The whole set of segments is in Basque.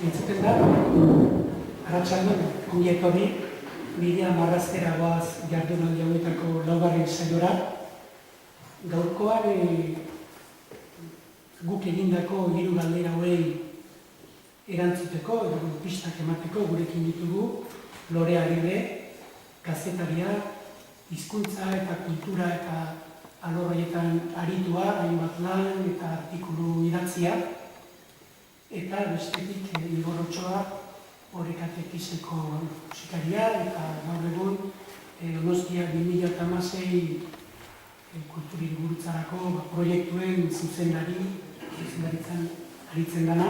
entzuten da, arratsaldean ongi etorri, bidea marraztera goaz jardunaldi hauetako laugarren saiora. Gaurkoan guk egindako 3 galdera hauei erantzuteko edo pistak emateko gurekin ditugu Lore Agirre, kazetaria, hizkuntza eta kultura eta alor horietan aritua, hainbat lan eta artikulu idatzia, eta bestetik Igor Otsoa, Orekatekiseko musikaria eta gaur egun Donostia 2016 kulturhiriburutzarako proiektuen zuzendaritzan aritzen dana.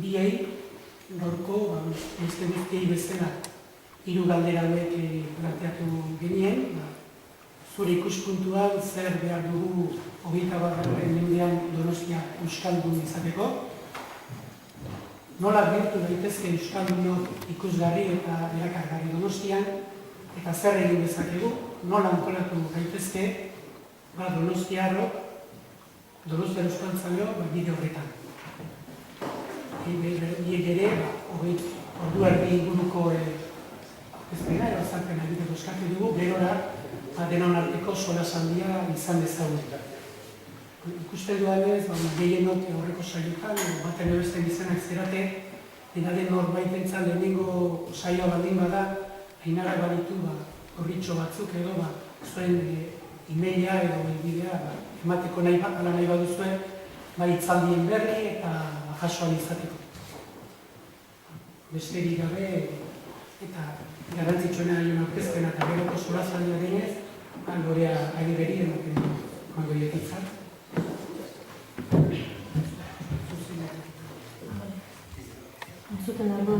Biei gaurko beste guztiei bezala 3 galdera hauek planteatu genien. Zure ikuspuntuan zer behar dugu 21. mendean Donostia euskaldun izateko? Nola bihurtu daitezke euskaldunok ikusgarri eta erakargarri Donostian, eta zer egin dezakegu? Nola antolatu daitezke Donostiarrok, Donostia euskaltzaleok bide horretan. Biek ere, ordu erdi inguruko aurkezpena edo azalpena egiteko eskatu dugu, gerora denon arteko solasaldia izan dezagun. Ikusten dudanez, gehienok horreko saioetan, baten ebesten izenak zerate, denaren norbaitentzat lehenengo saioa baldin bada, Ainara baditu horritxo batzuk edo zuen e-maila edo bidea emateko nahi baduzue, hitzaldien berri eta jasoan izateko. Besterik gabe eta garrantzitsuena aion aurkezpena eta geroko solasaldia denez, Lore Agirreri ematen dugu hitzak. Entzuten dago.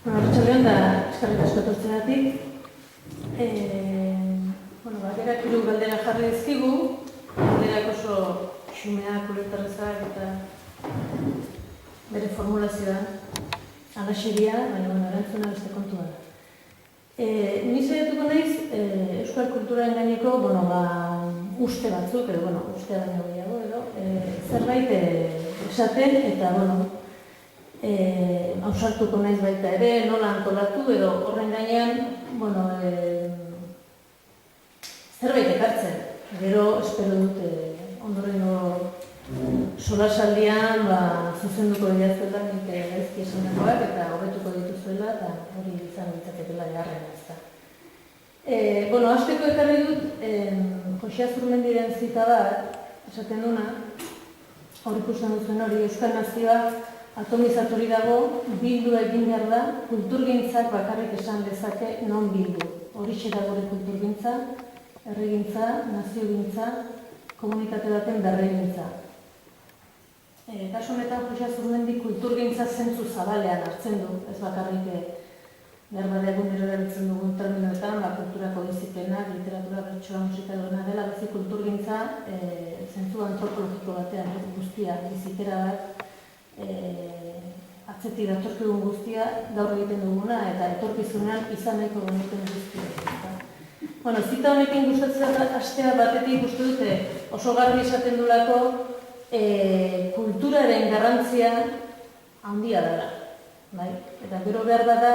Arratsaldean da eskerrik asko etortzeagatik. Galderak 3 galdera jarri dizkigu. Galderak oso xumeak, ulerterrazak eta bere formulazioan alaxeria, baina erantzuna beste kontua da. Ni saiatuko naiz euskal kulturaren gaineko uste batzuk, edo ustea baino gehiago, edo zerbait esaten eta ausartuko naiz baita ere, nola antolatu edo horren gainean zerbait ekartzen. Gero espero dut ondorengo solasaldian zuzenduko didazuela nik gaizki esandakoak eta hobetuko dituzuela eta hori izan ditzatekela beharren ezta. Hasteko ekarri dut Josia Zurmendiren zita bat esaten duna, hor ikusten duzuen hori Euskal Nazioa atomizaturi dago, bildu egin behar da, kulturgintzak bakarrik esan dezake non bildu. Horixe da gure kulturgintza, herrigintza, naziogintza, komunitate baten berregintza. Kasu honetan Josia Zurmendi kulturgintza zentzu zabalean hartzen du, ez bakarrik berbada egunero erabiltzen dugun terminoetan, kulturako diziplena, literatura, bertsoa, musika duguna dela, bezi kulturgintza zentzu antropologiko batean guztia, bizitera bat, atzetik datorkigun guztia, gaur egiten duguna eta etorkizunean izan nahiko genuten guztia. Zita honekin gustatzen hastea batetik uste dute oso garbi esaten dulako kulturaren garrantzia handia dela. Eta gero behar da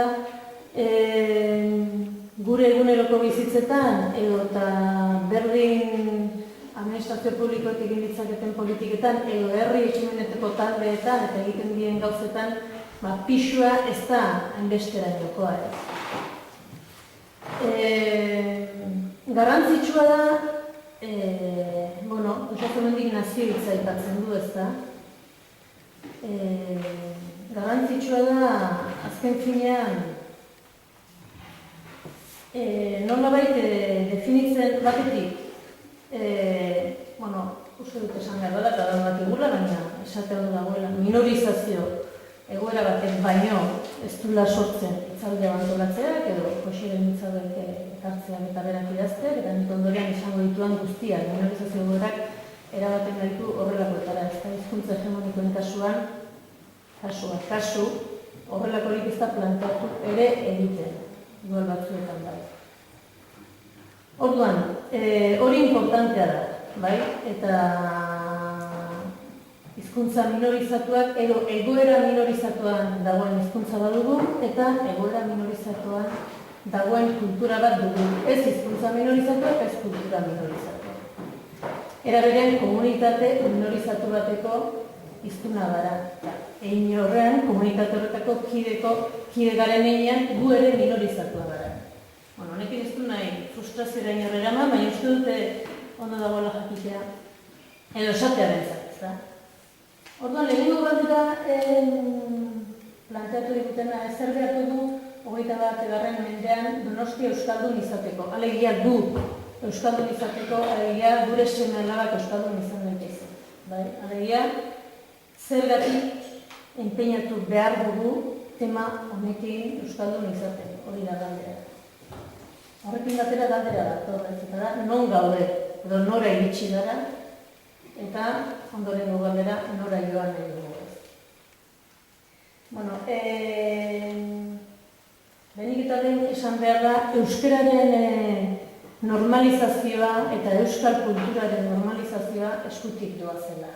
gure eguneroko bizitzetan edo eta berdin administrazio publikoek egin ditzaketen politiketan edo herri ekimeneteko taldeetan eta egiten dien gauzetan pisua ez da hainbestera jokoa. Garrantzitsua da, Josia Zurmendik nazioitza aipatzen du, ez da. Garrantzitsua da, azken finean, nolabait definitzen batetik, uste dut esan behar dela, eta bat egula, baina esaten dagoela, minorizazio egoera batek baino ez duela sortzen itzaldea bantolatzeak, edo Josiaren itzaldeak ekartzeak eta berak idazteak, eta nik ondorean izango dituan guztiak, minorizazio egoerak erabaten gaitu horrelakoetara, ez da hizkuntza hegemonikoen kasu, horrelakorik ez da planteatu ere egiten, igual batzuetan bai. Orduan, hori importantea da, bai? Eta hizkuntza minorizatuak edo egoera minorizatuan dagoen hizkuntza badugu eta egoera minorizatuan dagoen kultura bat dugu. Ez hizkuntza minorizatuak, ez kultura minorizatuak. Era berean, komunitate minorizatu bateko hiztuna gara. Egin horrean, komunitate horretako kide garen einean gu ere minorizatua gara. Bueno, honekin ez du nahi frustrazioa inorrera eman, baina uste dute ondo dagoela jakitea edo esatea bentzat, ez da? Orduan, lehenengo galdera planteatu digutena zer behar dugu 21. mendean Donostia euskaldun izateko. Alegia gu euskaldun izateko, alegia gure seme-alabak euskaldun izan daitezen. Bai? Alegia zergatik enpeinatu behar dugu tema honekin euskaldun izaten, hori da galdera. Horrekin batera galdera da, eta da, non gaude, edo nora iritsi gara, eta ondorengo galdera nora joan nahi dugu. Bueno, benik eta lehen esan behar da, euskararen normalizazioa eta euskal kulturaren normalizazioa eskutik doazela.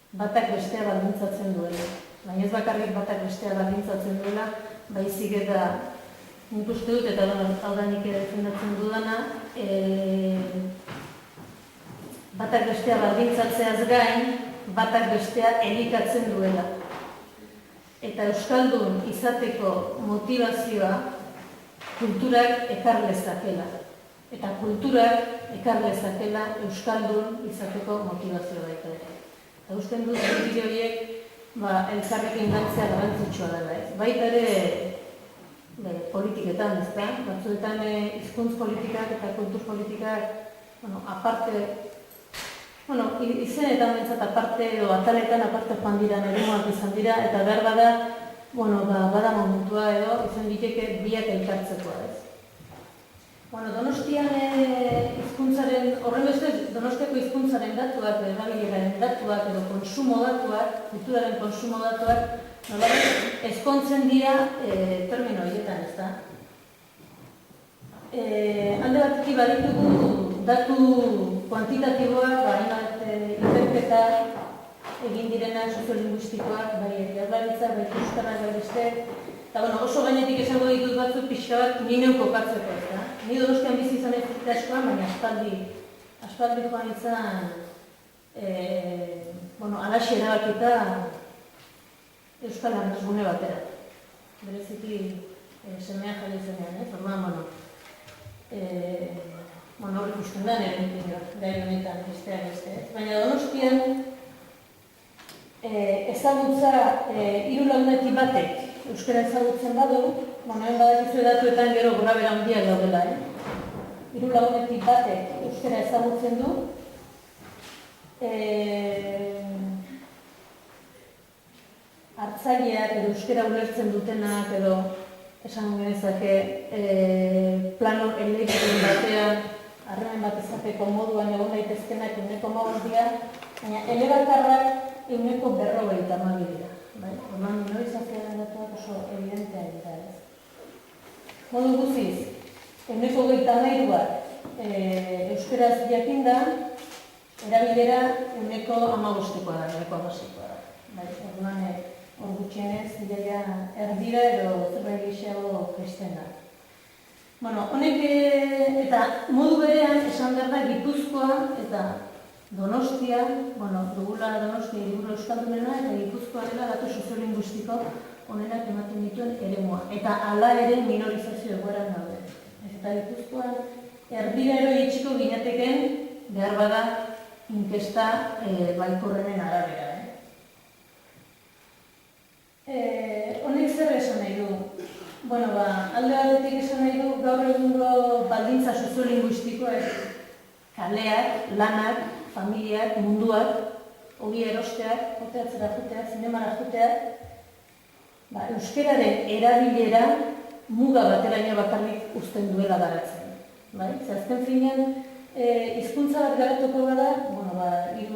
Batak bestea baldintzatzen duela. Baina ez bakarrik batak bestea baldintzatzen duela, baizik eta nik uste dut eta aldanik ere defendatzen dudana, batak bestea baldintzatzeaz gain, batak bestea elikatzen duela. Eta euskaldun izateko motivazioa kulturak ekar lezakela. Eta kulturak ekar lezakela euskaldun izateko motivazioa baita ere. Eta usten dut bide horiek elkarrekin lantzea garrantzitsua dela. Baita ere politiketan, ez da? Batzuetan hizkuntz politikak eta kultur politikak aparte, izenetan bentsat aparte edo ataletan aparte joan dira eremuak izan dira, eta behar bada momentua edo izan diteke biak elkartzekoa, ez. Donostian hizkuntzaren, horren bestez, Donostiako hizkuntzaren datuak, erabileraren datuak edo konsumo datuak, kulturaren konsumo datuak, nolabait ezkontzen dira termino horietan, ez da. Alde batetik baditugu datu kuantitatiboak, hainbat ikerketa egin direna soziolinguistikoak, bai Jaurlaritza, bai euskara, bai beste. Eta oso gainetik esango ditut batzuk pixka bat ni neu kokatzeko, ez da. Ni Donostian bizi izan ez dut askoan, baina aspaldi joan izan alaxe erabakita euskal arnazgune batera. Bereziki semea jale zenean, ez? Orduan, hor ikusten da nire gai honetan besteak beste. Baina Donostian ezagutza 3 lagunetik batek euskara ezagutzen badu, hemen badakizu datuetan gero gorabehera handiak daudela, 3 lagunetik batek euskara ezagutzen du, hartzaileak edo euskara ulertzen dutenak edo esan genezake plano elektron batean harremen bat izateko moduan egon daitezkenak 1,5 dira, baina elebakarrak 150 dira. Orduan minorizazioaren datuak oso evidentea dira, ez. Modu guziz, 1,23 euskaraz jakinda, erabilera 1,15koa da, 1,16koa da. Orduan, hor gutxienez, ideia erdira edo zerbait gehiago jaisten da. Honek eta modu berean esan behar da Gipuzkoa eta Donostia, dugula Donostia hiriburu euskaldunena eta Gipuzkoa dela datu soziolinguistiko honenak ematen dituen eremua. Eta hala ere minorizazio egoeran daude. Eta Gipuzkoan erdira ero itxiko ginateken behar bada inkesta baikorrenen arabera. Honek zer esan nahi du? Alde batetik esan nahi du gaur egungo baldintza soziolinguistikoek kaleak, lanak, familiak, munduak, ogi erosteak, hoteatzera juteak, zinemara juteak, euskararen erabilera muga bateraino bakarrik uzten duela garatzen. Azken finean, hizkuntza bat garatuko bada, 3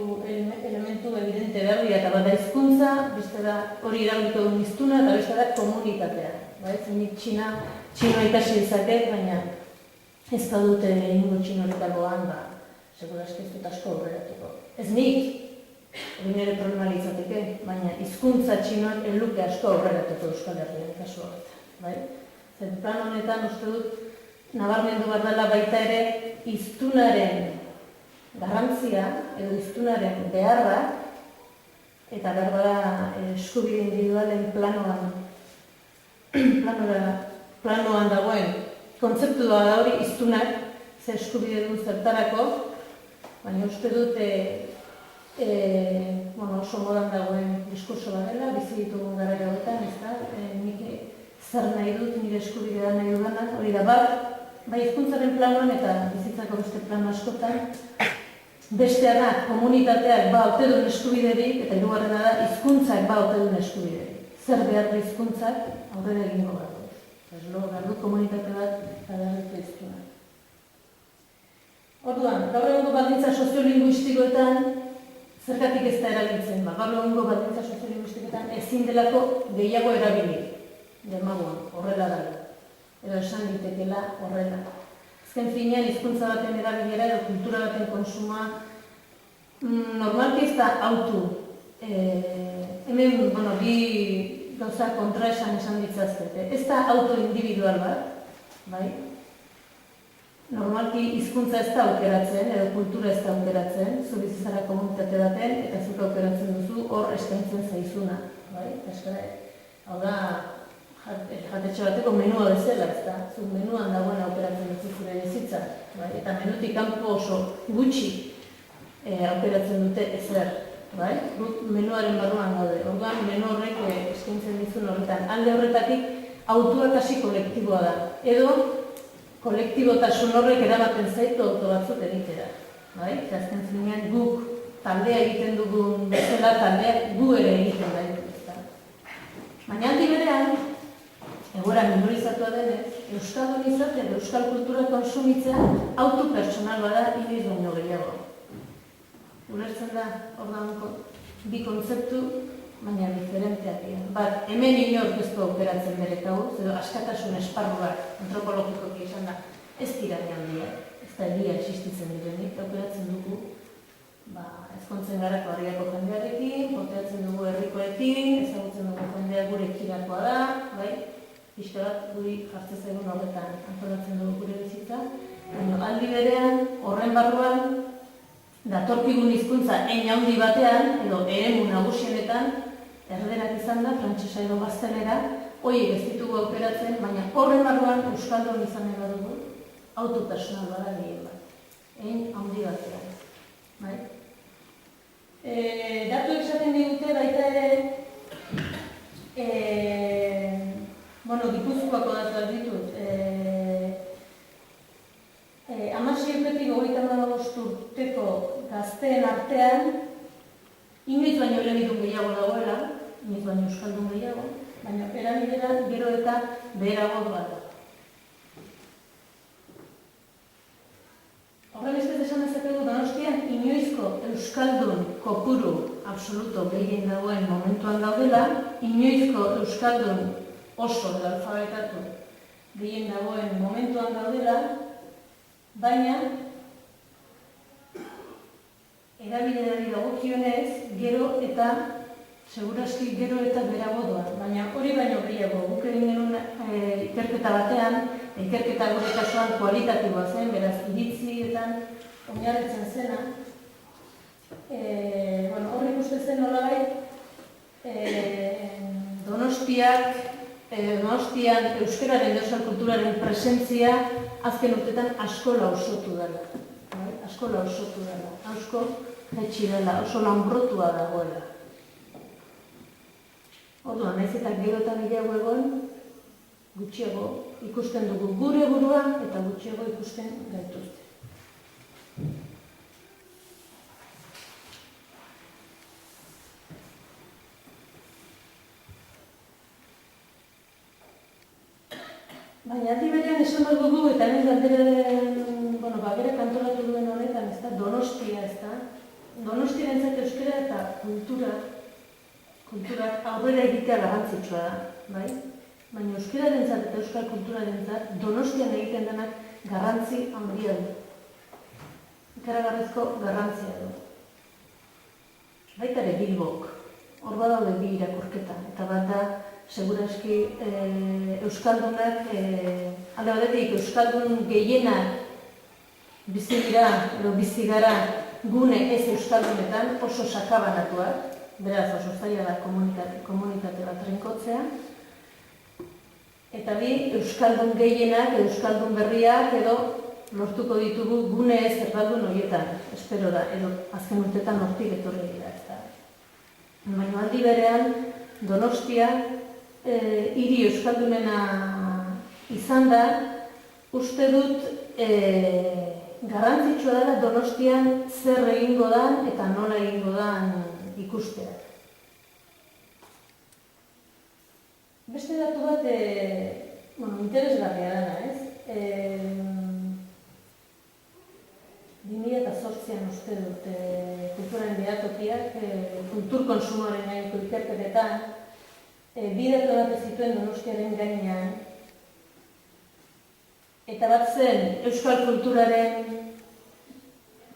elementu evidente behar dira, eta bada hizkuntza, beste da hori erabiliko duen hiztuna, eta beste da komunitatea. Zenik txinoa ikasi dezaket, baina ez da dute ingo txinoretaloan, segura ez dut asko aurreratuko. Ez nik, hori nire problema litzateke, baina hizkuntza txinoak eluke asko aurreratuko Euskal Herrian kasu horretan, bai? Zer plan honetan uste dut nabarmendu behar dela baita ere hiztunaren garrantzia edo hiztunaren beharra eta behar bada eskubide individualen planoan dagoen kontzeptua da hori hiztunak ze eskubide duen zertarako, baina uste dut oso modan dagoen diskurso bat dela, bizi ditugun gara hauetan, ez da, nik zer nahi dut, nire eskubidea nahi dudana, hori da bat, bai hizkuntzaren planoan eta bizitzako beste plano askotan, bestea da, komunitateak ote duen eskubiderik, eta hirugarrena da, hizkuntzak ote duen eskubiderik. Zer behar da hizkuntzak aurrera egingo gara. Ez behar du komunitate bat, eta behar dut hizkunak. Orduan, gaur egungo baldintza soziolinguistikoetan zergatik ez da erabiltzen, gaur egungo baldintza soziolinguistikoetan ezin delako gehiago erabili, demagoan, horrela dela, edo esan ditekela horrela. Azken finean, hizkuntza baten erabilera edo kultura baten konsumoa normalki ez da autu. Hemen, bi gauza kontraesan esan ditzazkete. Ez da auto individual bat, bai? Normalki hizkuntza ez da aukeratzen, edo kultura ez da aukeratzen, zu bizitzara komunitate baten, eta zuk aukeratzen duzu hor eskaintzen zaizuna, bai? Hau da, jatetxe bateko menua bezala, ez da, zu menuan dagoen aukeratzen duzu zure bizitza, bai? Eta menutik kanpo oso gutxi aukeratzen dute ezer, bai? Menuaren barruan gaude, orduan menu horrek eskaintzen dizun horretan. Alde horretatik autuak hasi kolektiboa da, edo kolektibotasun horrek eramaten zaitu auto batzuk egitera. Azken zinean guk taldea egiten dugun bezala taldeak gu ere egiten da. Baina aldi berean, egoera minorizatua denez, euskaldun izatea, euskal kultura konsumitzea auto pertsonal bada inoiz baino gehiago. Ulertzen da, ordan bi kontzeptu, baina diferenteak dira. Bat, hemen inork ez du aukeratzen bere kabuz, edo askatasun esparruak antropologikoki esan da, ez dira handiak, ez da egia existitzen direnik, aukeratzen dugu ezkontzen garako harriako jendearekin, poteatzen dugu herrikoekin, ezagutzen dugu jendea gure ekirakoa da, bai? Pixka bat guri jartzen zaigun horretan antolatzen dugu gure bizitza, baina aldi berean, horren barruan, datorkigun hizkuntza hein handi batean, edo eremu nagusienetan, erderak izan da, frantsesa edo gaztelera, horiek ez ditugu aukeratzen, baina horren barruan euskaldun izan nahi badugu, autopersonal bada gehien bat. Hein handi batean. Datuek esaten digute baita ere, Gipuzkoako datuak ditut, 16 urtetik 35 urteko gazteen artean, inoiz baino elebidun gehiago dagoela, inoiz baino euskaldun gehiago, baina erabilera gero eta beherago doa da. Horren ez esan dezakegu Donostian inoizko euskaldun kopuru absoluto gehien dagoen momentuan daudela, inoizko euskaldun oso edo alfabetatu gehien dagoen momentuan daudela, baina erabilerari dagokionez gero eta segurazki gero eta berago doa, baina hori baino gehiago. Guk egin genuen ikerketa batean, ikerketa gure kasuan kualitatiboa zen, beraz iritzietan oinarritzen zena. Horrek uste zen nolabait Donostian euskararen euskal kulturaren presentzia azken urtetan asko lausotu dela. Asko lausotu dela, asko jaitsi dela, oso lanbrotua dagoela. Orduan, naiz eta gero eta gehiago egon, gutxiago ikusten dugu gure burua eta gutxiago ikusten gaituzte. Baina aldi berean esan behar dugu, eta hemen galderen, berak antolatu duen honetan, ez da, Donostia, ez da. Donostiarentzat euskara eta kulturak aurrera egitea garrantzitsua da, bai? Baina euskararentzat eta euskal kulturarentzat Donostian egiten denak garrantzi handia du. Ikaragarrizko garrantzia du. baita ere Bilbok, hor badaude bi irakurketa, eta bat da, seguraski Euskaldunak, alde batetik Euskaldun gehienak bizi dira, edo bizi gara gune ez Euskaldunetan oso sakabanatuak, beraz oso zaila da komunitate bat trinkotzea, eta bi, Euskaldun gehienak, Euskaldun berriak, edo lortuko ditugu gune ez erdaldun horietan, espero da, edo azken urtetan hortik etorri dira, ez da. Baina aldi berean, Donostia, hiri Euskaldunena izan da, uste dut garrantzitsua dela Donostian zer egingo dan eta nola egingo dan ikustea. Beste datu bat, interesgarria dana, ez? 2008an uste dut, kulturaren behatokiak, kultur konsumoaren gaineko ikerketetan, bidatu bat zituen Donostiaren gainean, eta bat zen euskal kulturaren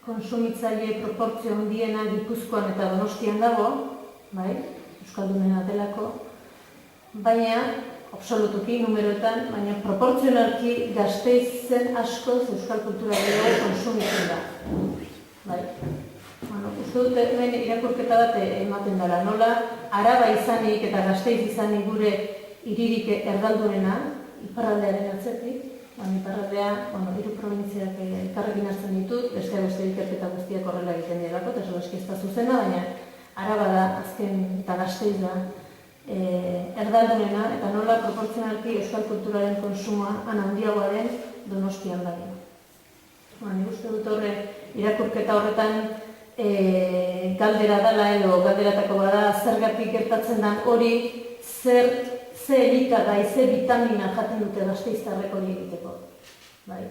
konsumitzaile proportzio handiena Gipuzkoan eta Donostian dago, bai, euskaldunena delako, baina, absolutuki, numeroetan, baina proportzionalki Gasteizen askoz euskal kultura gehiago konsumitzen da. Bai. Uste dut hemen irakurketa bat ematen dara, nola Araba izanik eta Gasteiz izanik gure hiririk erdaldunena, iparraldearen atzetik, iparraldea, hiru probintziak elkarrekin hartzen ditut, beste ikerketa guztiak horrela egiten direlako, eta eski ez da zuzena, baina Araba da azken eta Gasteiz da erdaldunena, eta nola proportzionalki euskal kulturaren konsumoa handiagoa den Donostian baino. Nik uste dut horre irakurketa horretan galdera dela edo galderatako bada zergatik gertatzen den hori ze elikagai, ze vitamina jaten dute Gasteiztarrek hori egiteko. Bai,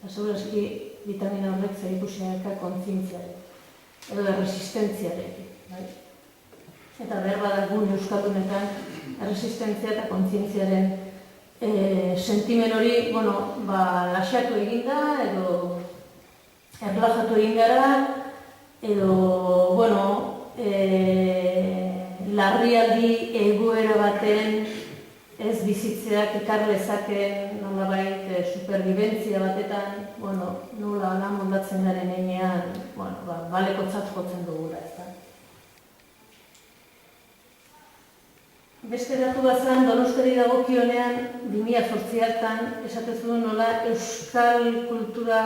segurazki vitamina horrek zer ikusiak kontzientziaren edo resistentziarekin. Eta behar bada gune euskaldunetan resistentzia eta kontzientziaren sentimen hori, laxatu egin da, edo erlajatu egin gara, edo, larrialdi egoera baten ez bizitzeak ekar lezaken nolabait superbibentzia batetan, nola lan moldatzen garen enean, balekotzat jotzen dugula, ez da. Beste datu bat zen, Donosteri dagokionean, 2008an, esatezu nola euskal kultura,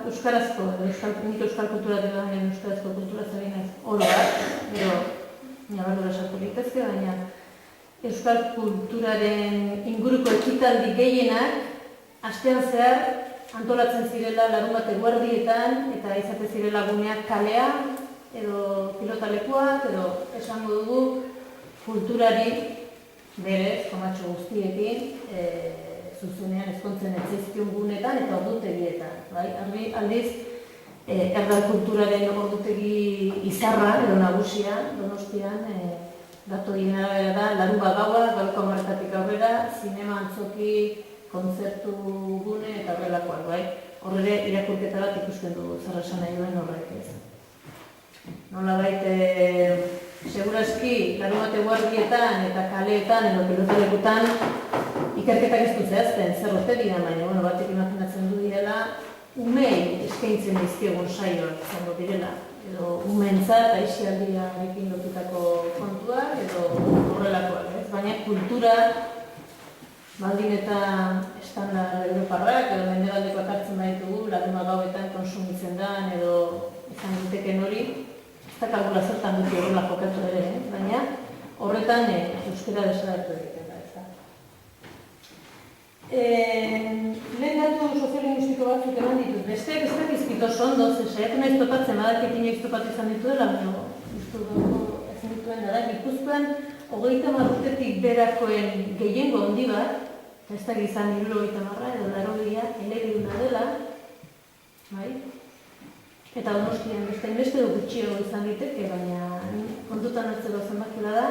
euskarazko, nik euskal kultura dela baina euskarazko kultura zabinez oro bat, gero, nabarra esatu litezke, baina euskal kulturaren inguruko ekitaldi gehienak, astean zehar, antolatzen zirela larunbat eguerdietan, eta izate zirela guneak kalea, edo pilotalekuak, edo esango dugu, kulturari berez, komatxo guztiekin, zuzenean ezkontzen etzaizkion gunetan eta ordutegietan. Aldiz, erdal kulturaren ordutegi izarra, edo nagusia, Donostian, datu egin arabera da, larunbat gaua, gauko hamarretatik aurrera, zinema antzoki, kontzertu gune eta horrelakoak. Horre irakurketa bat ikusten dugu, zer esan nahi duen horrek ez. Nolabait, segurazki, larunbat eguerdietan eta kaleetan edo pilotalekutan ikerketak ez dut zehazten, zer ote dira, baina batek imaginatzen du direla, umei eskaintzen dizkiegun saioak izango direla, edo umeentzat aisialdiarekin lotutako kontuak edo horrelakoak, ez? Baina kultura, baldin eta estandar europarrak edo mendebaldekoak hartzen baditugu, larunbat gauetan konsumitzen den edo izan diteken hori, ez da kalkula zertan dut horrela jokatu ere, baina horretan euskara desagertu egiten da, ez da. Lehen datu soziolinguistiko batzuk eman ditut, besteak ez dakizkit oso ondo, saiatu nahiz topatzen badaket inoiz topatu izan dituela, baina uste dugu ezin dituen da, Gipuzkoan 30 urtetik berakoen gehiengo handi bat, ez da gizan 70 edo 80 elegiduna dela, bai? Eta Donostian beste gutxiago izan diteke, baina kontutan hartzeko zenbakila da,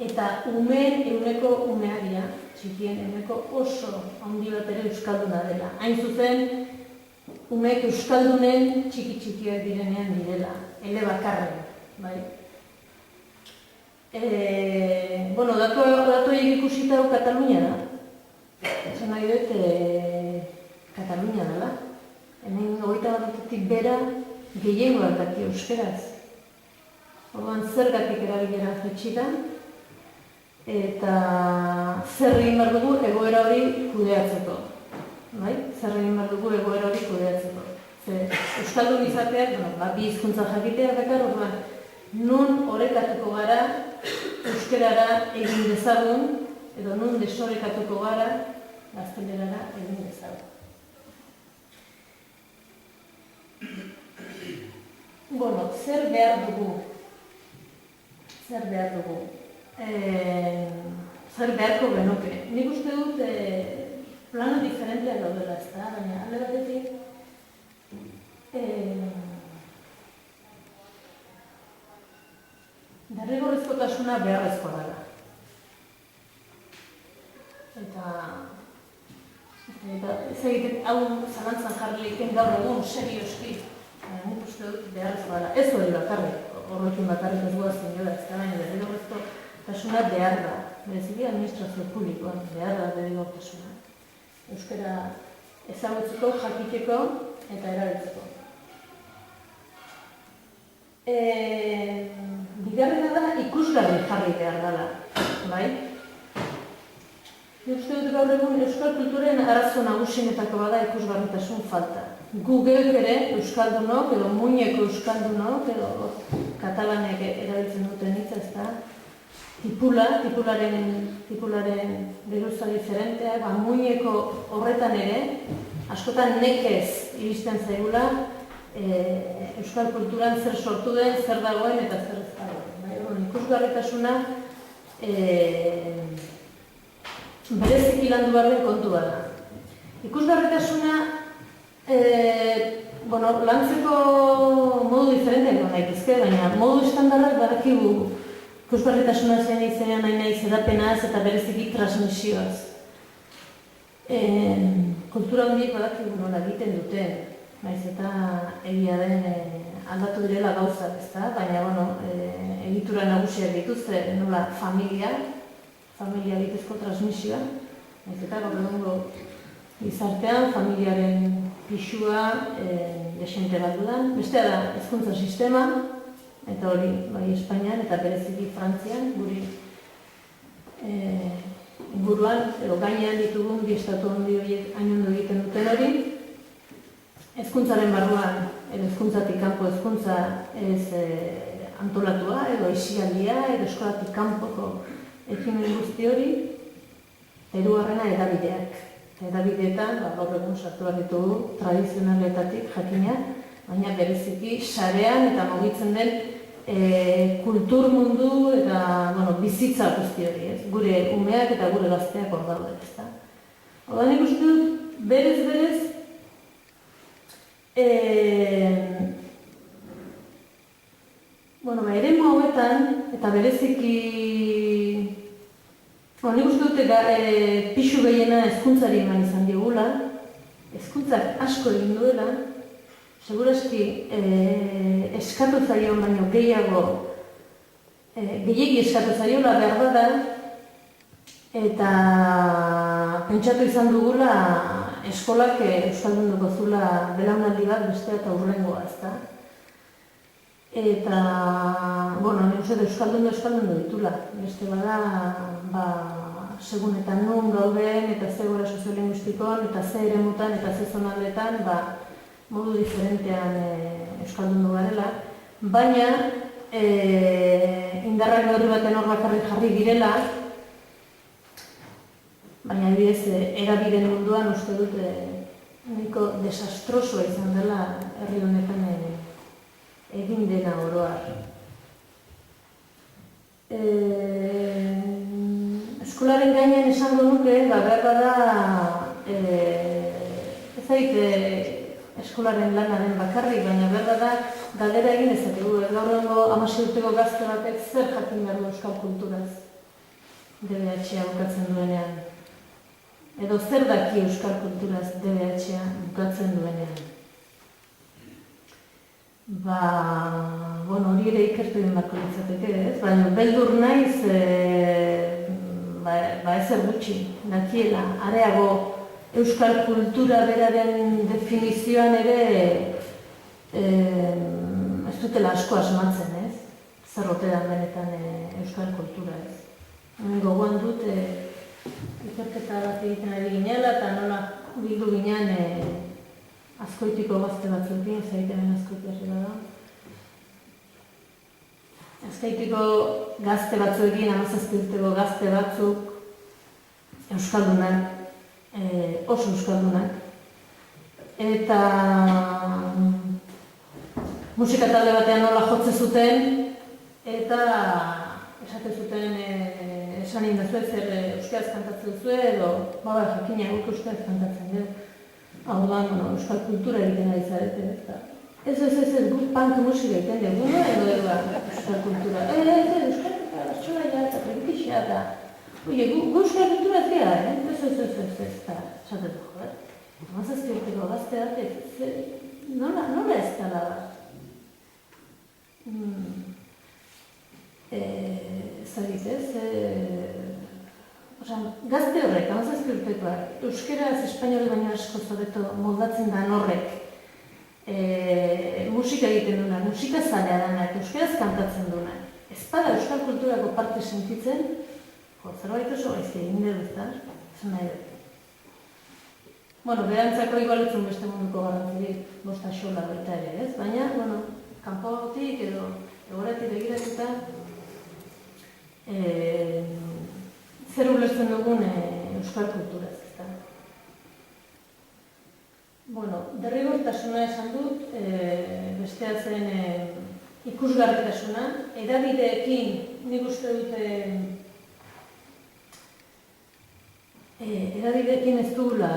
eta umeen euneko umea dira, txikien euneko oso handi bat ere euskalduna dela. Hain zuzen, umeek euskaldunen txiki-txikiak direnean direla, ele bakarren, bai? Bueno, datuek ikusita hau Katalunia da. Esan nahi dut, Katalunia dela. Hemen 21 bera gehiengoak daki euskeraz. Orduan zergatik erabilera jaitsi da, eta zer egin behar dugu egoera hori kudeatzeko. Bai? Zer egin behar dugu egoera hori kudeatzeko. Euskaldun izateak, bi hizkuntza jakitea dakar, orduan, nun orekatuko gara, euskerara egin dezagun, edo nun desorekatuko gara, gaztelerara egin dezagun. Bueno, zer behar dugu? Zer beharko genuke. Nik uste dut plano diferenteak daudela, ezta? Baina alde batetik derrigorrezkotasuna beharrezkoa dela. Eta ez egiten hau zalantzan jarri leiken gaur egun serioski. Nik uste dut beharrezkoa dela. Ez hori bakarrik. Horrekin bakarrik ez guazten jola, ez da baina derrigorrezkotasuna behar da. Bereziki administrazio publikoan behar da derrigortasuna. Euskara ezagutzeko, jakiteko eta erabiltzeko. Bigarrena da ikusgarri jarri behar dela, bai? Nik uste dut gaur egun euskal kulturen arazo nagusienetako bada ikusgarritasun falta. Gu geuk ere euskaldunok, edo muineko euskaldunok, edo katalanek erabiltzen duten hitza, ezta? Tipularen geruza diferenteak, muineko horretan ere, askotan nekez iristen zaigula euskal kulturan zer sortu den, zer dagoen eta zer ez dagoen. Ikusgarritasuna bereziki landu behar den kontua da. Ikusgarritasuna lantzeko modu diferenteak egon daitezke, baina modu estandarrak badakigu ikusgarritasuna zein izenean nahi zedapenaz eta bereziki transmisioaz. Kultura hondiek badakigu nola egiten duten, naiz eta egia den aldatu direla gauzak, ezta? Baina, egitura nagusiak dituzte nola familia egitezko transmisioa, naiz eta gaur egungo gizartean familiaren pisua desente bat dudan. Bestea da hezkuntza sistema, eta hori bai Espainian eta bereziki Frantzian, guri inguruan edo gainean ditugun bi estatu handi horiek hain ondo egiten duten hori. Hezkuntzaren barruan, edo hezkuntzatik kanpo hezkuntza ez antolatua, edo aisialdia, edo eskolatik kanpoko ekimen guzti hori, eta hirugarrena hedabideak. Hedabideetan, gaur egun sartu behar ditugu tradizionaletatik jakina, baina bereziki sarean eta mugitzen den kultur mundu eta bizitza guzti hori, gure umeak eta gure gazteak hor daude, ezta? Orduan nik uste dut, berez eremu hauetan, eta bereziki nik uste dute pixu gehiena hezkuntzari eman izan diogula, hezkuntzak asko egin duela, seguraski eskatu zaion baino gehiegi eskatu zaiola behar da, eta pentsatu izan dugula eskolak euskaldunduko zula belaunaldi bat bestea eta hurrengoa, ezta? Eta, nik uste euskaldundu ditula. Beste bada, segun eta nun gauden, eta ze gora soziolinguistikon, eta ze eremutan, eta ze zonaldetan, modu diferentean euskaldundu garela. Baina, indarrak horri baten hor bakarrik jarri girela, baina adibidez, erabiden munduan uste dut nahiko desastrosoa izan dela herri honetan egin dena oroar. Eskolaren gainean esango nuke, behar da, ez zait eskolaren lanaren bakarrik, baina behar da, galdera egin ezakegu. Gaur egungo 16 urteko gazte batek zer jakin behar du euskal kulturaz DBH-a bukatzen duenean. Edo zer daki euskal kulturaz DBH-a bukatzen duenean. hori ere ikertu egin beharko litzateke, ez? Baina beldur naiz, ezer gutxi, dakiela, areago euskal kultura beraren definizioan ere ez dutela asko asmatzen, ez? Zer ote da benetan euskal kultura, ez? Gogoan dut, ikerketa bat egiten ari ginela, eta nola bildu ginen Azkoitiko gazte batzuekin, zaitemen Azkoitiarri da. Azkoitiko gazte batzuekin, 17 urteko gazte batzuk, euskaldunak, oso euskaldunak. Eta musika talde batean nola jotze zuten, eta esate zuten esan indazue zer euskaraz kantatzen zuen, edo jakina guk euskaraz kantatzen dugu. Hau da, euskal kultura egiten ari zarete, eta ez, guk punk musika egiten dugu, edo euskal kultura. Euskal kultura, bertsola ja, eta prebikixea, eta gu euskal kultura ez gara, ez, eta esaten dugu, Hamazazpi urteko gazteak, nola ez dala bat? Zagitez, gazte horrek, 17 urtekoak, euskeraz espainol baino asko zobeto moldatzen da horrek, musika egiten duenak, musika zalea danak, euskeraz kantatzen duenak, ez bada euskal kulturako parte sentitzen, zerbait oso gaizki egin dugu, ezta? Zena edo. Berantzako igualetzen beste munduko garrantzirik, bosta xola baita ere, ez? Baina, kanpotik edo egoratik begiratuta, zer ulertzen dugun euskal kulturaz, ezta? Derrigortasuna esan dut, bestea zen ikusgarritasuna, hedabideekin nik uste dute hedabideekin ez dugula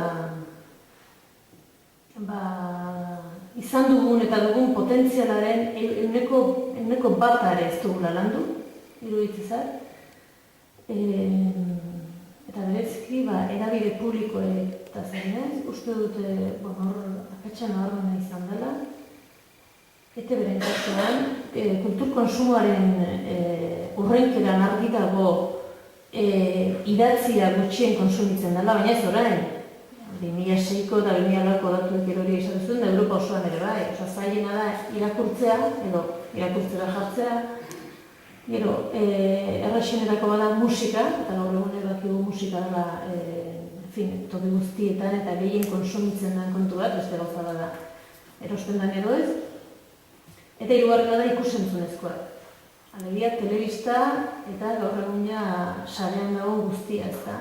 izan dugun eta dugun potentzialaren ehuneko bata ere ez dugula landu, iruditzezat. Eta bereziki, hedabide publikoeta zenez, uste dute, apetxan nabarmena izan dela. ETB-ren kasuan, kultur konsumoaren urrenkeran argi dago idatzia gutxien konsumitzen dela, baina ez orain. 2006ko eta 2004ko datuek erori esatzen da Europa osoan ere bai. Zailena da irakurtzea, edo irakurtzera jartzea. Gero, erraxenerako bada musika, eta gaur egun erakigu musika dela, toki guztietan eta gehien konsumitzen den kontu bat, beste gauza da erosten den edo ez. Eta hirugarrena da ikusentzunezkoak. Alegia, telebista eta gaur egun ja sarean dago guztia, ezta.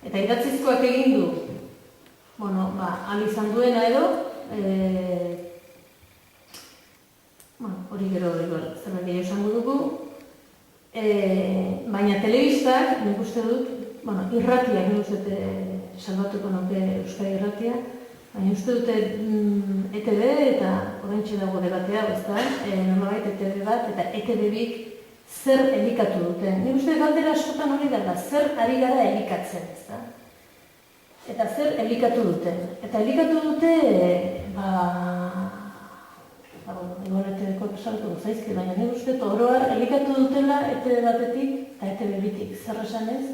Eta idatzizkoak egin du, ahal izan duena edo, hori gero zerbait gehiago esango dugu, baina telebistak, nik uste dut, irratiak nik uste dut salbatuko nuke Euskal Irratia, baina uste dute ETB eta oraintxe dago debatea, ezta, nolabait ETB bat eta ETB-bik zer elikatu duten. Nik uste galdera askotan hori dela, zer ari gara elikatzen, ezta? Eta zer elikatu duten. Eta elikatu dute, egon ETB-ko esaltu zaizki, baina nik uste oroar elikatu dutela ETB batetik eta ETB-bitik. Zer esanez?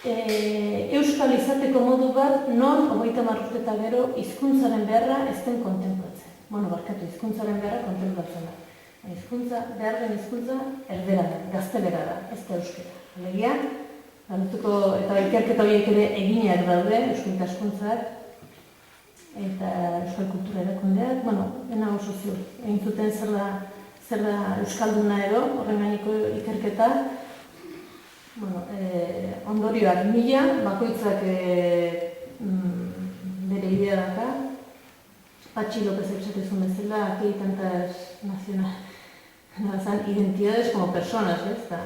Euskal izateko modu bat, non 30 urte eta gero hizkuntzaren beharra ez den kontemplatzen. Hizkuntzaren beharra kontemplatzen da. Behar den hizkuntza erdera da, gaztelera da, ez da euskera. Alegia, eta ikerketa horiek ere eginak daude, euskal ikaskuntzak eta euskal kultura erakundeak, dena oso ziur. Egin zuten zer da euskalduna edo, horren gaineko ikerketa, ondorioak 1000, bakoitzak bere idea daka. Patxi Lópezek esatezun bezala, aquí hay tantas identidades como personas, ezta?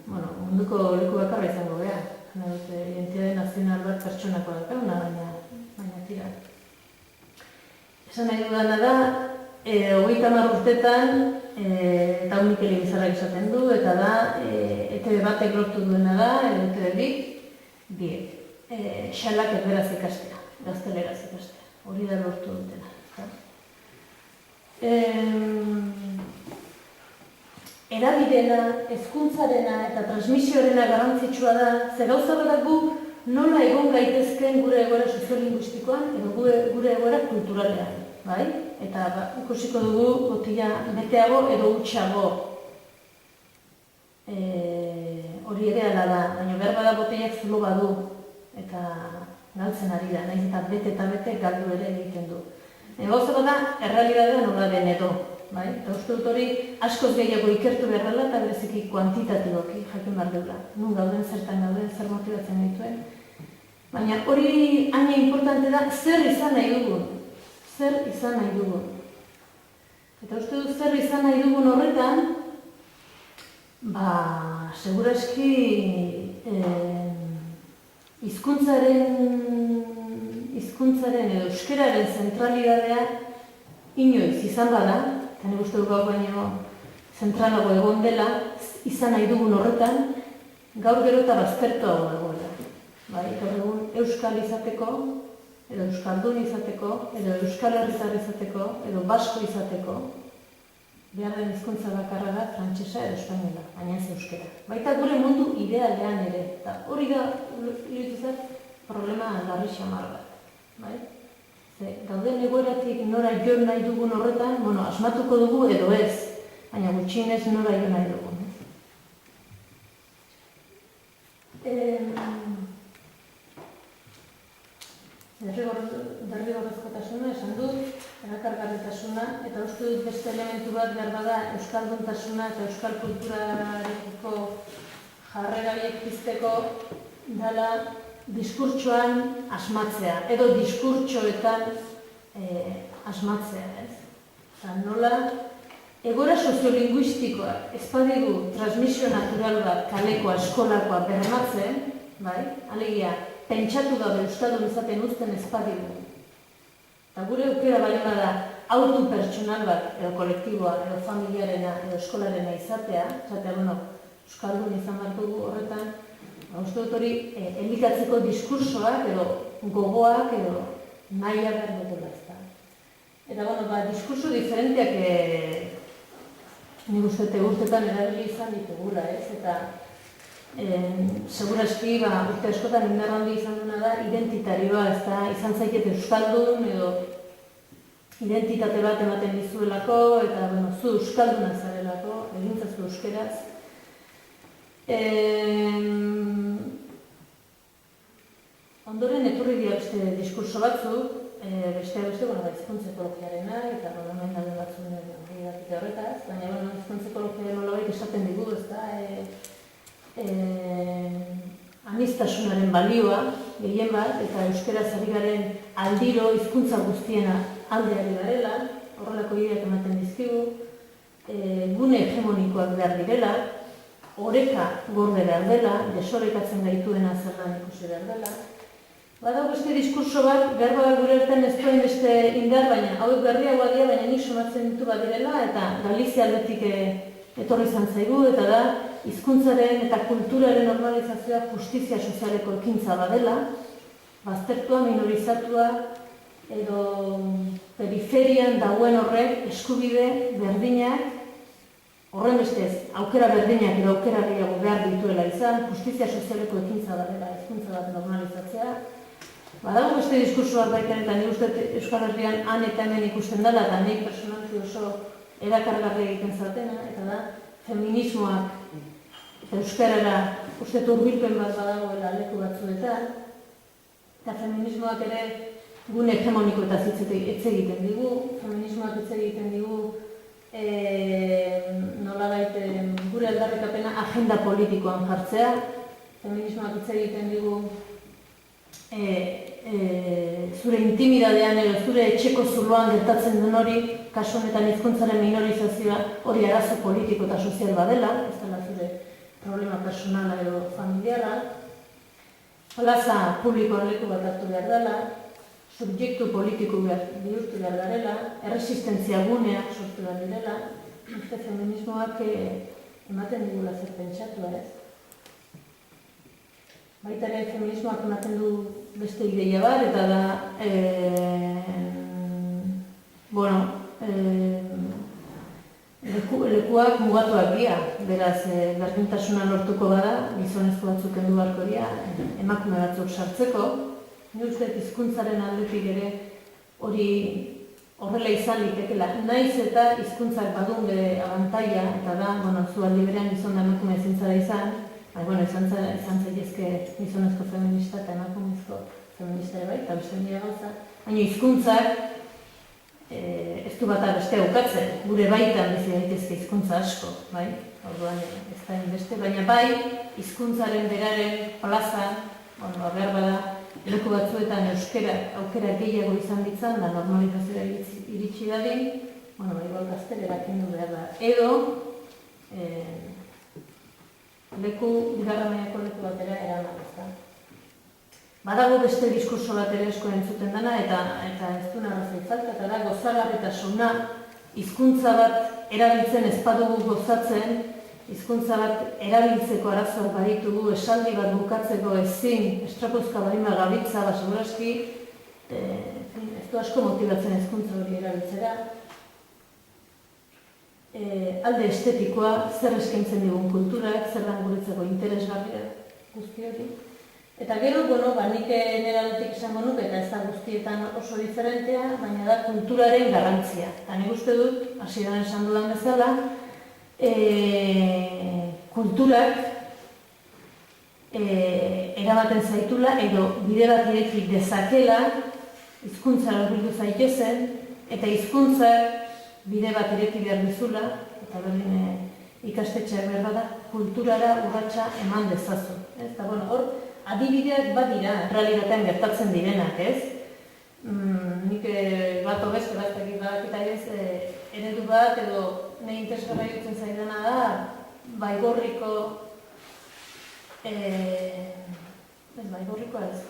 Munduko leku bakarra izango gara. Identidade nazional bat pertsonako dakauna, baina tira. Esan nahi dudana da, 30 urtetan, eta unik elebizarrak esaten du, eta da, ETB batek lortu duena da, ETB-bik, biek. Xalak erderaz ikastea, gazteleraz ikastea. Hori da lortu dutela. Edabidena, hezkuntzarena eta transmisioarena garrantzitsua da, ze gauza bat gu nola egon gaitezken gure egoera soziolinguistikoan edo gure egoera kulturalean, bai? Eta ikusiko dugu botila beteago edo hutsago hori ere ala da, baina behar bada botilak zulo badu eta galtzen ari da, nahiz eta bete galdu ere egiten du. Gauza bat da, errealitatea nola den edo, bai? Eta uste dut hori askoz gehiago ikertu behar dela eta bereziki kuantitatiboki jakin behar dela. Nun gauden, zertan gauden, zer motibatzen dituen. Baina hori haina importante da, zer izan nahi dugun. Zer izan nahi dugun. Eta uste dut zer izan nahi dugun horretan, seguraski hizkuntzaren edo euskararen zentralidadea inoiz izan bada, eta nik uste dut gaur baino zentralago egon dela, izan nahi dugun horretan, gaur gero eta baztertuago egoela. Bai, gaur egun euskal izateko, edo euskaldun izateko, edo euskal herritar izateko, edo basko izateko, behar den hizkuntza bakarra da frantsesa edo espainola, baina ez euskara. Baita gure mundu idealean ere, eta hori da, iruditzen problema larri xamar bat. Bai? Gauden egoeratik nora jo nahi dugun horretan, asmatuko dugu edo ez, baina gutxienez nora jo nahi dugun. Derrigorrezkotasuna esan dut, erakargarritasuna, eta uste dut beste elementu bat behar bada euskalduntasuna eta euskal kulturarekiko jarrera horiek pizteko dela diskurtsoan asmatzea, edo diskurtsoetan asmatzea, ez? Eta nola, egoera soziolinguistikoa ez badigu transmisio natural bat, kalekoa, eskolakoa bermatzen, bai? Alegia, pentsatu gabe euskaldun izaten uzten ez badigu. Eta gure aukera bali bada autu pertsonal bat, edo kolektiboa, edo familiarena, edo eskolarena izatea, euskaldun izan bat dugu horretan, uste dut hori elikatzeko diskursoak, edo gogoak, edo naia behar dutela ezta. Eta, diskurso diferenteak nik uste urtetan erabili izan ditugula, ez? Eta seguraski, urte askotan indar handi izan duena da identitarioa, ez da, izan zaiket euskaldun edo identitate bat ematen dizuelako, eta zu euskalduna zarelako, egintzazu euskeraz. Ondoren etorri dira beste diskurso batzuk, beste, hizkuntza ekologiarena, eta hemen daude batzuen egidatik horretaz, baina hizkuntza ekologia nolabait esaten digu, ez da, aniztasunaren balioa, gehien bat, eta euskaraz ari garen aldiro hizkuntza guztiena aldeari garela, horrelako ideak ematen dizkigu, gune hegemonikoak behar direla, oreka gorde behar dela, desorekatzen gaituena zerran ikusi behar dela. Badago beste diskurso bat, behar bada gure hartan ez duen beste indar, baina hauek berriagoa dira, baina nik somatzen ditu bat direla, eta Galizia aldetik etorri izan zaigu, eta da, hizkuntzaren eta kulturaren normalizazioa justizia sozialeko ekintza badela, baztertua, minorizatua, edo periferian dagoen horrek eskubide berdinak, horren bestez, aukera berdinak edo aukera gehiago behar dituela izan, justizia sozialeko ekintza badela, hizkuntza bat normalizatzea. Badago beste diskurso bat baita, eta nik uste Euskal Herrian han eta hemen ikusten dela, eta nik personalki oso erakargarri egiten zatena, eta da, feminismoak euskarara uste hurbilpen bat badagoela leku batzuetan, eta feminismoak ere gune hegemonikoetaz hitz egiten digu, feminismoak hitz egiten digu nolabait gure aldarrikapena agenda politikoan jartzea, feminismoak hitz egiten digu zure intimidadean edo zure etxeko zuloan gertatzen den hori, kasu honetan hizkuntzaren minorizazioa hori arazo politiko eta sozial badela, ez dela zure problema personala edo familiarra, plaza publikoan leku bat hartu behar dela, subjektu politiko bihurtu behar garela, erresistentzia guneak sortu behar direla, uste feminismoak ematen digula zer pentsatu, ez? Baita ere feminismoak ematen du beste ideia bat, eta da, lekuak mugatuak dira, beraz, berdintasuna lortuko bada, gizonezko batzuk kendu beharko dira, emakume batzuk sartzeko. Ni uste hizkuntzaren aldetik ere hori horrela izan litekela. Naiz eta hizkuntzak badun bere abantaila, eta da, zu aldi berean gizon da emakume ezin zara izan, izan zaitezke gizonezko feminista eta emakumezko feminista ere bai, eta beste nire gauza. Baina hizkuntzak ez du bata beste ukatzen, gure baitan bizi daitezke hizkuntza asko, bai? Orduan ez da inbeste, baina bai, hizkuntzaren beraren plazan, behar bada, leku batzuetan euskarak aukera gehiago izan ditzan, da normalizazioa iritsi dadin, igual gaztelerak kendu behar da. Edo, bigarren mailako leku batera eraman, ezta? Badago beste diskurso bat ere asko entzuten dena, eta ez du narrazoi falta, eta da gozagarritasuna, hizkuntza bat erabiltzen ez badugu gozatzen, hizkuntza bat erabiltzeko arazoak baditugu, esaldi bat bukatzeko ezin, estrapuzka barima gabitza, seguraski, ez du asko motibatzen hizkuntza hori erabiltzera. Alde estetikoa, zer eskaintzen digun kulturak, zer dan guretzeko interesgarria guzti hori. Eta gero, nik nire aldetik esango nuke, eta ez da guztietan oso diferentea, baina da kulturaren garrantzia. Eta nik uste dut, hasieran esan dudan bezala, kulturak eramaten zaitula, edo bide bat ireki dezakela, hizkuntza hurbildu zaitezen, eta hizkuntzak bide bat ireki behar dizula, eta berdin ikastetxeak behar bada, kulturara urratsa eman dezazu. Eta hor, adibideak badira, realitatean gertatzen direnak, ez? Nik bat obeste, eredu bat, edo nahi interesgarra jutzen zaidana da, Baigorriko,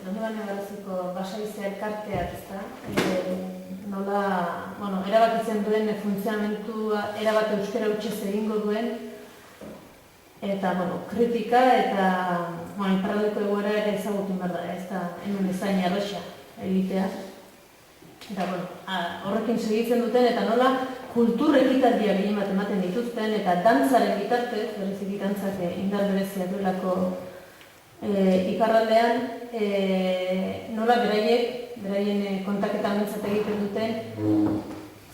Donibane Garaziko Basaizea elkarteak, ezta? Nola, erabakitzen duen funtzionamentua, erabat euskara hutsez egingo duen, eta, kritika eta iparraldeko egoera ere ezagutzen behar da, ez da, hemen bezain erresa egitea. Eta, horrekin segitzen duten, eta nola, kultur ekitaldiak gehien bat ematen dituzten, eta dantzaren bitartez, berezik dantzak indar berezia duelako iparraldean, nola beraien kontaketan mintzat egiten duten,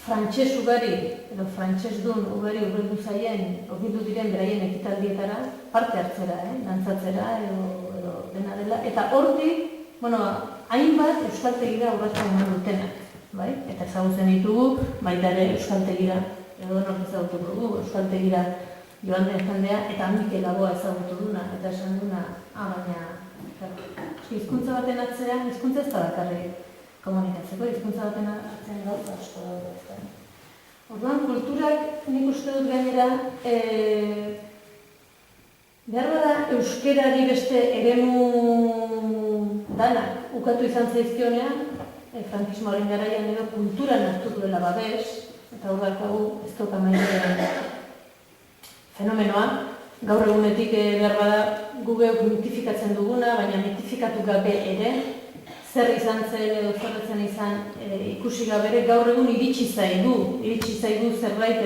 frantses ugari, edo frantsesdun ugari urbildu zaien, urbildu diren beraien ekitaldietara, parte hartzera, dantzatzera, edo dena dela. Eta hortik, hainbat euskaltegira urratza eman dutenak, bai? Eta ezagutzen ditugu, baita ere euskaltegira, edo nork ezagutu dugu, euskaltegira joan den jendea, eta Mikel Laboa ezagutu duna, eta esan duna, baina, hizkuntza baten atzean, hizkuntza ez da bakarrik komunikatzeko, hizkuntza baten atzean gauza asko daude, ez da. Orduan, kulturak nik uste dut gainera, behar bada euskerari beste eremu danak ukatu izan zaizkionean, frankismoaren garaian edo kulturan hartu duela babes, eta hor daukagu ez dut amaitzen fenomenoa. Gaur egunetik behar bada gu geuk mitifikatzen duguna, baina mitifikatu gabe ere, zer izan zen edo zerretzen izan ikusi gabere, gaur egun iritsi zaigu zerbait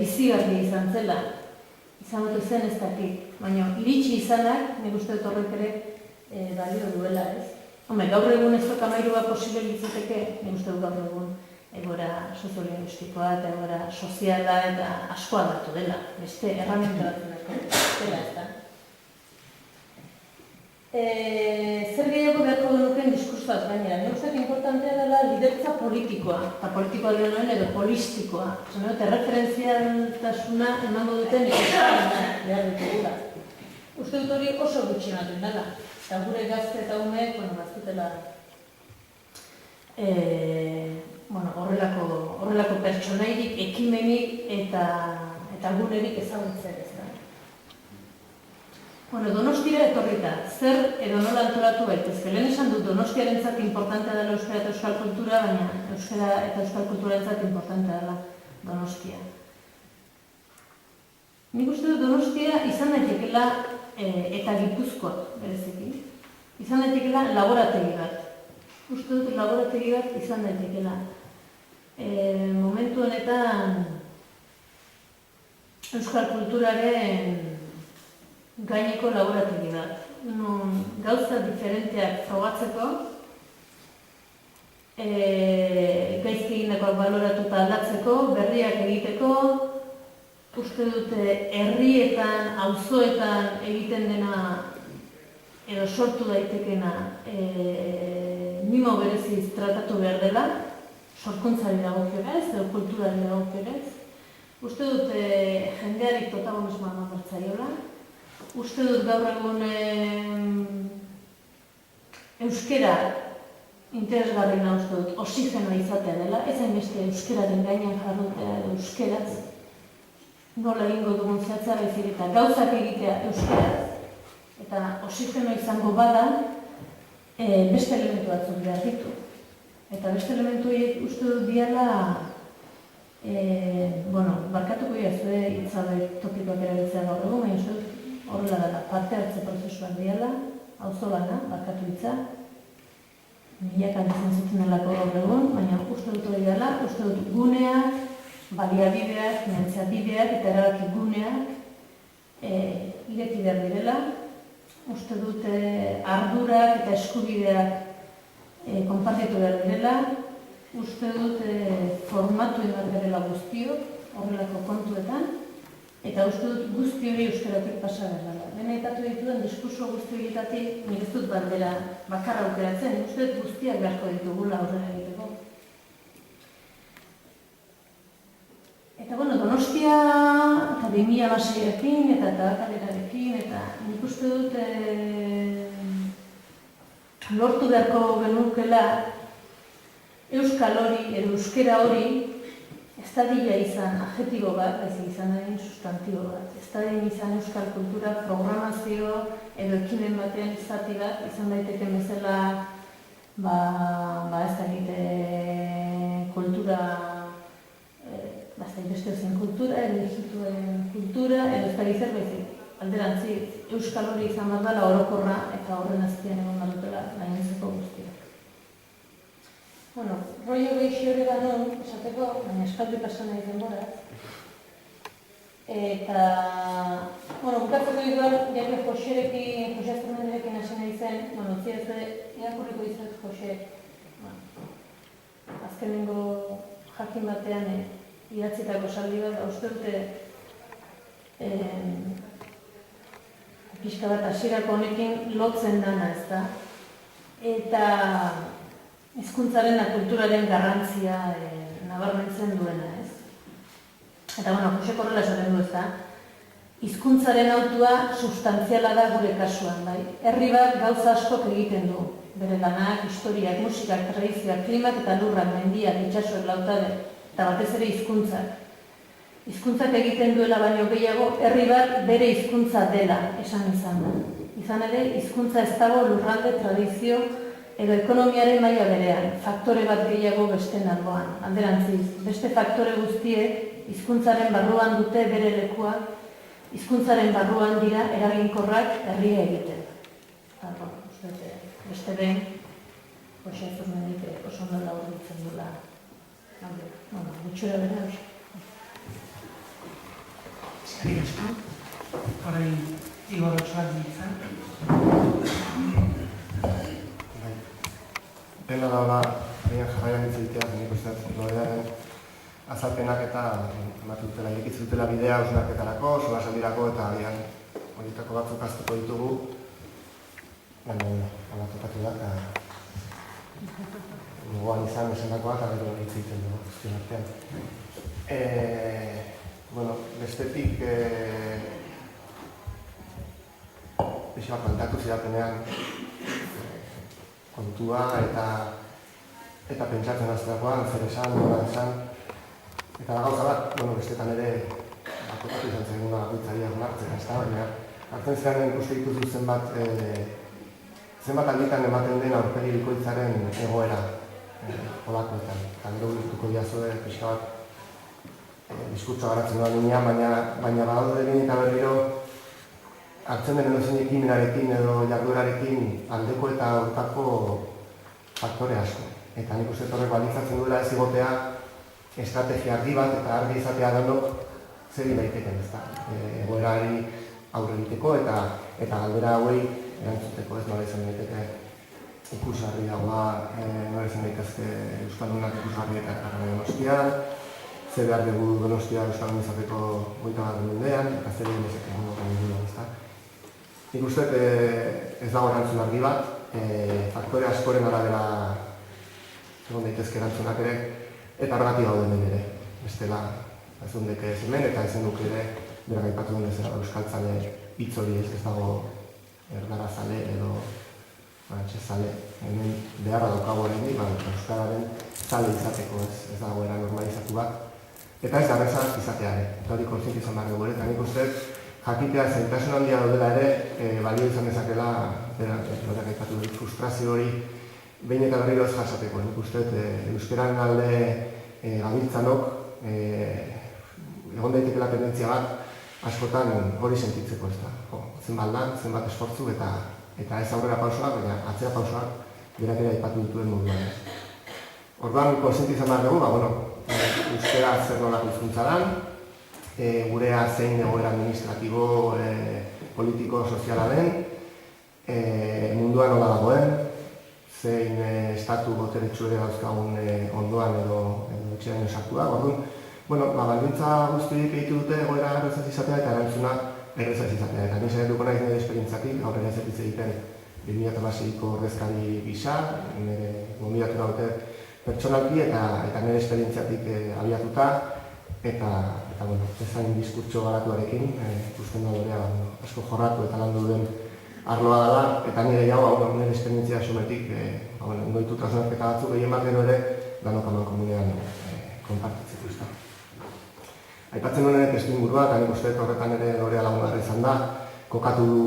bizigarri izan zela. Izan dut zen ez dakit, baina iritsi izanak, nik uste dut horrek ere balio duela, ez? Gaur egun ez dut amairua posible litzateke, nik uste dut gaur egun egoera soziolinguistikoa eta egoera soziala eta asko aldatu dela, beste erramienta bat dela, ez da. Zer gehiago beharko genuken diskursoaz gainera. Nik uste importantea dela lidertza politikoa, eta politikoa denoen edo polistikoa. Eta referentzialtasuna emango duten ikusten behar ditugula. Uste dut hori oso gutxi ematen dela. Eta gure gazte eta umeek, bazutela horrelako pertsonairik, ekimenik eta gunerik ezagutzen ez da. Donostira etorrita, zer edo nola antolatu gaitezke. Lehen esan dut Donostiarentzat importantea dela euskara eta euskal kultura, baina euskara eta euskal kulturarentzat importantea dela Donostia. Nik uste dut Donostia izan daitekela eta Gipuzkoa bereziki. Izan daitekela laborategi bat. Uste dut laborategi bat izan daitekela. Momentu honetan euskal kulturaren gaineko laborategi bat. Gauza diferenteak frogatzeko, gaizki egindakoak baloratuta aldatzeko, berriak egiteko, uste dute herrietan, auzoetan egiten dena edo sortu daitekena mimo bereziz tratatu behar dela, sorkuntzari dagokionez edo kulturari dagokionez. Uste dut jendeari protagonismoa eman bertzaiola. Uste dut gaur egun euskera interesgarriena uste dut oxigenoa izatea dela, ez hainbeste euskeraren gainean jarrutea edo euskeraz, nola egingo dugun zehatza baizik eta gauzak egitea euskeraz, eta oxigenoa izango bada beste elementu batzuk behar ditu. Eta beste elementu horiek uste dut diala, barkatuko iazue hitzabe topikoak erabiltzea gaur egun, baina uste dut horrela dela, parte hartze prozesuak diala, auzolana, barkatu hitza, milaka izan zuten delako gaur egun, baina uste dut hori dela, uste dut guneak, baliabideak, finantziabideak eta erabaki guneak ireki behar direla. Uste dut ardurak eta eskubideak konpartitu behar direla. Uste dut formatu behar direla guztiok horrelako kontuetan. Eta uste dut guzti hori euskaratik pasa behar dela. Lehen aipatu dituen diskurso guzti horietatik nik ez dut bandera bakarra aukeratzen. Uste dut guztiak beharko ditugula aurrera egiteko. Eta Donostia eta 2006-ekin eta Tabakalerarekin eta nik uste dut lortu beharko genukela euskal hori edo euskera hori ez dadila izan adjetibo bat, baizik izan dadin sustantibo bat. Ez dadin izan euskal kultura programazio edo ekimen baten zati bat izan daiteken bezala ez da egite kultura beste zen kultura, edo egituen kultura, edo ez da gizar baizik. Alderantzi, euskal hori izan behar dela orokorra eta horren azpian egon behar dutela gainontzeko guztiak. Rollo gehixi hori banon, esateko, baina eskaldi pasan nahi denboraz. Eta, bukatzeko igual, jake Joserekin, Jose Azurmenderekin hasi nahi zen, ziazue, irakurriko izat Jose, azkenengo jakin batean idatzitako saldi bat, uste dute pixka bat hasierako honekin lotzen dana, ezta? Eta hizkuntzaren eta kulturaren garrantzia nabarmentzen duena, ez? Eta, Josek horrela esaten du, ezta? Hizkuntzaren hautua substantziala da gure kasuan, bai? Herri bat gauza askok egiten du. Bere lanak, historiak, musikak, tradizioak, klimak eta lurrak, mendiak, itsasoak, lautade, eta batez ere hizkuntzak. Hizkuntzak egiten duela baino gehiago, herri bat bere hizkuntza dela esan izan da. Izan ere, hizkuntza ez dago lurralde, tradizio edo ekonomiaren maila berean, faktore bat gehiago beste alboan. Alderantziz, beste faktore guztiek hizkuntzaren barruan dute bere lekua, hizkuntzaren barruan dira eraginkorrak herria egiten. Beste behin, Jose Azurmendik oso ondo laburbiltzen duela. Gutxura bera, Eskerrik asko, orain Igor Otsoak ditzen. Dena da, jarraian itzitea, nik uste lorearen azalpenak eta ematutela, irekitzutela bidea hausnarketarako, solasaldirako eta agian horietako batzuk aztuko ditugu. Baina, tokatu da, eta gogoan izan esandakoa eta gero itzitzen dugu, guztion artean. Bestetik pixoa kontatu zidatenean kontua eta pentsatzen azterakoan, zer esan, nola esan. Eta da gauza bat, bestetan ere bakotatu izan zen bakoitzari hausnartzen, ez da, baina hartzen ziren ikuste dituzu zenbat alditan ematen den aurpegi bikoitzaren egoera olakoetan. Eta gero gurtuko diazue pixka bat diskurtso garatzen doa ninean, baina badaude egin eta berriro hartzen den edozein ekimenarekin edo jarduerarekin aldeko eta aurkako faktore asko. Eta nik uste horrek balitzatzen duela ez egotea estrategia argi bat eta argi izatea denok zer egin daiteken, ezta? Egoerari aurre egiteko eta galdera hauei erantzuteko, ez nola izan daiteke ikusgarriagoa, nola izan daitezke Euskaldunak ikusgarri eta Donostian, zer behar dugu Donostia Euskaldun izateko 21. mendean, eta zer egin dezakegu inguruan, ezta? Nik uste ez dago erantzun argi bat, faktore askoren arabera egon daitezke erantzunak ere, eta horregatik gauden ere. Bestela, ez dundek ez hemen, eta ezin duk ere, berak aipatu duen ezera euskaltzale hitz hori ez dago erdarazale edo txezale. Hemen beharra daukago horrein, euskararen zale izateko ez dago era normalizatu bat. Eta ez darreza izateare, eta hori kontziente izan behar dugu ere, eta nik uste jakitea zaitasun handia daudela ere, balio izan dezakela, berak aipatu dut frustrazio hori, behin eta berriro ez jasateko. Nik uste euskararen alde gabiltzanok, egon daitekela tendentzia bat, askotan hori sentitzeko ez da. Zenbat lan, zenbat esfortzu eta ez aurrera pausoak, baina atzera pausoak berak ere aipatu dituen moduan. Orduan, kontziente izan behar dugu, euskara zer nolako hizkuntza dan, gurea zein egoera administratibo, politiko, soziala den, mundua nola dagoen, zein estatu boteretsu ere dauzkagun ondoan edo etxean esartu da. Orduan, baldintza guztiak egitu dute egoera errezaz izatea eta erantzuna errezaz izatea. Eta nire duko nahiz nire esperientzatik, aurrera ez epitze egiten 2008ko ordezkari gisa, nire gombidatu daute pertsonalki eta nire esperientziatik abiatuta, eta ezain diskurtso garatuarekin, ikusten da dorea asko jorratu eta landu duen arloa dela, eta nire jau, nire esperientzia xumetik, ondoitu trasnarketa batzuk gehien bat gero ere, danok aman komunean konpartitzeko izan. Aipatzen nuen ere testu ingurua, eta nik uste horretan ere dorea lagungarri izan da, kokatu du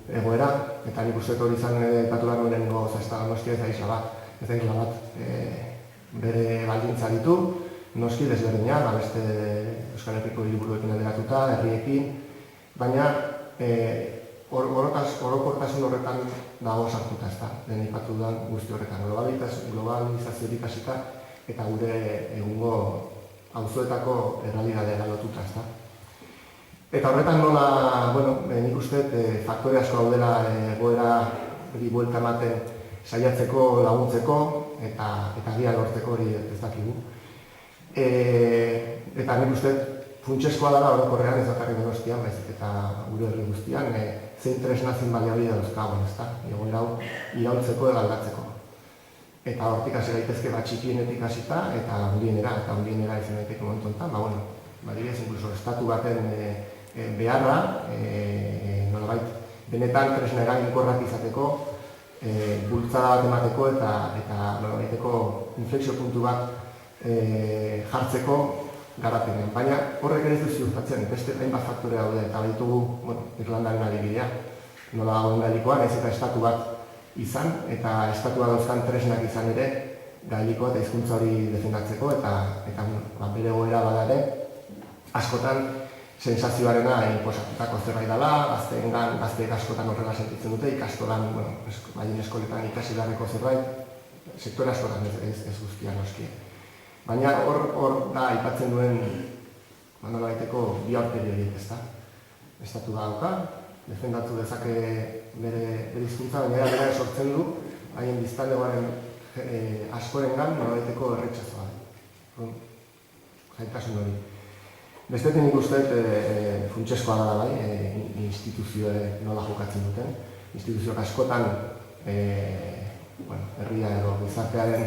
egoera, eta nik uste hori izan aipatu behar nuen nengo zazta Donostia ez da isla bat. Ez da isla bat bere baldintza ditu, noski desberdina, beste Euskal Herriko hiriburuekin alderatuta, herriekin, baina orokortasun horretan dago sartuta ez da, den aipatu dudan guzti horretan. Globalizaziorik hasita eta gure egungo auzoetako errealitatea lotuta ez da. Eta horretan nola, nik uste faktore asko daudela egoera hori buelta ematen saiatzeko, laguntzeko eta agian lortzeko hori ez dakigu. Eta nik uste funtsezkoa dela orokorrean ez bakarrik Donostian, baizik eta gure herri guztian, zein tresna zein baliabide dauzkagun, ezta? Egoera hau iraultzeko edo aldatzeko. Eta hortik hasi daitezke txikienetik hasita eta handienera izan daiteke momentu honetan, adibidez, inkluso estatu baten beharra, nolabait, benetan tresna eraginkorrak izateko, bultzada bat emateko eta nolabaiteko inflexio puntu bat jartzeko garapenean. Baina horrek ere ez du ziurtatzen, beste hainbat faktore daude eta baditugu Irlandaren adibidea. Nola dagoen gailikoan, ez eta estatu bat izan, eta estatua dauzkan tresnak izan ere gailikoa eta hizkuntza hori defendatzeko eta bere egoera bada ere askotan sensazioarena inposatutako zerbait dela, gazteek askotan horrela sentitzen dute, ikastolan, baien eskoletan ikasi beharreko zerbait, sektore askotan ez guztian noski. Baina hor da aipatzen duen nolabaiteko bi aurpegi horiek, ezta? Estatu da dauka, defendatu dezake bere hizkuntza, baina bera sortzen du, haien biztanlegoaren askorengan nolabaiteko erretxazoa. Zaitasun hori. Bestetik nik uste funtsezkoa da bai, instituzioek nola jokatzen duten. Instituzioak askotan herria edo gizartearen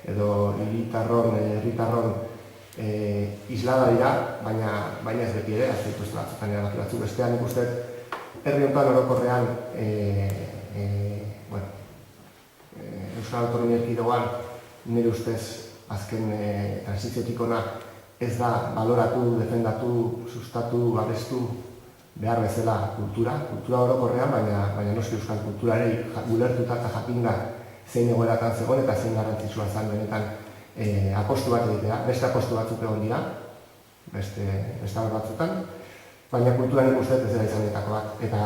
edo herritarron islada dira, baina ez beti ere, azte dituzte batzutan erabaki batzuk. Bestean nik uste herri honetan orokorrean Euskal Autonomia Erkidegoan nire ustez azken transiziotik ona ez da baloratu, defendatu, sustatu, babestu behar bezala kultura orokorrean, baina noski euskal kultura ere ulertuta eta jakinda zein egoeratan zegoen eta zein garrantzitsua zen benetan apostu bat egitea. Beste apostu batzuk egon dira, beste batzutan, baina kultura nik uste ez dela izanetako bat. Eta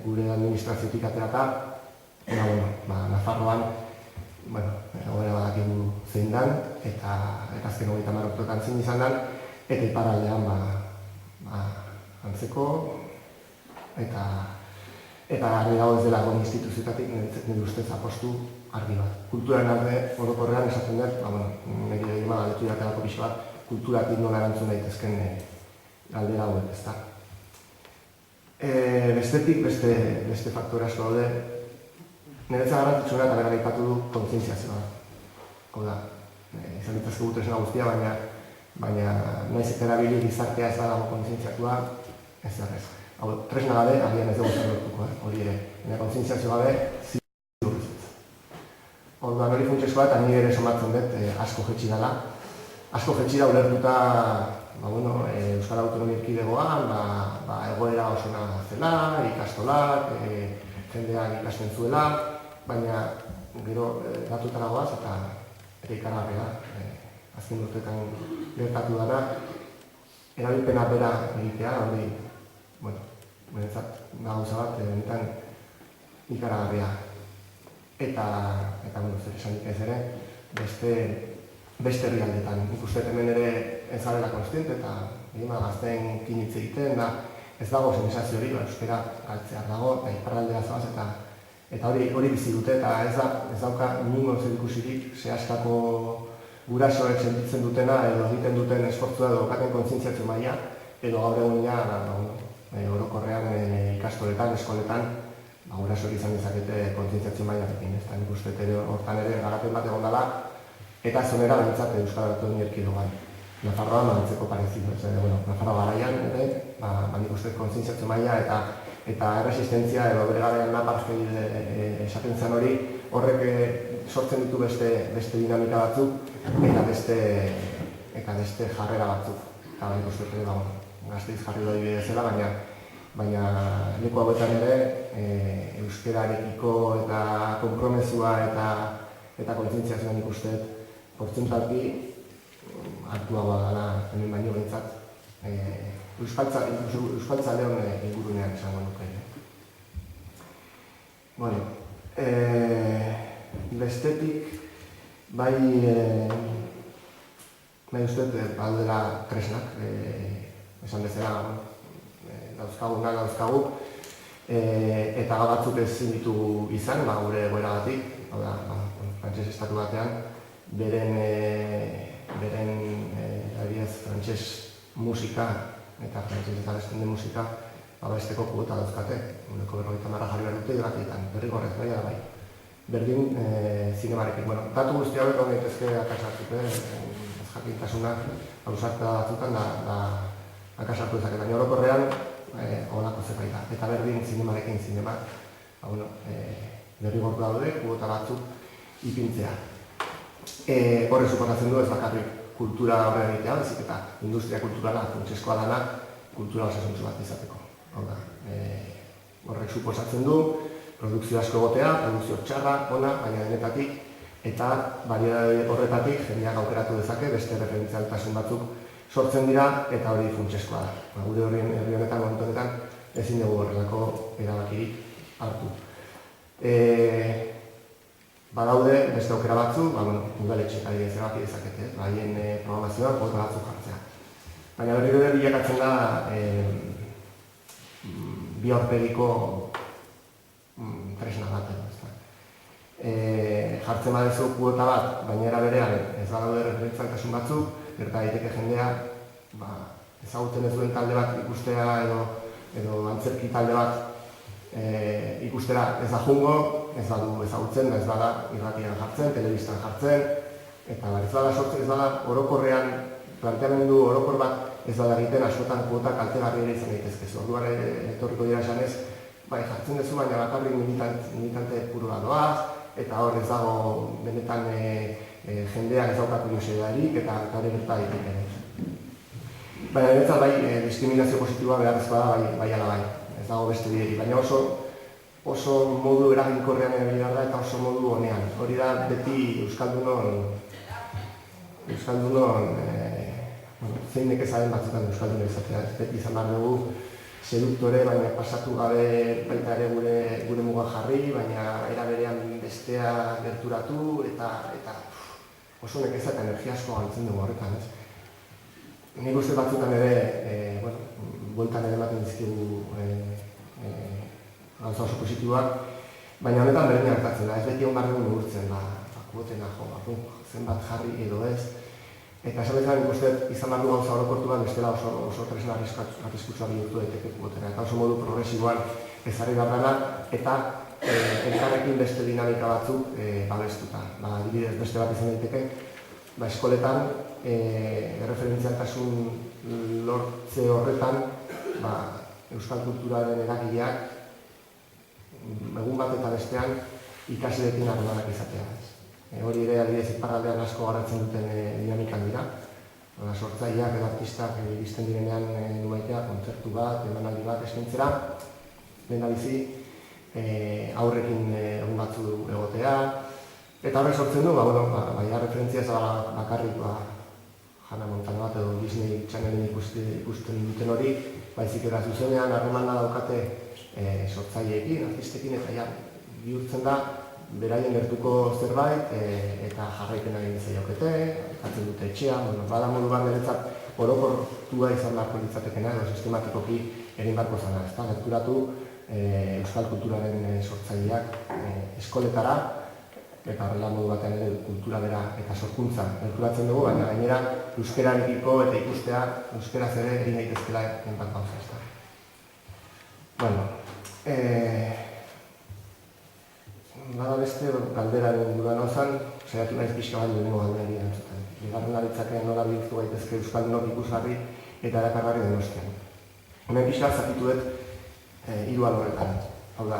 gure administraziotik aterata, Nafarroan, egoera badakigu zein dan, eta azken 30 urteetan zein izan dan, eta iparraldean antzeko, eta argi dago ez dela goni instituzioetatik nire ustez apostu argi bat. Kulturaren alde orokorrean esaten dut, nire egin galdetu jatelako pixo bat, kulturatik nola erantzun daitezken galdera hauek, ezta. Bestetik, beste faktore asko daude, niretzat garrantzitsuna eta berak aipatu du kontzientziazioa. Hau da, izan ditzazke gut esna guztia, baina nahiz eta erabili gizartea ez dago kontzientziatua, ez errez. Hau, tresna gabe, agian ez dugu zer lortuko, hori ere. Baina kontzientziazio gabe, ziur ez. Orduan hori funtsezkoa eta nire ere somatzen dut asko jetxi dela. Asko jetxi da ulertuta Euskal Autonomia Erkidegoan, egoera oso ona zela, ikastolak, jendeak ikasten zuela, baina gero datutara goaz eta ikaragarria azken urteetan gertatu dara, erabilpena bera egitea, hori, benetzat gauza bat, benetan ikaragarria. Eta zer esanik ez ere, beste herrialdetan. Nik uste hemen ere ez garela konstiente eta gazteen hitz egiten da ez dago sensazio hori, euskara galtzear dago, eta iparraldea zoaz eta hori bizi dute eta ez dauka inongo zerikusirik sehaskako gurasoek sentitzen dutena edo egiten duten esfortzua edo daukaten kontzientziazio maila edo gaur egunia orokorrean ikastoletan, eskoletan gurasoek izan dezakete kontzientziazio mailarekin. Nik uste hortan ere garapen bat egon dela eta zonera behintzat Euskal Autonomia Erkidegoan. Nafarroan antzeko parezido, Nafarroa garaian ere, nik uste kontzientziazio maila eta erresistentzia edo bere garaian naparzkei esaten zen hori, horrek sortzen ditu beste dinamika batzuk eta beste jarrera batzuk. Eta nik uste gazteiz jarri doi bezala, baina leku hauetan ere euskararekiko eta konpromesua eta kontzientziazioa nik uste portzentalki aktuagoa dela hemen baino behintzat euskaltzaleon ingurunean esango nuke. Bestetik, bai uste baldela tresnak, esan bezala dauzkagu, eta batzuk ezin ditugu izan, gure egoeragatik, hau da, frantses estatu batean, beren frantses musika eta frantses eta beste musika babesteko kuota dauzkate, 50 jarri behar dute irratietan, berrigorrez bai. Berdin zinemarekin. Datu guzti hauek hau daitezke akasartzuk, ez jakintasuna ausarta batzutan da akasartu ezak, baina orokorrean holako zerbait da. Eta berdin zinemarekin zinema, berrigortu daude, kuota batzuk ipintzea. Horre suposatzen du ez bakarrik kultura horre egitea, bezik eta industria kulturala, funtsezkoa dana, kultura osasuntsu bat izateko. Horrek suposatzen du, produkzio asko egotea, produkzio txarra, ona, baina denetatik, eta variedade horretatik jendeak aukeratu dezake, beste referentzialtasun batzuk sortzen dira, eta hori funtsezkoa da. Gure herri honetan, momentu honetan, ezin dugu horrelako erabakirik hartu. Badaude beste aukera batzu, udaletxek adibidez erabaki dezakete, haien programazioan kuota batzuk jartzea. Baina berriro ere bilakatzen da bi aurpegiko tresna bat edo, jartzen badezu kuota bat, baina era berean ez badaude referentzialtasun batzuk, gerta daiteke jendea ezagutzen ez duen talde bat ikustea edo antzerki talde bat ikustera ez da jungo, ez badu ezagutzen, ez bada irratian jartzen, telebistan jartzen, eta ez bada sortzen, ez bada orokorrean, planteamendu orokor bat ez bada egiten askotan kuota kaltegarri ere izan daitezke. Orduan etorriko dira esanez, bai jartzen duzu, baina bakarrik militante purua doaz, eta hor ez dago benetan jendeak ez dauka kuriosidaderik eta gare gerta daiteke. Baina benetan bai diskriminazio positiboa beharrezkoa da bai ala bai. Ez dago beste bideri, baina oso modu eraginkorrean erabili behar da eta oso modu honean. Hori da beti Euskaldunon zeinek ezaren batzutan Euskaldun izatea. Beti izan behar dugu seduktore, baina pasatu gabe baita ere gure muga jarri, baina era berean bestea gerturatu eta oso nekeza eta energia asko galtzen dugu horretan. nik uste batzutan ere, bueltan ere ematen dizkigu gauza oso positiboak, baina honetan berdin hartatzen da, ez beti hon barren neurtzen, kuotena zenbat jarri edo ez. Eta esan bezala nik uste izan behar du gauza orokortuan, bestela oso tresna arriskutsua bihurtu daiteke kuotena. Eta oso modu progresiboan ezarri behar dela, eta elkarrekin beste dinamika batzuk babestuta. Adibidez beste bat izan daiteke, eskoletan erreferentzialtasun lortze horretan euskal kulturaren eragileak egun bat eta bestean ikasleekin harremanak izatea. Hori ere adibidez iparraldean asko garatzen duten dinamikan dira. Sortzaileak edo artistak iristen direnean nubaitea, kontzertu bat, emanaldi bat eskaintzera, lehendabizi aurrekin egun batzu egotea, eta horrek sortzen du, baina referentzia ez bakarrik Hannah Montana bat edo Disney Channelen ikusten duten hori, baizik eta zuzenean harremana daukate sortzaileekin, artistekin, eta bihurtzen da beraien gertuko zerbait eta jarraipena egin zaiokete, hartzen dute etxean, bada modu bat niretzat orokortua izan beharko litzatekena edo sistematikoki egin beharko zana, ezta? Gerturatu euskal kulturaren sortzaileak eskoletara, eta horrela modu batean ere kultura bera eta sorkuntza gerturatzen dugu, baina gainera euskararekiko eta ikustea euskaraz ere egin daitezkeela enbat gauza, ezta? Bada beste galderaren dudan osan, saiatu naiz pixka bat lehenengo galderari erantzuten. Bigarren aritzake nola bihurtu gaitezke euskaldunok ikusgarri eta erakargarri Donostian. Hemen pixka zatituet hiru alorretan. Hau da,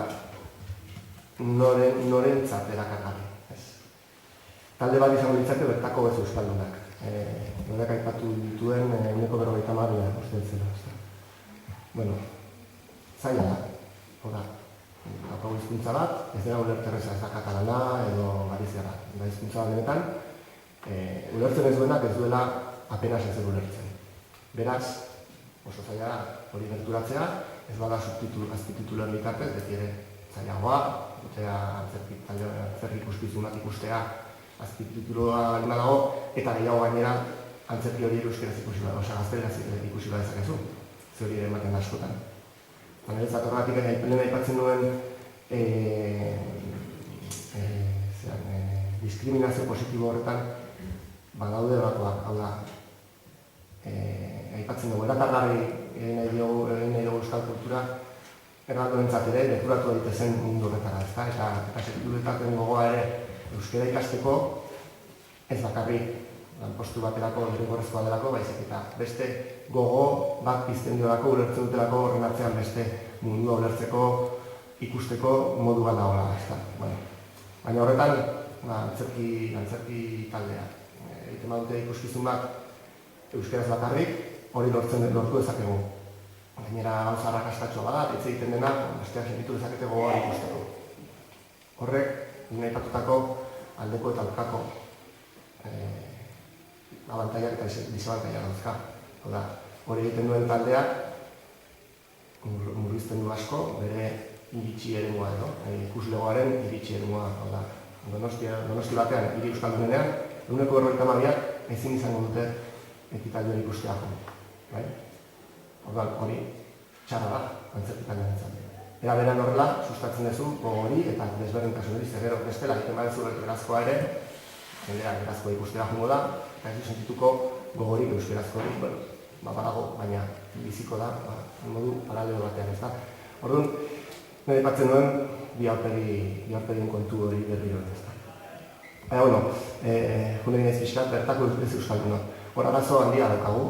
norentzat erakargarri. Talde bat izango ditzake bertako bez euskaldunak. Noreak aipatu dituen 50% uste zela. Zaila da. Hau da, daukagu hizkuntza bat, ez dela ulerterreza ez da katalana edo garizera. Da hizkuntza bat denetan, ulertzen ez duenak ez duela apenas ez ulertzen. Beraz, oso zaila hori gerturatzea, ez bada azpitituloen bitartez, beti ere zailagoa, dutea antzerki ikuskizunak ikustea azpitituloa lima dago, eta gehiago gainera antzerki hori euskeraz ikusi bat, osa gazteleraz ikusi bat ezakezu, ze hori ere ematen da askotan. Niretzat horregatik lehen aipatzen duen diskriminazio positibo horretan badaude batuak, hau da, aipatzen dugu, erakargarri egin nahi dugu euskal kultura, erratuentzat ere, deturatu daitezen mundu horretara, ezta? Eta sekturetaten gogoa ere euskara ikasteko ez bakarrik lanpostu baterako derrigorrezkoa delako, baizik eta beste gogo bat pizten diolako, ulertzen dutelako horren artean beste mundua ulertzeko, ikusteko modu bat dagoela, ezta? Baina horretan, antzerki taldea. Egiten badute ikuskizun bat euskaraz bakarrik, hori lortu dezakegu. Gainera gauza arrakastatxoa bada, hitz egiten dena, besteak sentitu dezakete gogoa ikusteko. Horrek, nahi patutako aldeko eta aurkako abantaiak eta disabantaiak dauzka. Hori egiten duen taldeak murrizten du asko, bere iritsi eremua edo, ikuslegoaren iritsi eremua. Donosti batean, hiri euskaldunean, 142ak ezin izango dute ekitaldi hori ikustea jo. Hori txarra da, antzerkitan garen. Era beran horrela, sustatzen duzu gogo hori eta desberdintasun hori, zer gero bestela egiten badezu berazkoa ere, jendea berazkoa ikustea jongo da, eta ez du sentituko gogorik euskerazko hori, badago, baina biziko da, modu paralelo batean ez da. Orduan, nire aipatzen duen, bi aurpegin kontu hori berriro ez da. Baina, junderin ez pixkat, bertako ez euskalduna. Hor arazo handia daukagu,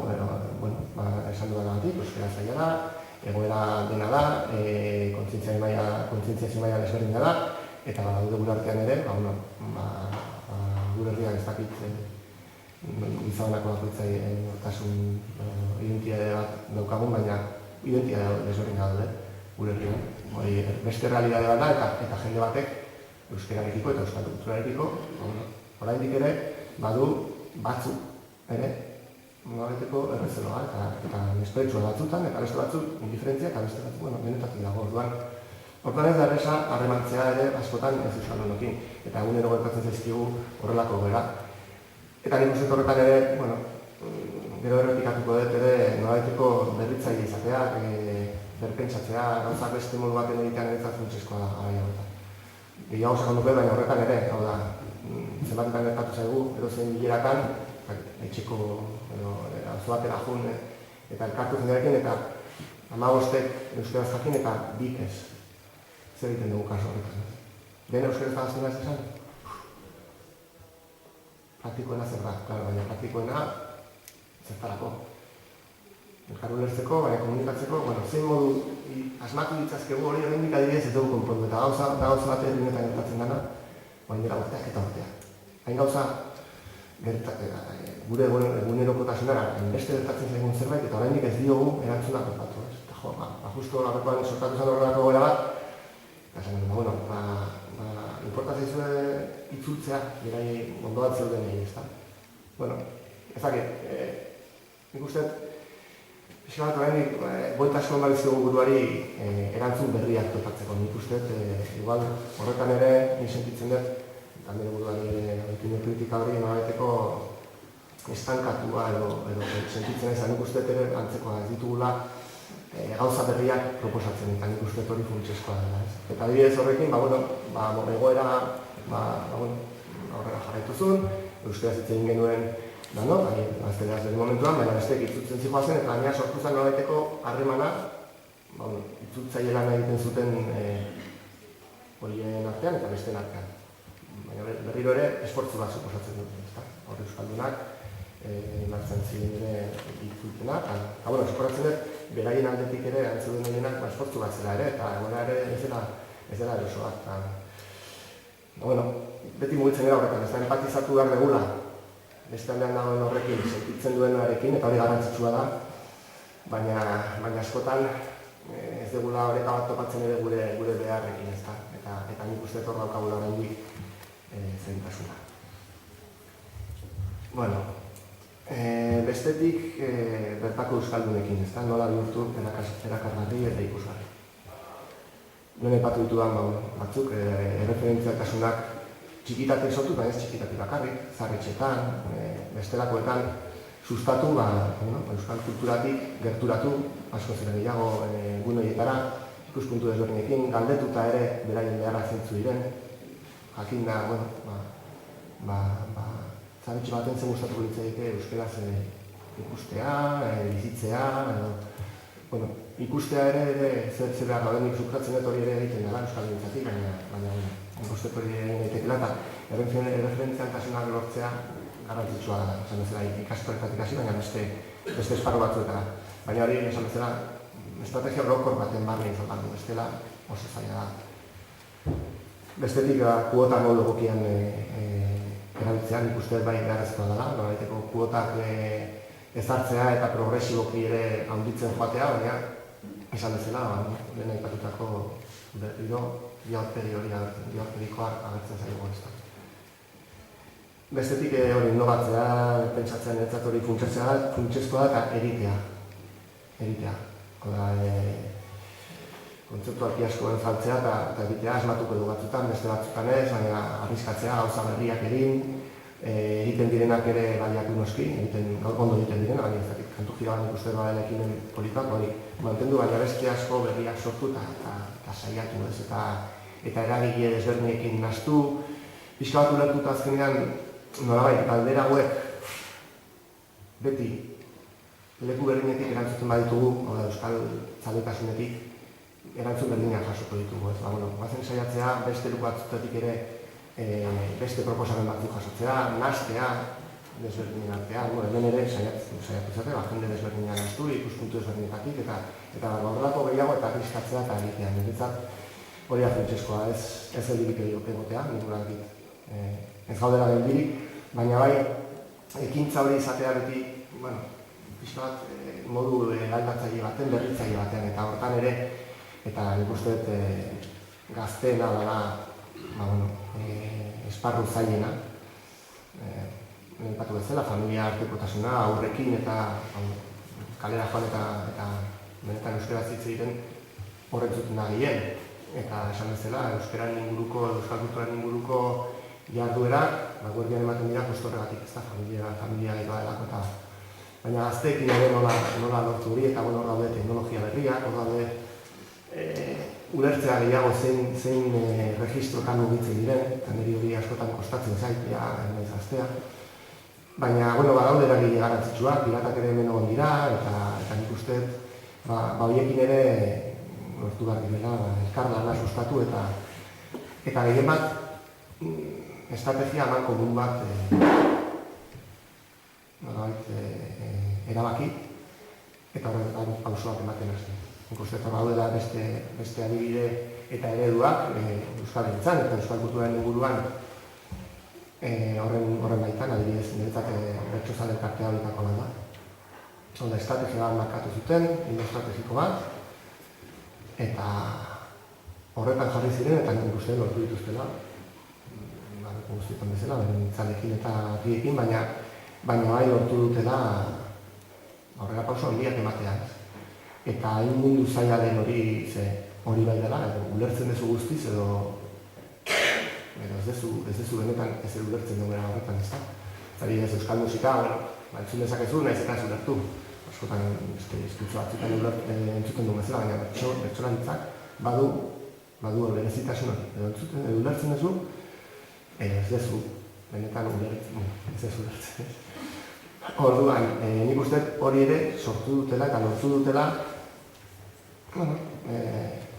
esan dudan agatik, euskera zaila da, egoera dena da, kontzientziazio maila desberdina da, eta badaude gure artean ere, gure herriak ez dakit gizabanako bakoitzai nortasun identitate bat daukagun, baina identitate desberdina daude gure herrian. Beste realidade bat da, eta jende batek euskerarekiko eta euskal kulturarekiko, oraindik ere, badu batzuk ere, nolabeteko errezeloa, eta nesperetsua batzutan, eta beste batzuk indiferentzia, eta beste batzuk, benetatik dago orduan. Hortan ez da erresa, harremantzea ere askotan ez euskaldunokin, eta egunero gertatzen zaizkigu horrelako gara. Eta nik uste horretan ere, gero errepikatuko dut ere nolabaiteko berritzaile izatea, berpentsatzea, gauzak beste modu baten egitean eretzat funtsezkoa da garaia horretan. Gehiago sakon duke, baina horretan ere, hau da, zenbatetan gertatu zaigu, edozein bilerakan, etxeko, auzo batera jun, eta elkartu jendearekin, eta 15 euskaraz jakin eta 2 ez. Zer egiten dugu kaso horretan. Den euskaraz gazten ez esan? Praktikoena zer da, baina praktikoena zertarako. Elkar ulertzeko, baina komunikatzeko, zein modu asmatu ditzazkegu hori horrendik adibidez ez dugu konpondu. Eta gauza bat erdinetan gertatzen dena, baina dira urteak eta urteak. Hain gauza gure egunerokotasunara hainbeste gertatzen zaigun zerbait, eta oraindik ez diogu erantzunak topatu. Eta justo aurrekoan sortatu zen horrelako goera bat, eta esan dugu, importa zaizue itzultzea, berai ondo bat zeuden egin, ezta? Ez dakit, nik uste, pixka bat oraindik buelta asko embaliziogu buruari erantzun berriak topatzeko. Nik uste, igual horretan ere, ni sentitzen dut, eta nire buruari ere opinio kritika hori nolabaiteko estankatua edo sentitzen ez, nik uste ere antzekoa ez ditugula gauza berriak proposatzen, eta nik uste hori funtsezkoa dela. Eta adibidez horrekin, egoera aurrera jarraitu zuen, euskaraz hitz egin genuen gazteleraz den momentuan, baina besteek itzultzen zijoazen, eta gainera sortu zen nolabaiteko harremana, itzultzaile lan egiten zuten horien artean eta besteen artean. Baina berriro ere esportzu bat suposatzen dut, hori euskaldunak, martzen ziren ere itzultena, eta esporatzen dut, beraien aldetik ere antzuden horienak esportzu bat zela ere, eta egoera ere ez dela eroso bat. Beti mugitzen gara horretan, ez da empatizatu behar degula, beste aldean dagoen horrekin, sentitzen duenarekin, eta hori garrantzitsua da, baina askotan ez degula horreka bat topatzen ere gure beharrekin, ez da, eta nik uste hor daukagula oraindik zaintasuna. Bestetik bertako euskaldunekin, ez da, nola bihurtu erakargarri eta ikusgarri. Lehen aipatu ditudan batzuk, erreferentzialtasunak txikitatik sortu, baina ez txikitatik bakarrik, zarretxetan, bestelakoetan sustatu, euskal kulturatik gerturatu, asko zera gehiago gune horietara, ikuspuntu desberdinekin, galdetuta ere beraien beharrak zeintzu diren, jakin da, zarretxe baten zen gustatuko litzaike euskeraz ikustea, bizitzea, ikustea ere zer behar daudenik sukratzen dut hori ere egiten dela euskal gintzatik, baina ikustet hori egin daitekela eta erreferentzialtasunak lortzea garrantzitsua da, esan bezala ikastoetatik hasi, baina beste esparru batzuetara. Baina hori, esan bezala, estrategia orokor baten barne izan du, bestela oso zaila da. Bestetik kuota modu egokian erabiltzea, nik uste bai beharrezkoa dela, noraiteko kuotak ezartzea eta progresiboki ere handitzen joatea, baina esan bezala, lehen aipatutako berriro diaurpedikoa agertzen zaigu ez da. Bestetik hori innovatzea, pentsatzea niretzat hori funtsezkoa da eta eritea. Kontzeptualki askoen saltzea eta egitea asmatuko du batzutan, beste batzutan ez, baina arriskatzea, gauza berriak egiten direnak ere baliatu noski, ondo egiten direna, baina ez dakit, kantu jiraban ikusten badela ekimen politak, hori mantendu, baina beste asko berriak sortu eta saiatu ez, eta eragile desberdinekin nahastu, pixka bat ulertuta azkenean, nolabait, galdera hauek beti leku berdinetik erantzuten baditugu, euskal zaletasunetik, erantzun berdinak jasoko ditugu, ez. Guazen saiatzea, beste leku batzutatik ere beste proposamen batzuk jasotzea, nahastea, desberdinen artean, hemen ere saiatu zate, jende desberdinak nahaztu, ikuspuntu desberdinetatik, eta horrelako gehiago eta arriskatzea eta egitea. Niretzat hori funtsezkoa, ez geldirik egotea, ez gaudela geldirik, baina bai, ekintza hori izatea beti, pixka bat modu eraldatzaile baten, berritzaile batean, eta hortan ere, eta nik uste gazteena dela esparru zailena, aipatu bezala, familia artekotasuna, aurrekin eta kalera joan eta benetan euskaraz hitz egiten horrentzuten da gehien. Eta esan bezala, euskal kulturaren inguruko jarduera, guardian ematen dira justo horregatik, ez da, familia gaitua delako baina gazteekin ere nola lortu hori, eta hor daude teknologia berriak, hor daude ulertzea gehiago zein registrotan mugitzen diren, eta niri hori askotan kostatzen zait, naiz gaztea. Baina, badaude eragile garrantzitsuak, piratak ere hemen egon dira, eta nik uste, horiekin ere lortu behar direla, elkarlana sustatu, eta gehien bat, estrategia eman komun bat erabaki, eta horretan pausoak ematen hasten. Nik uste, daudela beste adibide eta ereduak Euskal-Herrian eta Euskal kulturaren inguruan horren baitan, adibidez, niretzat bertsozale elkartea horietako bat da. Onda, estrategia bat markatu zuten, ildo estrategiko bat, eta horretan jarri ziren, eta nik uste lortu dituztela, guztietan bezala, itzalekin eta riekin, baina bai lortu dutela horrela pauso handiak ematea. Eta hain mundu zaila den hori bai dela, ulertzen duzu guztiz edo ez dezu benetan ez ulertzen dugu horretan, ez da? Adibidez, euskal musika, entzun dezakezu, nahiz eta ez ulertu. Askotan, eskutzu batzutan entzuten dugu bezala, baina bertsolaritzak badu berezitasuna. Edo ulertzen duzu, ez dezu benetan ulertzen. Orduan, nik uste hori ere sortu dutela eta lortu dutela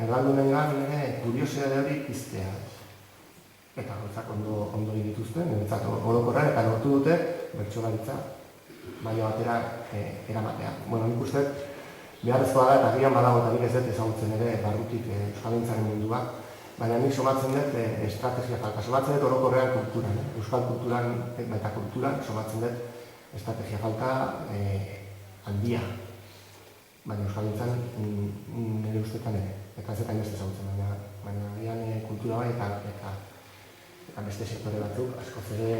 erraldunengan ere kuriosidade hori piztea. Eta horretzak ondo dituzten, niretzat orokorrean, eta lortu dute bertsolaritza maila batera eramatea. Nik uste beharrezkoa da, eta agian badago eta nik ez dut ezagutzen ere barrutik Euskalgintzaren mundua, baina nik somatzen dut estrategia falta. Somatzen dut orokorrean kulturan, Euskal kulturan eta kulturan somatzen dut estrategia falta handia. Baina Euskalgintzan nire ustetan ere, eta ez eta inbeste ezagutzen, baina agian kultura bai eta beste sektore batzuk, askoz ere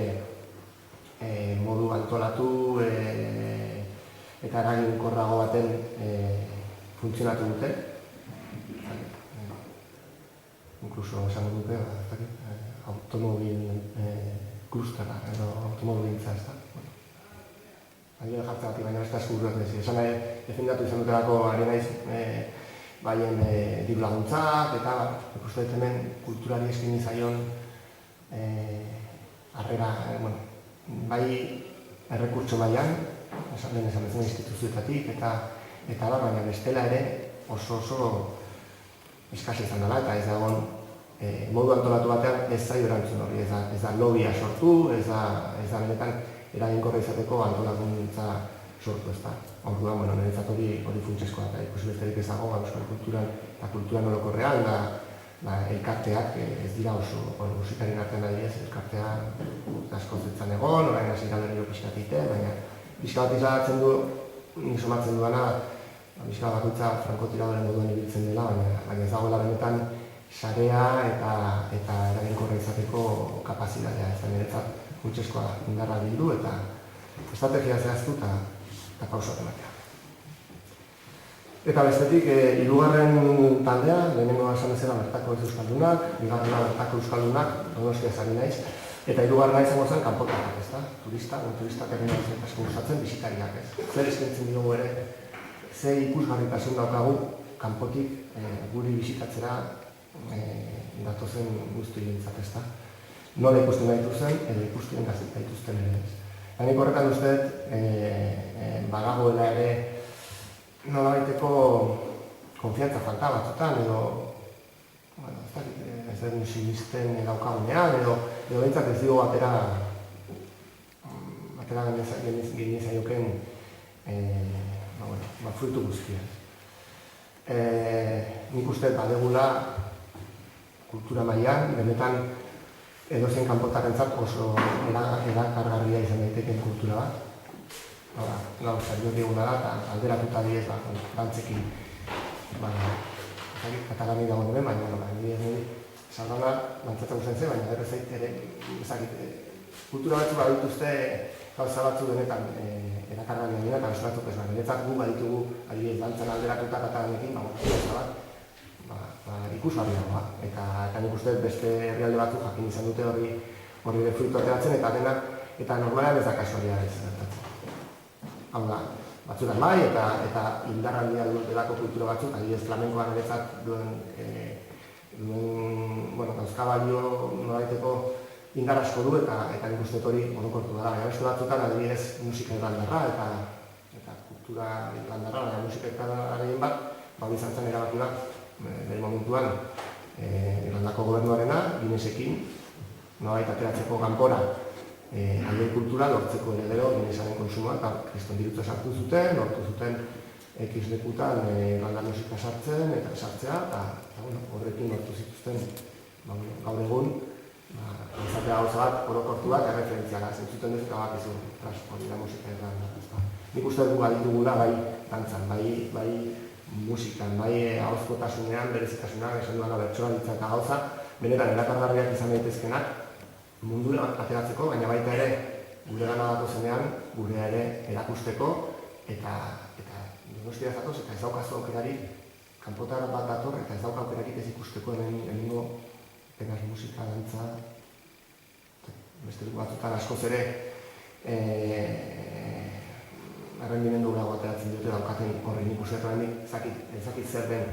modu antolatu eta eraginkorrago baten funtzionatu dute. Inkluso esango dute, automobil klustera edo automobilintza ez da. Adibide jartzen bati, baina beste asko buruz ez. Esan nahi, defendatu izan dutelako ari naiz baien diru laguntzak eta ikuste dut hemen kulturari eskaini zaion harrera, bai errekurtso mailan, esan bezala instituzioetatik eta baina bestela ere oso eskasa izan dela eta ez dagoen modu antolatu batean ez zaio erantzun hori, ez da lobia sortu, ez da benetan eraginkorra izateko antolakuntza sortu ez da. Orduan, niretzat hori funtsezkoa da, ikusi besterik ez dago, euskal kulturan eta kulturan orokorrean, elkarteak ez dira oso musikaren artean adibidez, elkartea asko zetzan egon, orain hasi gara berriro pixkat egiten, baina pixka bat isladatzen du, somatzen duana, pixka bakoitza frankotiradoren moduan ibiltzen dela, baina ez dagoela benetan sarea eta eraginkorra izateko kapazitatea, ez da niretzat funtsezkoa indarra bildu eta estrategia zehaztu eta pausoak ematea. Eta bestetik, hirugarren taldea, lehenengoa esan bezala bertako ez euskaldunak, bigarrena bertako euskaldunak, Donostia ari naiz, eta hirugarrena izango zen kanpotarrak, ez da? Turistak egin dagoen asko gustatzen, bisitariak, ez? Zer eskaintzen dugu ere, ze ikusgarritasun daukagu kanpotik guri bisitatzera datozen guztu egintzat, ez da? Nola ikusten gaituzten, edo ikusten gaituzten ere, ez? Hanik horretan uste, badagoela ere, nola baiteko konfiantza falta batzutan, edo ez den sinisten daukagunean, edo behintzat ez dugu atera geniezaioken fruitu guztia. Nik uste badegula kultura mailan, benetan edozein kanpotarrentzat oso erakargarria izan daiteken kultura bat. Gaur, zario diguna da, eta alderatuta diez, dantzekin, katalani dago nire, baina, nire saldana dantzatzen guzen zen, baina berrezait ere, kultura batzu badituzte gauza batzu benetan erakargarria dira, eta beste batzuk ez, niretzat gu baditugu, adibidez, dantzan alderatuta katalanekin, gauza bat, ikusgarriagoa, eta nik uste beste herrialde batzuk jakin izan dute hori ere fruitu ateratzen, eta normalan ez da kasualia ez gertatzen. hau da, batzuetan bai, eta indarrandia dutelako kultura batzuk, adibidez flamenkoan niretzat duen dauzka balio nolabaiteko indar asko du, eta nik uste hori orokortu dara. Beste batzuetan adibidez musika irlandarra eta kultura irlandarra, baina musika irlandarraren bat, izan zen erabaki bat, bere momentuan, Irlandako gobernuarena, Guinnessekin, nolabait ateratzeko kanpora haien kultura lortzeko ere gero Guinnessaren konsumoa, eta kriston dirutza sartu zuten, lortu zuten X lekutan Irlandar musika sartzea, eta horrekin lortu zituzten gaur egun, izatea gauza bat, orokortu bat, erreferentziala, zentzuten dut eta bakizu, hori da musika Irlandar. Nik uste dugu aditugula bai dantzan, bai musikan, bai ahozkotasunean, berezitasunean, esan duela bertsolalitza eta gauza, benetan erakargarriak izan daitezkenak mundura ateratzeko, baina baita ere gure gana datozenean, gure ere erakusteko, eta Donostia zatoz, eta ez daukazu aukerarik, kanpotar bat dator, eta ez dauka aukerarik ez ikusteko hemengo penaz musika, dantza, beste dugu batzutan askoz ere errendimendu gurago ateratzen dute daukaten horri nik uste ezakit zer den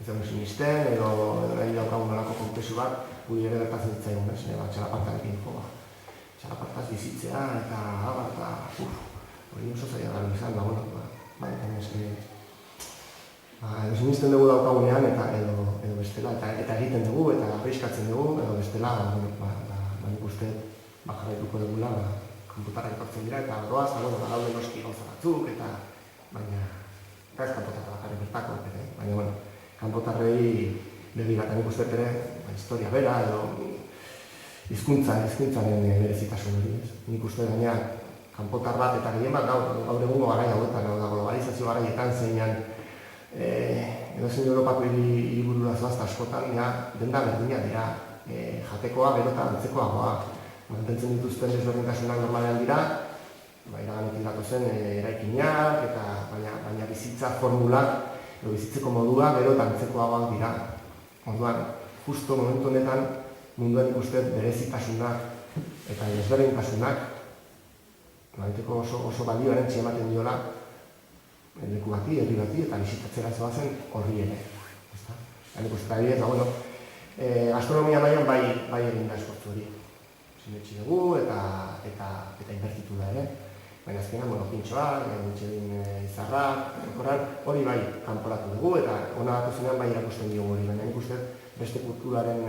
ez dago sinisten, edo nahi daukagun nolako kontesu bat, guri ere gertatzen ditzaigun, txalapartarekin joa. Txalapartaz bizitzea, eta hori oso zaila da izan, edo sinisten dugu daukagunean, edo bestela, eta egiten dugu, eta arriskatzen dugu, edo bestela, nik uste jarraituko dugula, kanpotarra etortzen dira, eta doaz, daude noski gauza batzuk, baina ez kanpotarra bakarrik bertakoak ere, baina kanpotarrei begira, eta nik uste ere historia bera, edo hizkuntzaren berezitasun hori. Nik uste gaina kanpotar bat eta gehien bat gaur egungo garai hauetan, globalizazio garaietan zeinan edozein Europako hiriburura zoazta askotan, denda berdina dira, jatekoa, gero eta antzekoagoa. Mantentzen dituzten desberdintasunak normalean dira, iraganetik datozen eraikinak, baina bizitza formulak, bizitzeko modua, gero eta antzekoagoak dira. Orduan, justo momentu honetan, munduan ikusten berezitasunak eta desberdintasunak, oso balioaren ematen diola leku bati, herri bati, eta bizitatzera zoazen horri ere. Nik uste adibidez, astronomia mailan bai egin da esfortzu hori. Sinetxi dugu eta inbertitu da ere. Baina azkenan, pintxoak, Michelin izarrak, hori bai kanporatu dugu, eta hona datuzenean bai erakusten dugu hori. Baina nik uste beste kulturaren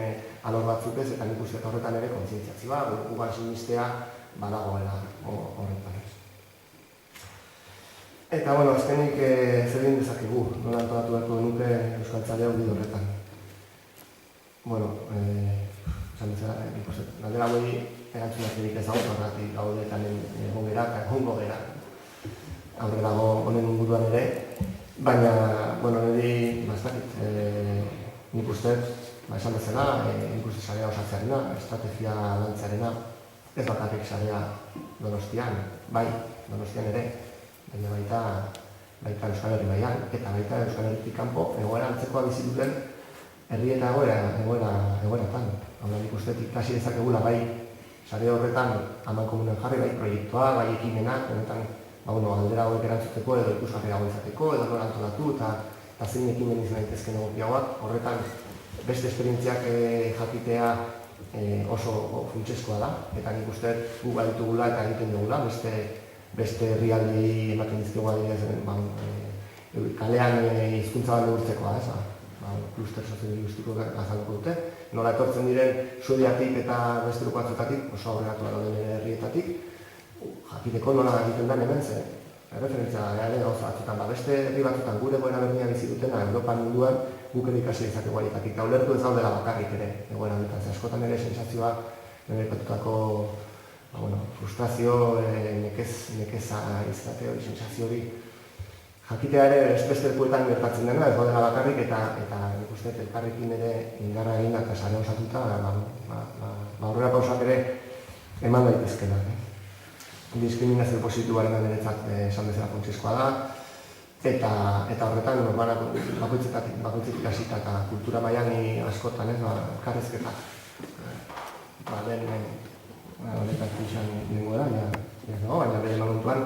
alor batzuk ez, eta nik uste horretan ere kontzientziazioa, gugan sinistea badagoela horretan ez. Eta, azkenik zer egin dezakegu, nola antolatu beharko genuke euskaltzalea hori horretan. Esan bezala, galdera hori erantzunak erik ez hau, horretik gaudetan egon gera eta egongo gera aurrerago honen inguruan ere, baina, niri, nik uste, esan bezala, nik uste sarea osatzearena, estrategia lantzarena, ez bakarrik sarea Donostian, bai, Donostian ere, baina baita Euskal Herri mailan, eta baita Euskal Herritik kanpo, egoera antzekoa bizi duten herri eta egoeratan. Nik uste ikasi dezakegula bai sare horretan haman komunen jarri, bai proiektua, bai ekimenak, honetan galdera hauek erantzuteko edo ikusgarriago izateko, edo nola antolatu eta zein ekimen izan daitezken egokiagoak. Horretan beste esperientziak jakitea oso funtsezkoa da, eta nik uste gu baditugula eta egiten dugula, beste herrialdi ematen dizkegu adibidez kalean hizkuntza bat neurtzekoa, kluster soziolinguistiko azalduko dute. Nola etortzen diren Suediatik eta beste leku batzuetatik, oso aurreratu dauden herrietatik, jakiteko nola egiten den hemen zen. Erreferentzia ere gauza batzutan, beste herri batzutan gure egoera berdina bizi dutena Europan munduan guk ere ikasi dezakegu horietatik, eta ulertu ez daudela bakarrik ere egoera honetan. Askotan ere sensazioa nepatutako frustrazio, nekeza izate hori, sensazio hori jakitea ere beste lekuetan gertatzen dena, ez gaudela bakarrik, eta nik uste elkarrekin ere indarra egin eta sare osatuta, aurrera pausak ere eman daitezkena. Diskriminazio positiboaren niretzat esan bezala funtsezkoa da, eta horretan bakoitzetik hasita eta kultura mailan askotan elkarrezketa. Honetan izan dengoela, baina bere momentuan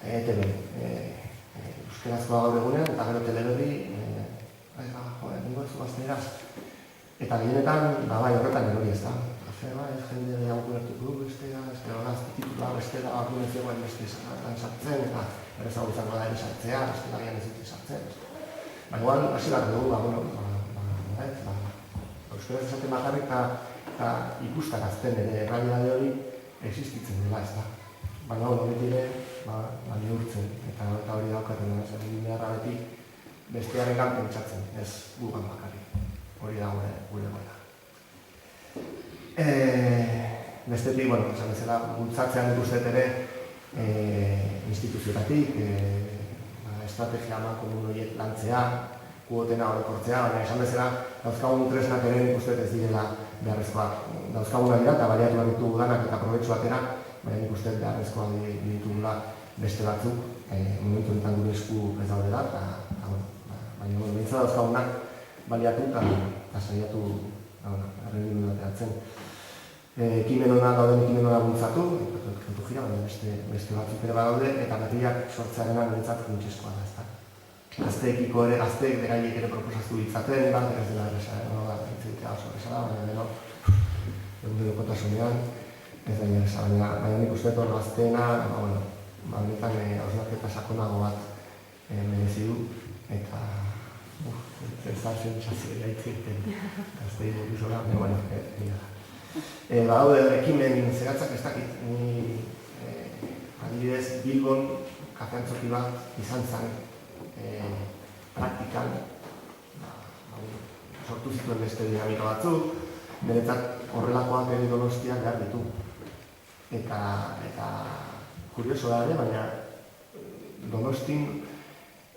ETB, euskarazkoa gaur egunean, eta gero teleberri, egingo ez gazteneraz. Eta gehienetan, bai, horretan erori ez da. Jende hauko bertuko du, bestera, titula, bestera, argunen zegoen beste sartzen, eta errezago izango da ere sartzea, bestera gian ez dut sartzen. Baina igual, hasi bat dugu, euskaraz esaten bakarrik eta ikustarazten ere errealidade hori existitzen dela, ez da. Baina hori dire, neurtzen, eta hori daukaten da, egin beharra beti bestearen gan pentsatzen, ez gugan bakarrik. Hori da gure gola. Bestetik, esan bezala, bultzatzean ikustet ere instituzioetatik, estrategia komun horiek lantzea, kuotena orokortzea, baina esan bezala, dauzkagun tresnak ere ikustet ez direla beharrezkoak. Dauzkaguna dira eta baliatu behar ditugu danak eta probetxu atera, baina ikustet beharrezkoa ditugula beste batzuk, momentu honetan gure esku ez daudela, baina bintza dauzkagunak baliatu eta saiatu errendimendu ateratzen. Ekimen hona dauden ekimen hona bultzatu, kontu jira, baina beste batzuk ere badaude, eta berriak sortzearena niretzat funtsezkoa da, ezta. Gazteekiko ere, gazteek beraiek ere proposatu ditzaten, ez dela erresa, entzitea oso erresa da, baina deno, egun dokotasunean, ez da erresa, baina nik uste hor gazteena, honetan hausnarketa sakonago bat merezi du, eta zer sentsazio gaitzirten gaztei buruzora, baina, nire da. Badaude ekimen zeratzak ez dakit, adibidez Bilbon kafeantzoki bat izan zen praktikan, sortu zituen beste dinamika batzuk, niretzat horrelakoak ere Donostiak behar ditu. Eta kurioso da ere, baina Donostin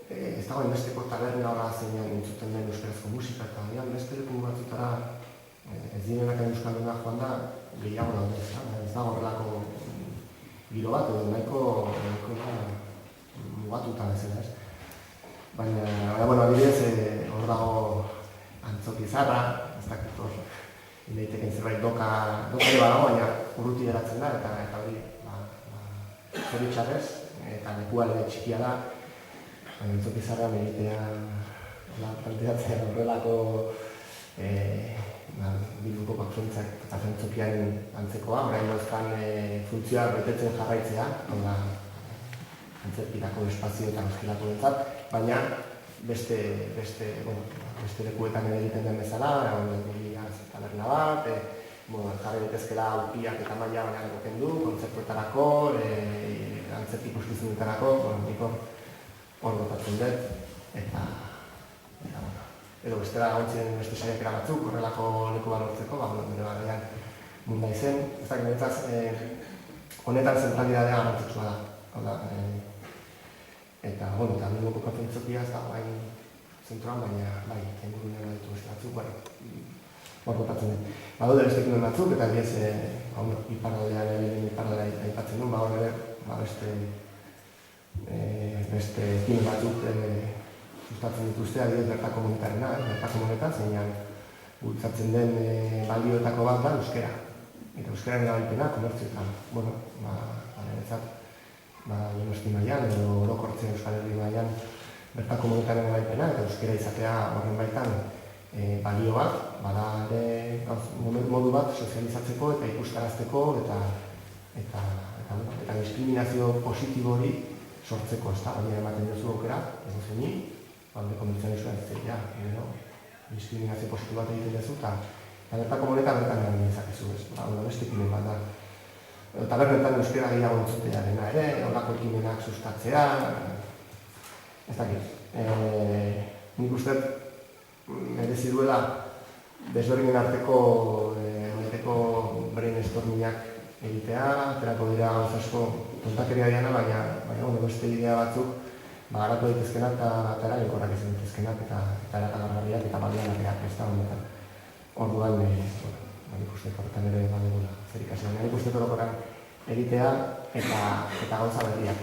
ez dagoen besteko taberna horra zeinan entzuten den euskarazko musika, eta beste leku batzutara ez direnak euskaldunak joan da, gehiago daude, ez da horrelako giro bat, edo nahiko mugatuta bezala, ez. Baina, adibidez, hor dago antzoki zarra, ez dakit hor, ineiteken zerbait doka ere badago, baina urruti geratzen da, eta hori, zoritxarrez, eta lekuale txikia da, antzoki zarra egitea, planteatzen horrelako Bilboko kafentzak eta kafentzokiaren antzekoa, orain dauzkan funtzioa betetzen jarraitzea, antzerkirako espazio eta euskirako bentzat, baina beste lekuetan ere egiten den bezala, taberna bat, jarri betezkela aukiak eta maila baina egoten du, kontzertuetarako, antzerki ikuskizunetarako, hor gotatzen dut, eta edo bestela gauntzen beste saiakera batzuk, horrelako leku balortzeko, nire barrian munda izen. Ez dakit niretzaz, honetan zentralidadea garrantzitsua da. Eta Bilboko kafentzokia ez da bain zentroan, baina bai, engurunean baditu beste batzuk, hor gotatzen den. Badaude beste ekimen batzuk, eta egiez iparraldea aipatzen duen, hor ere beste ekimen batzuk sustatzen dituzte, adibidez bertako komunitarena, bertako komunitan, zeinan bultzatzen den balioetako bat da euskera. Eta euskeraren erabilpena, komertzioetan. Niretzat, Donosti mailan edo orokortzen Euskal Herri mailan bertako komunitaren erabilpena eta euskera izatea horren baitan balio bat, bada ere modu bat sozializatzeko eta ikustarazteko eta diskriminazio positibo hori sortzeko, ez da, baina ematen duzu aukera, ez duzu bande komentzen esuen zitea, diskriminazio positibo bat egiten duzu, eta bertako komunita bertan erabiltzen dezakezu, beste ekimen bat da. Tabernetan euskera gehiago entzutearena ere, horrako ekimenak sustatzea, ez dakit. Nik uste merezi duela desberdinen arteko brainstormingak egitea, aterako dira gauz asko tontakeria diana, baina beste idea batzuk garatu daitezkenak eta eraginkorrak izan daitezkenak eta erakagarriak eta baliagarriak ez da honetan. Orduan, nik uste horretan ere badegula zer ikasi, baina nik uste orokorrean egitea eta gauza berriak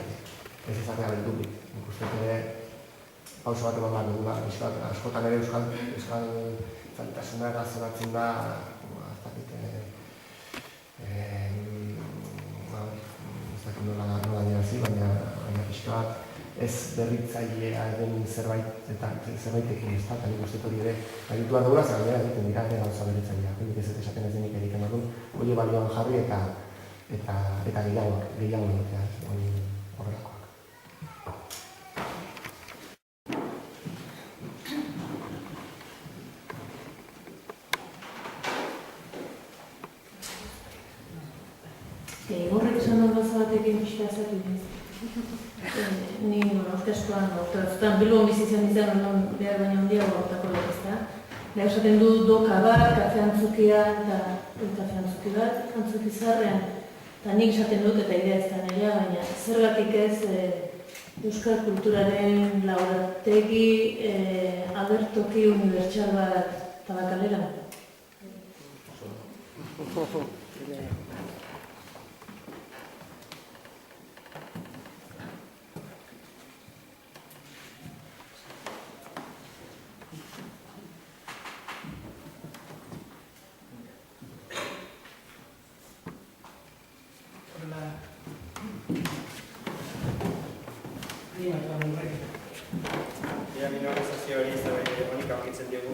ez izatea beldurik. Nik uste ere pauso bat eman behar dugula, askotan ere euskal zaitasuna errazonatzen da, ez dakit nola dira zi, baina pixka bat ez berritzailea den zerbaitekin, ez da, eta nik uste hori ere gaituan daula, zer aldera egiten dira, ere gauza berritzailea. Nik ez esaten ez denik egiten orduan, hori balioan jarri eta gehiago egitea, hori horrelakoak. Horrek esan dut gauza batekin pixka azatu ez. Ni aurkeztuan, Bilbon bizitzen izan behar baina handiago hortako dut ez da. Lehen esaten du doka bat, kafe antzukia eta kafe antzuki bat, antzuki zaharrean. Eta nik esaten dut eta idea ez da nahia, baina zergatik ez euskal kulturaren laurategi agertoki unibertsal bat Tabakalera. Minorizazio hori honik aurkitzen diogu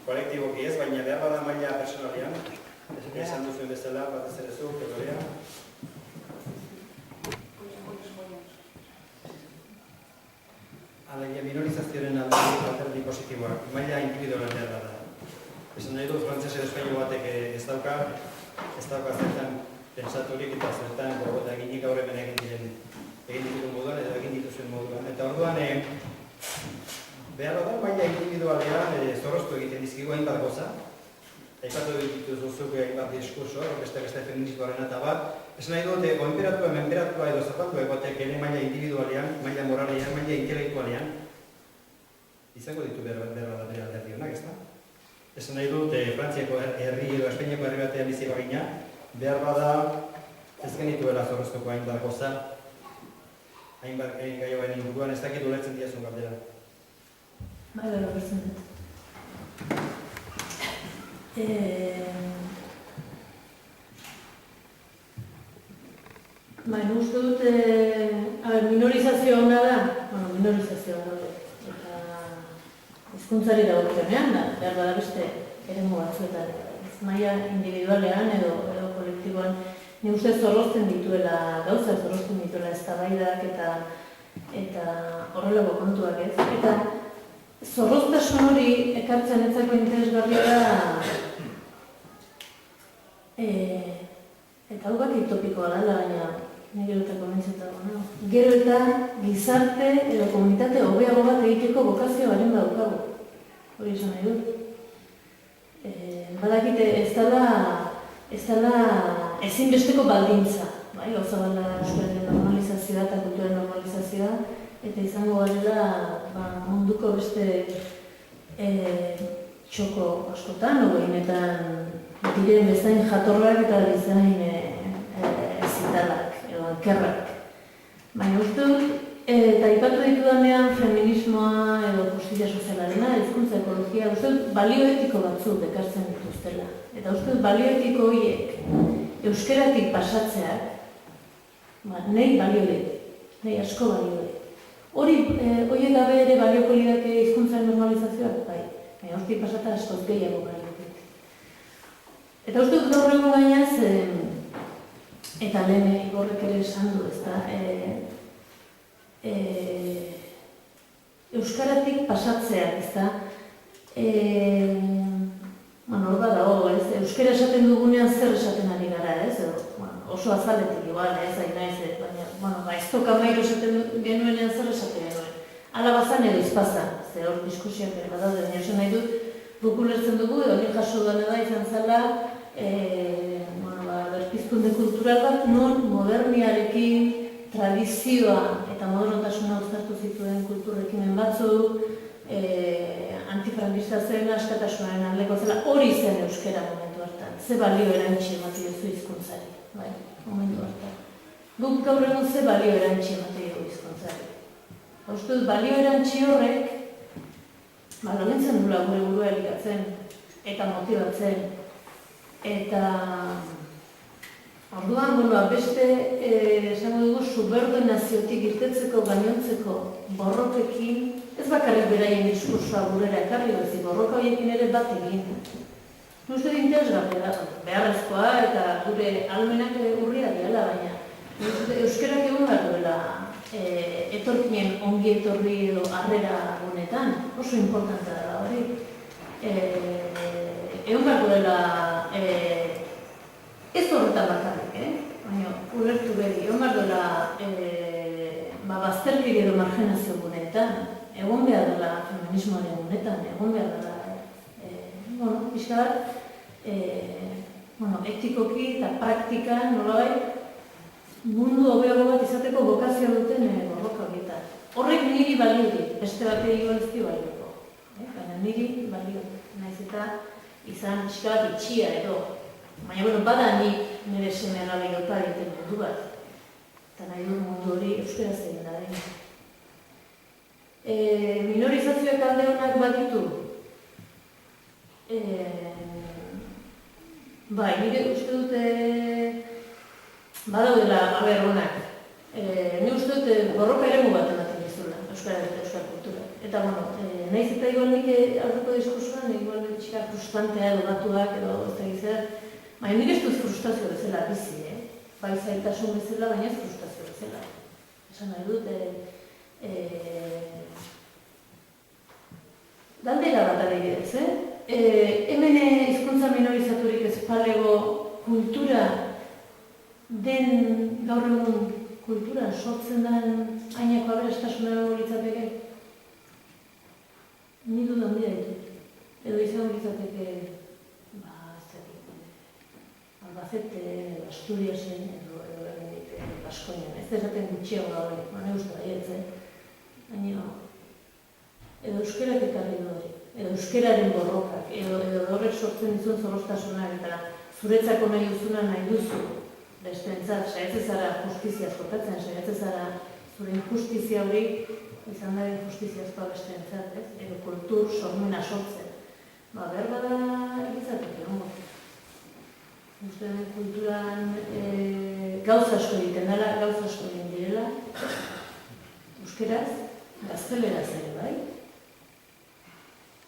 kolektiboki ez, baina behar bada maila personalian. Esan duzuen bezala, batez ere zu, Pedorea. Alegia, minorizazioaren alderdi positiboak, maila individualen behar bada. Esan nahi dut, frantzese edo espaino batek ez dauka zertan pensaturik eta zertan gogota eginik gaur hemen egin dituen moduan edo egin dituzuen moduan. Eta orduan, behar da, maila individualean zorroztu egiten dizkigu hainbat goza. Aipatu dituzuzuk hainbat diskurso, beste feminismoaren eta bat. Esan nahi dut, menperatua edo zapatu egotek ere maila individualean, maila moralean, maila intelektualean izango ditu behar da bere alderdi honak, ez da? Esan nahi dut, Frantziako herri edo Espainiako herri batean bizi bagina, behar bada ez genituela zorroztuko hainbat goza, hainbat gaioaren inguruan, ez dakit ulertzen diazun galdera. Bai, bertzen dut. Uste dut, minorizazio hona da, minorizazio hona da, eta hizkuntzari dagokionean da, behar bada beste eremu batzuetan, maila individualean edo kolektiboan, ni uste zorrozten dituela gauza, zorrozten dituela eztabaidak eta horrelako kontuak ez. Eta zorroztasun hori ekartzen etzako interesgarria da, eta hau baki topikoa dela, baina nire eta komentzetago. Gero eta gizarte edo komunitate hobeago bat egiteko bokazio baren daukagu. Hori esan nahi dut. Badakite ez dela ezinbesteko baldintza. Gauza bala euskararen normalizazioa eta kulturaren normalizazioa, eta izango garela munduko beste txoko askotan, ogeinetan diren bezain jatorrak eta bezain zitalak edo ankerrak. Baina uste dut, eta ipatu ditudanean feminismoa edo justizia sozialarena, hizkuntza ekologia, uste dut balio etiko batzuk ekartzen dituztela. Eta uste dut balio etiko horiek euskeratik pasatzeak, nahi balio nahi asko balio horiek gabe ere balioko lidake hizkuntzaren normalizazioak, bai. Baina hortik pasata askoz gehiago balio. Eta uste dut gaur egun gainaz, eta lehen Igorrek ere esan du, ezta, euskaratik pasatzeak, ezta, hor da dago, euskara esaten dugunean zer esaten ari gara, ez? Oso azaletik igual, ez ari naiz, baina aiztoka mairu esaten genuenean zer esaten genuen. Ala bazan edo izpazan, ze hor diskusiak ere badaude, baina esan nahi dut, guk ulertzen dugu, edo nik jaso duan da izan zela, berpizkunde kultural bat, non moderniarekin, tradizioa eta modernotasuna uztartu zituen kulturrekimen batzuk, antifrankista zen, askatasunaren aldeko zela, hori zen euskera momentu hartan. Ze balio erantzi emati duzu hizkuntzari, bai, momentu hartan. Guk gaur egun ze balio erantzi emati duzu hizkuntzari. Uste dut, balio erantzi horrek, laguntzen dula gure burua elikatzen, eta motibatzen, eta Orduan, beste, esango dugu, subordinaziotik irtetzeko gainontzeko borrokekin, ez bakarrik beraien diskursoa gurera ekarri, bezik borroka horiekin ere bat egin. Uste interesgarria da, beharrezkoa eta gure almenak urria diala, baina euskerak egon behar duela etorkinen ongi etorri edo harrera gunetan, oso importantea da hori. Egon behar duela ez horretan bakarrik, baina ulertu beri, egon behar duela bazterkiri edo marginazio gunetan, egon behar dela feminismoaren gunetan, egon behar dela pixka bat, etikoki eta praktikan nolabait mundu hobeago bat izateko bokazioa duten borroka horietan. Horrek niri balio dit, beste bat egin ez di balioko. Baina niri balio dit, nahiz eta izan pixka bat itxia edo. Baina bada nik nire seme alabe gauta egiten mundu bat. Eta nahi dut mundu hori euskaraz egin da den. Minorizazioak alde honak baditu. Nire uste dute badaudela honak. Nire uste dute borroka eremu bat ematen dizula, euskal kultura. Eta, nahiz eta igual nik aurreko diskursoan, igual txika frustrantea edo batuak edo ez da gizar, baina nik ez dut frustrazio bezala bizi, bai zailtasun bezala, baina ez frustrazio bezala. Esan nahi dut, galdera bat adibidez, hemen hizkuntza minorizaturik ez palego kultura den gaur egun kultura sortzen den hainako aberastasuna litzateke? Ni duda handia ditut. Edo izango litzateke, Albacete, edo Asturiasen, edo Baskonian. Ez dezaten gutxiago da hori, ne uste baietz, baina edo euskerak ekarri du hori, edo euskeraren borrokak, edo horrek sortzen dizun zorroztasunak eta zuretzako nahi duzuna nahi duzu, bestentzat, saiatzen zara justiziaz jokatzen, saiatzen zara zure injustizia hori izan da injustiziazkoa bestentzat, edo kultur sormena sortzen. Behar bada egitzatik, uste den kulturan gauza asko egiten dela, gauza asko egin direla, euskeraz, gazteleraz ere bai,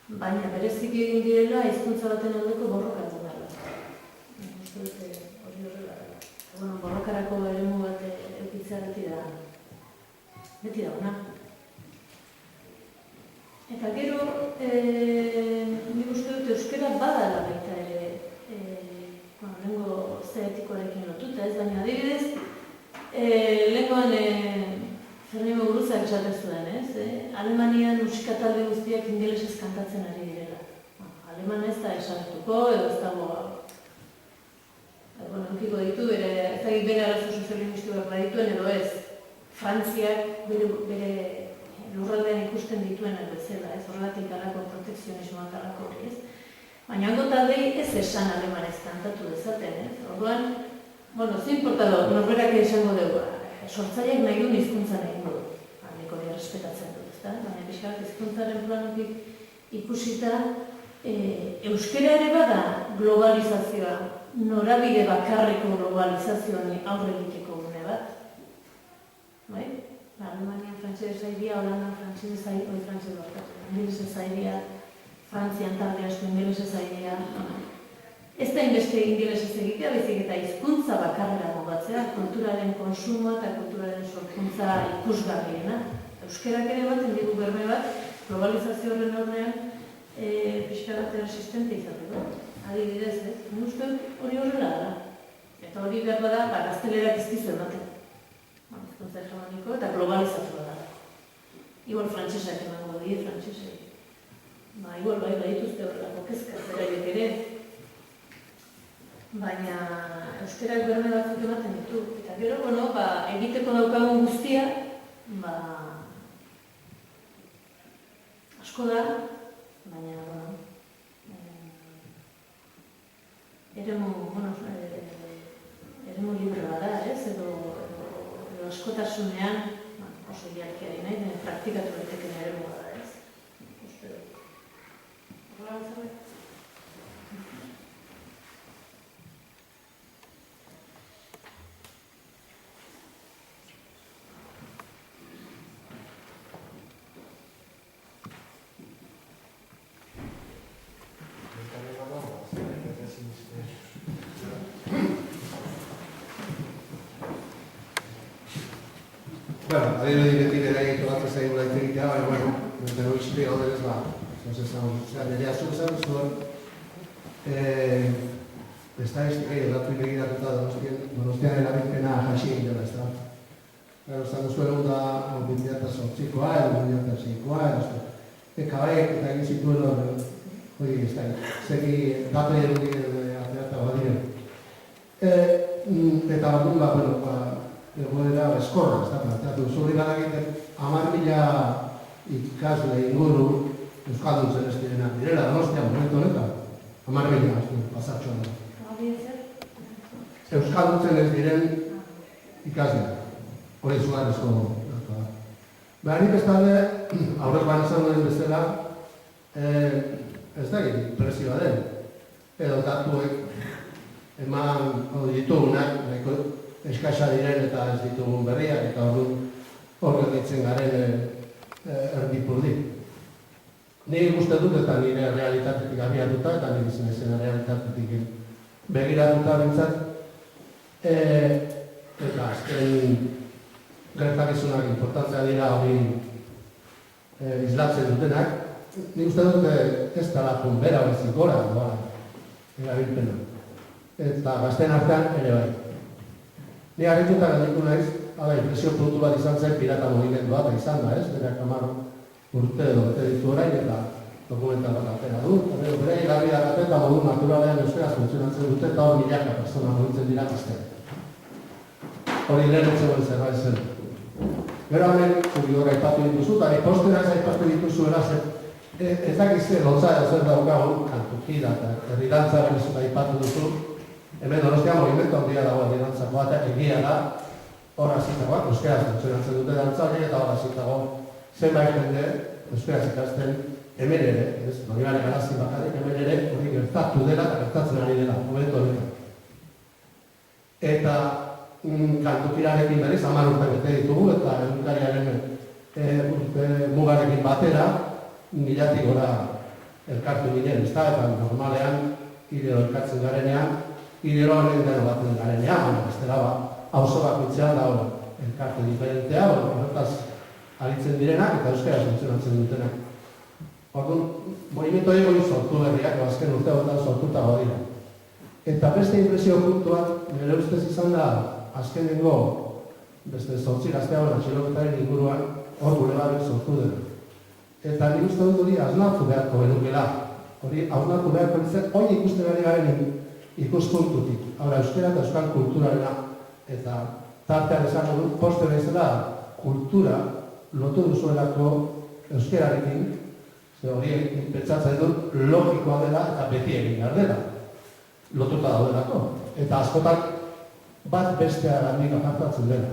baina berezik egin direla hizkuntza baten aldeko borroka dela. Uste dute hori horrela dela. Borrokarako eremu bat eukitzea beti da ona. Eta gero, nik uste dut euskera badala baita ere, lehenko zeetikoarekin lotuta ez, baina adibidez, lehenkoan Fernimo Buruzak esaten zuen, ez? Alemanian musika talde guztiak ingelesez kantatzen ari direla. Aleman ez da esaretuko, edo ez dago eukiko ditu, bere arazo soziolinguistikoak badituen edo ez. Frantziak bere lurraldean ikusten dituen bezala, ez? Horregatik garrako protekzionismoak garrako hori, ez? Baina hango taldei ez esan alemanez kantatu dezaten, ez? Orduan, zein portalo, norberak esango dugu, sortzaileak nahi duen hizkuntzan egingo du. Nik hori errespetatzen dut, ezta? Baina pixkat hizkuntzaren planotik ikusita, euskera ere bada globalizazioa, norabide bakarreko globalizazioan aurre egiteko gune bat. Bai? Alemanian frantsesez airea, Holandan frantsesez airea, ingelesez airea, Frantzian talde asko ingelesez airea. Ez da inbeste ingelesez egitea, baizik eta hizkuntza bakarrera mugatzea, kulturaren konsumoa eta kulturaren sorkuntza ikusgarriena. Euskerak ere baten digu berme bat, globalizazio horren aurrean pixka bat resistente izateko. Adibidez, ez? Nik uste hori horrela da. Eta hori behar bada, gaztelerak ez dizu ematen. Hizkuntza hegemoniko eta globalizazioa da. Igual frantsesak emango die, frantsesek. Igual bai dituzte horrelako kezkak beraiek ere. Baina euskarak berme batzuk ematen ditu. Eta gero, egiteko daukagun guztia, asko da, baina, eremu libre bada, ez? Edo askotasunean, oso hilarkiari nahi, praktikatu daiteken eremu bada, ez? Uste dut. Horrela zerbait? Bueno, adibidetik ere tokatzen zaigula hitz egitea, baina, bueno, bentero izpi gauden ez ba, nerea zuzan zuen, estadistikei datu begiratuta Donostian erabilpena hasi egin dela, ez da. Gero, zango zuen da 2008koa, edo 2006koa, EKBek eta egin zituen hori ez da, zeki datu erudien ateata badien. Eta batun bat, bueno, egoera eskorra, ez da, planteatu. Zurri badakiten 10.000 ikasle inguru euskalduntzen ez direnak direla, Donostian momentu honetan. 10.000 pasatxoan da. Euskalduntzen ez diren ikasle. Hori zugarrizko datua. Nik ez talde, aurrekoan izan duen bezala, ez da presioa den. Edo datuek eman ditugunak, nahiko eskasa diren eta ez ditugun berriak, eta hor ditzen garen erdipurdi. Nik uste dut eta nire realitatetik abiatuta, eta nire izan realitatetik begiratuta bintzat, eta azken gertakizunak importantzia dira hori islatzen dutenak, nik uste dut ez dela kunbera bezik gora doa erabilpena. Eta gazten artean ere bai. Ni harrituta gandiku naiz, impresio produktu bat izan zen pirata mugimendua, eta izan da, ez? Berak 10 urte edo bete ditu orain eta dokumental bat atera du. Bere garbi dakate eta modu naturalean euskaraz funtzionatzen dute eta hor milaka persona mugitzen dira gaztean. Hori lehen etzegoen zerbait zen. Gero hemen, zuri horra aipatu dituzu, eta postera ez aipatu dituzuela zen, ez dakizien lotza edo zer daukagun kantukida eta herridantza benezuta aipatu duzu. Hemen Donostian movimentu handia dago herridantzako eta egia da hor hasitagoak euskaraz funtzionatzen dute dantzale eta hor hasitago zenbait jende euskaraz ikasten hemen ere, ez? Donibane Garazi bakarrik hemen ere hori gertatu dela eta gertatzen ari dela momentu honetan. Eta kantukirarekin berriz 10 urte bete ditugu eta egunkariaren mugarekin batera milatik gora elkartu ginen, ez da? Eta normalean hilero elkartzen garenean hilero honen deno baten garenean, baina bestela auzo bakoitzean da hori elkarte diferentea, horretaz aritzen direnak eta euskaraz funtzionatzen dutenak. Orduan, movimentu hori sortu berriak, azken urteotan sortutago dira. Eta beste impresio puntuak, nire ustez izan da, azkenengo, beste 8 gazteagoen atxiloketaren inguruan, hor gure barri sortu dira. Eta nire uste dut hori hausnartu beharko benukela. Hori hausnartu beharko ditzen, hori ikusten ari garen ikuspuntutik. Hora, euskera eta euskal kulturarena. Eta tartean esango dut, postera izela kultura lotu duzuelako euskerarekin, ze hori pentsatzen dut logikoa dela eta beti egin behar dela. Lotuta daudelako. Eta askotan bat bestea gandik apartatzen dela,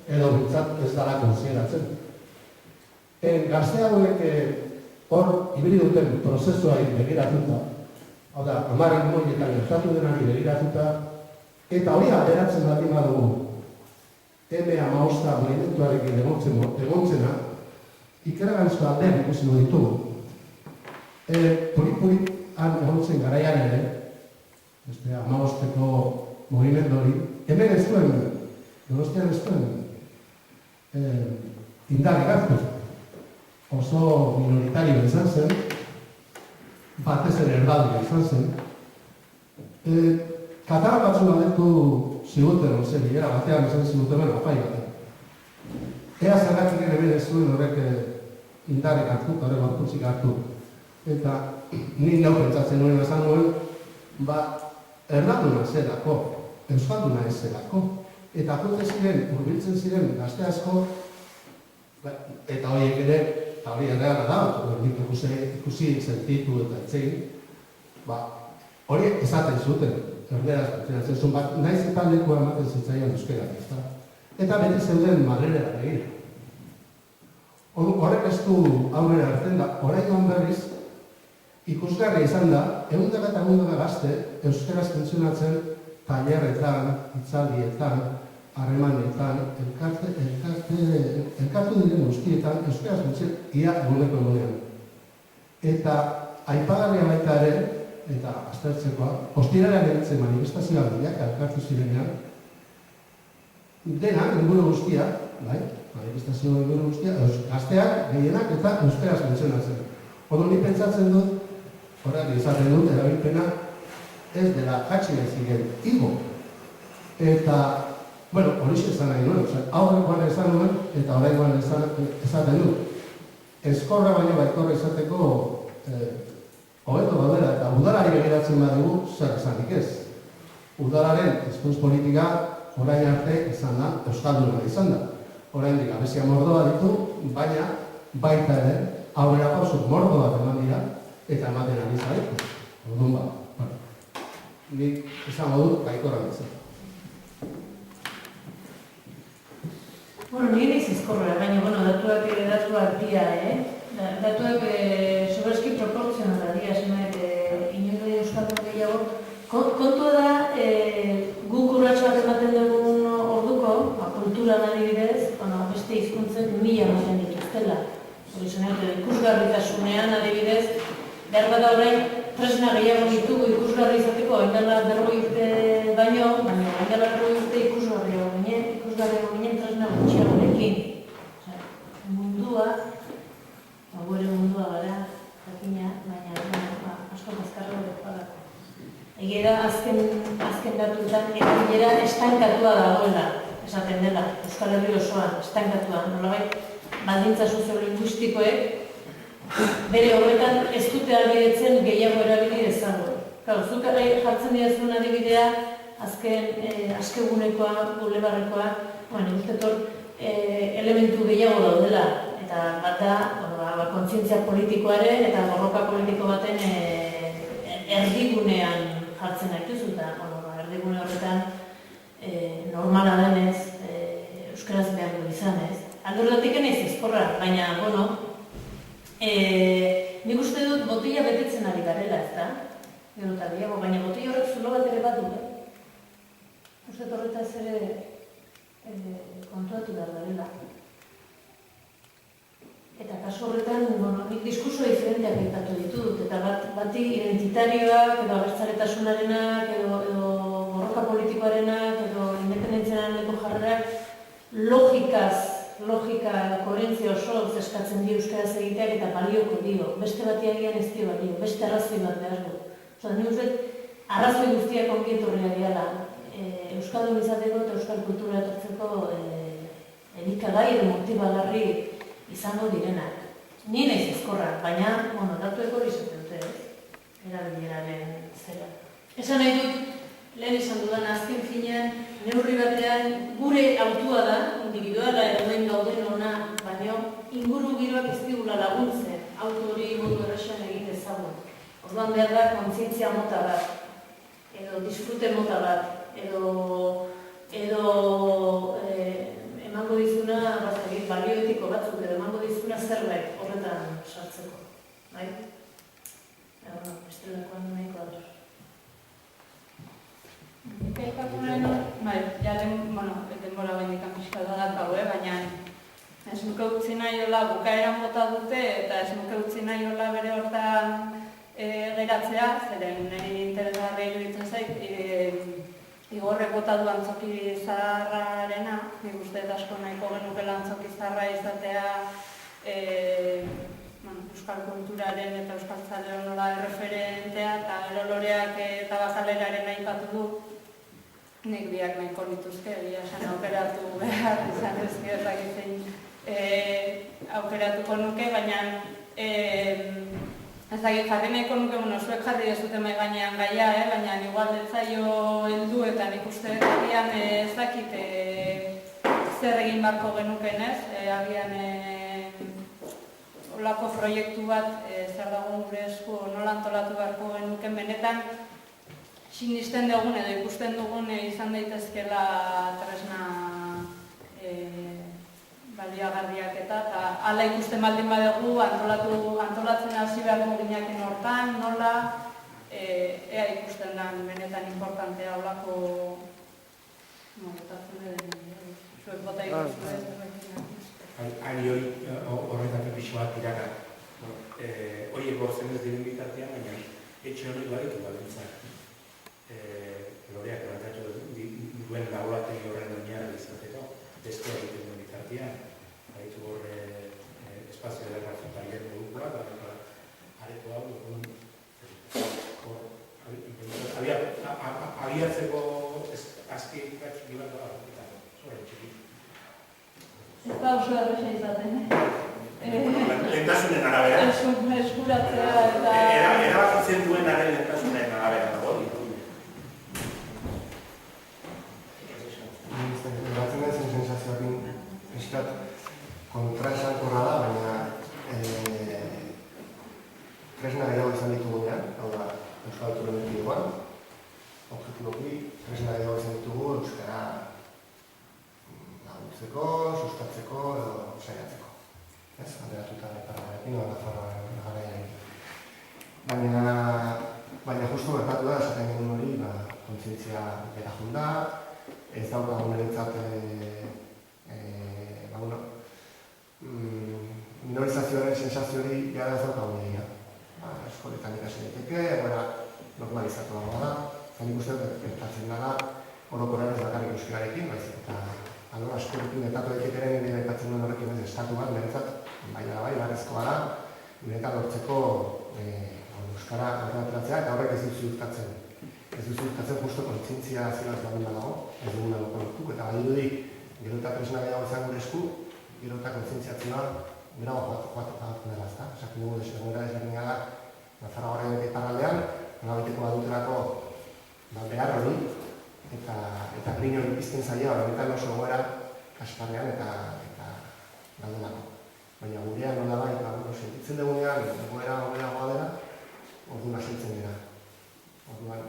edo bintzat ez dara konsideratzen. Gazteagoek hor ibili duten prozesua begiratuta, hau da, 10 moietan gertatu denari begiratuta, eta hori ateratzen bat badugu M15 movimentuarekin egontzena, ikeragantzko aldean ikusi ditugu. Polit han egontzen garaian ere, 15ko movimentu hori, hemen ez duen, Donostian ez duen indarrik hartu. Oso minoritario izan zen, batez ere erdaldia izan zen. Katara batzu alertu ziguten, ozen, bilera batean izan ziguten, apai batean. Ea zergatik ere bere zuen horrek indarrik hartu, horrek hartutzik hartu. Eta nik nau pentsatzen nuen esan nuen, erdalduna zelako, euskalduna ez zelako. Eta jote ziren, hurbiltzen ziren gazte asko, eta horiek ere, eta hori erreala da, nik ikusi sentitu eta etzein, hori esaten zuten, erderaz funtzionatzen zuen, naiz eta lekua ematen zitzaion euskera, ezta? Eta beti zeuden Madrilera begira. Horrek ez du aurrera hartzen da, oraingoan berriz, ikusgarri izan da, ehundaka eta ehundaka gazte euskaraz funtzionatzen tailerretan, hitzaldietan, harremanetan, elkartu diren guztietan, euskaraz funtzionatzen ia eguneko egunean. Eta aipagarria baita ere, eta aztertzekoa, ostiralean eritzen manifestazioa bideak elkartu zirenean, dena, inguru guztia, manifestazio egun guztia, gazteak, gehienak eta euskaraz funtzionatzen. Ondo nik pentsatzen dut, horrek izaten dut, erabilpena ez dela jatsi bezigen igo. Eta, bueno, hori esan nahi nuen, aurrekoan esan nuen eta oraingoan esaten dut. Eskorra baino baikorra izateko hobeto daudela eta udalari begiratzen badugu zer esanik ez. Udalaren hizkuntz politika orain arte izan da, euskalduna izan da. Oraindik abestia mordoa ditu, baina baita ere aurrera pauso mordoa eman dira eta ematen ari zaitu. Orduan ba. Nik esango dut baikorra ditzen. Bueno, nire izizkorra, baina, datuak dira, Datuak sobreski proportzionala dira, zemet, inoiz euskaldun gehiago. Kontua da, guk urratxoak ematen dugun orduko, kulturan adibidez, beste hizkuntzen 1000 ematen dituztela. Hori zenet, ikusgarritasunean adibidez, behar bada orain, tresna gehiago ditugu ikusgarri izateko, haindela 40 urte baino, baina haindela 40 urte ikusgarriago ginen tresna gutxiagorekin. Mundua, gure mundua gara, jakina, baina asko azkarra horrek badako. Egia da, azken datuetan, erabilera estankatua dagoela, esaten dela, Euskal Herri osoan, estankatua, nolabait, baldintza soziolinguistikoek, bere horretan ez dute ahalbidetzen gehiago erabili dezago. Zuk jartzen dira adibidea, azkegunekoa, bulebarrekoa, nik elementu gehiago daudela, eta bat da, kontzientzia politikoaren eta borroka politiko baten erdigunean jartzen gaituzu, eta erdigune horretan normala denez, euskaraz behar du izanez. Alde horretatik ez izkorra, baina, nik uste dut botila betetzen ari garela, ez da? Gero eta gehiago, baina botila horrek zulo bat ere bat du, uste horretaz ere kontuatu behar garela. Eta kasu horretan, nik diskurso diferenteak aipatu ditut, eta bati identitarioak, edo abertzaletasunarenak, edo borroka politikoarenak, edo independentziareneko jarrerak, logika, koherentzia oso eskatzen dio euskaraz egiteak eta balioko dio. Beste bati agian ez dio balio, beste arrazoi bat behar du. Nik uste, arrazoi guztiak ongi etorriak dira. Euskaldun izateko eta euskal kultura etortzeko elikagai edo motibagarri izango direnak. Ni naiz ezkorra, baina, datuek hori izaten dute, erabileraren zera. Esan nahi dut, lehen esan dudan azken finean, neurri batean gure autua da, individuala edo den gauden ona, baina inguru giroak ez digula laguntzen, auto hori modu erresan egin dezagun. Orduan behar da, kontzientzia mota bat, edo disfrute mota bat, edo emango dizuna, balio etiko batzuk, edo emango dizuna zerbait horretan sartzeko. Bai? Bestelakoan nahiko ador. Aipatu nahi denbora behindikan pixka da dakau, baina ez nuke utzi nahi hola bukaeran bota dute eta ez nuke utzi nahi hola bere hortan geratzea, zeren niri interesgarri iruditzen zait, Igorrek bota du antzoki zaharrarena, nik uste asko nahiko genukela antzoki zaharra izatea euskal kulturaren eta euskal zaleon nola erreferentea eta gero loreak eta bazaleraren aipatu du. Nik biak nahiko nituzke, egia esan aukeratu behar izan ezkiotak izan aukeratuko nuke, baina ezagik jarri nahiko nuke, zuek jarri dezute mai gainean gaia, baina igual detzaio heldu eta nik uste agian ezakit zer egin barko genuken ez, agian olako proiektu bat zer dagoen gure esku nola antolatu barko genuken benetan sinisten dugun edo ikusten dugun izan daitezkela tresna baliagarriak eta hala ikusten baldin badugu antolatzen hasi beharko ginaken hortan, nola ea ikusten den benetan importantea olako zuek bota ikustu ez. Ari hori horretak pixo bat iraka. Hori egortzen ez diren bitartean, baina etxe hori baditu balintzak. Loreak erantatu duen laborategi horren oinarri izateko, bestea egiten duen bitartean. abiatzeko azki bat da, zure txiki. Ez da oso erresa izaten, Lehentasunen arabera. Eskuratzea eta... Erabakitzen duenaren lehentasunen arabera dago. Batzen den zen sensazioakin eskat kontraesankorra da, baina tresna gehiago izan ditugunean, hau da, Euskal Autonomikoan, objektiboki tresna gehiago izan ditugu euskara laguntzeko, sustatzeko edo saiatzeko. Ez, alderatuta Nafarroarekin edo Nafarroaren garaiarekin. Baina justu gertatu da, esaten genuen hori, kontzientzia bera junda, ez daukagun eretzat minorizazioaren sensazio hori gara ez daukagun egia. Eskoletan ikasi daiteke, egoera normalizatu dagoa da, zain ikusten gertatzen dela orokorren ez bakarrik euskararekin, baizik eta askorekin gertatu daitekeren nire aipatzen duen horrekin ez estatu bat, niretzat, baina bai, beharrezkoa da, niretzat lortzeko euskara aurreratzea eta horrek ez dut ziurtatzen. Ez dut ziurtatzen justo kontzientzia zilaz baldin badago, ez duguna lortuko eta badirudi gero eta tresna gehiago izan gure esku, gero eta kontzientziatzena berago joatuko dela, ezta? Esakin dugu desberdinera desberdina da Nafarroaren iparraldean, nolabiteko badutelako behar hori eta grin hori pizten zaila horretan oso egoera kasparrean eta daudelako. Baina gurean nola bai, sentitzen dugunean egoera goa dela, orduan asiltzen dira. Orduan,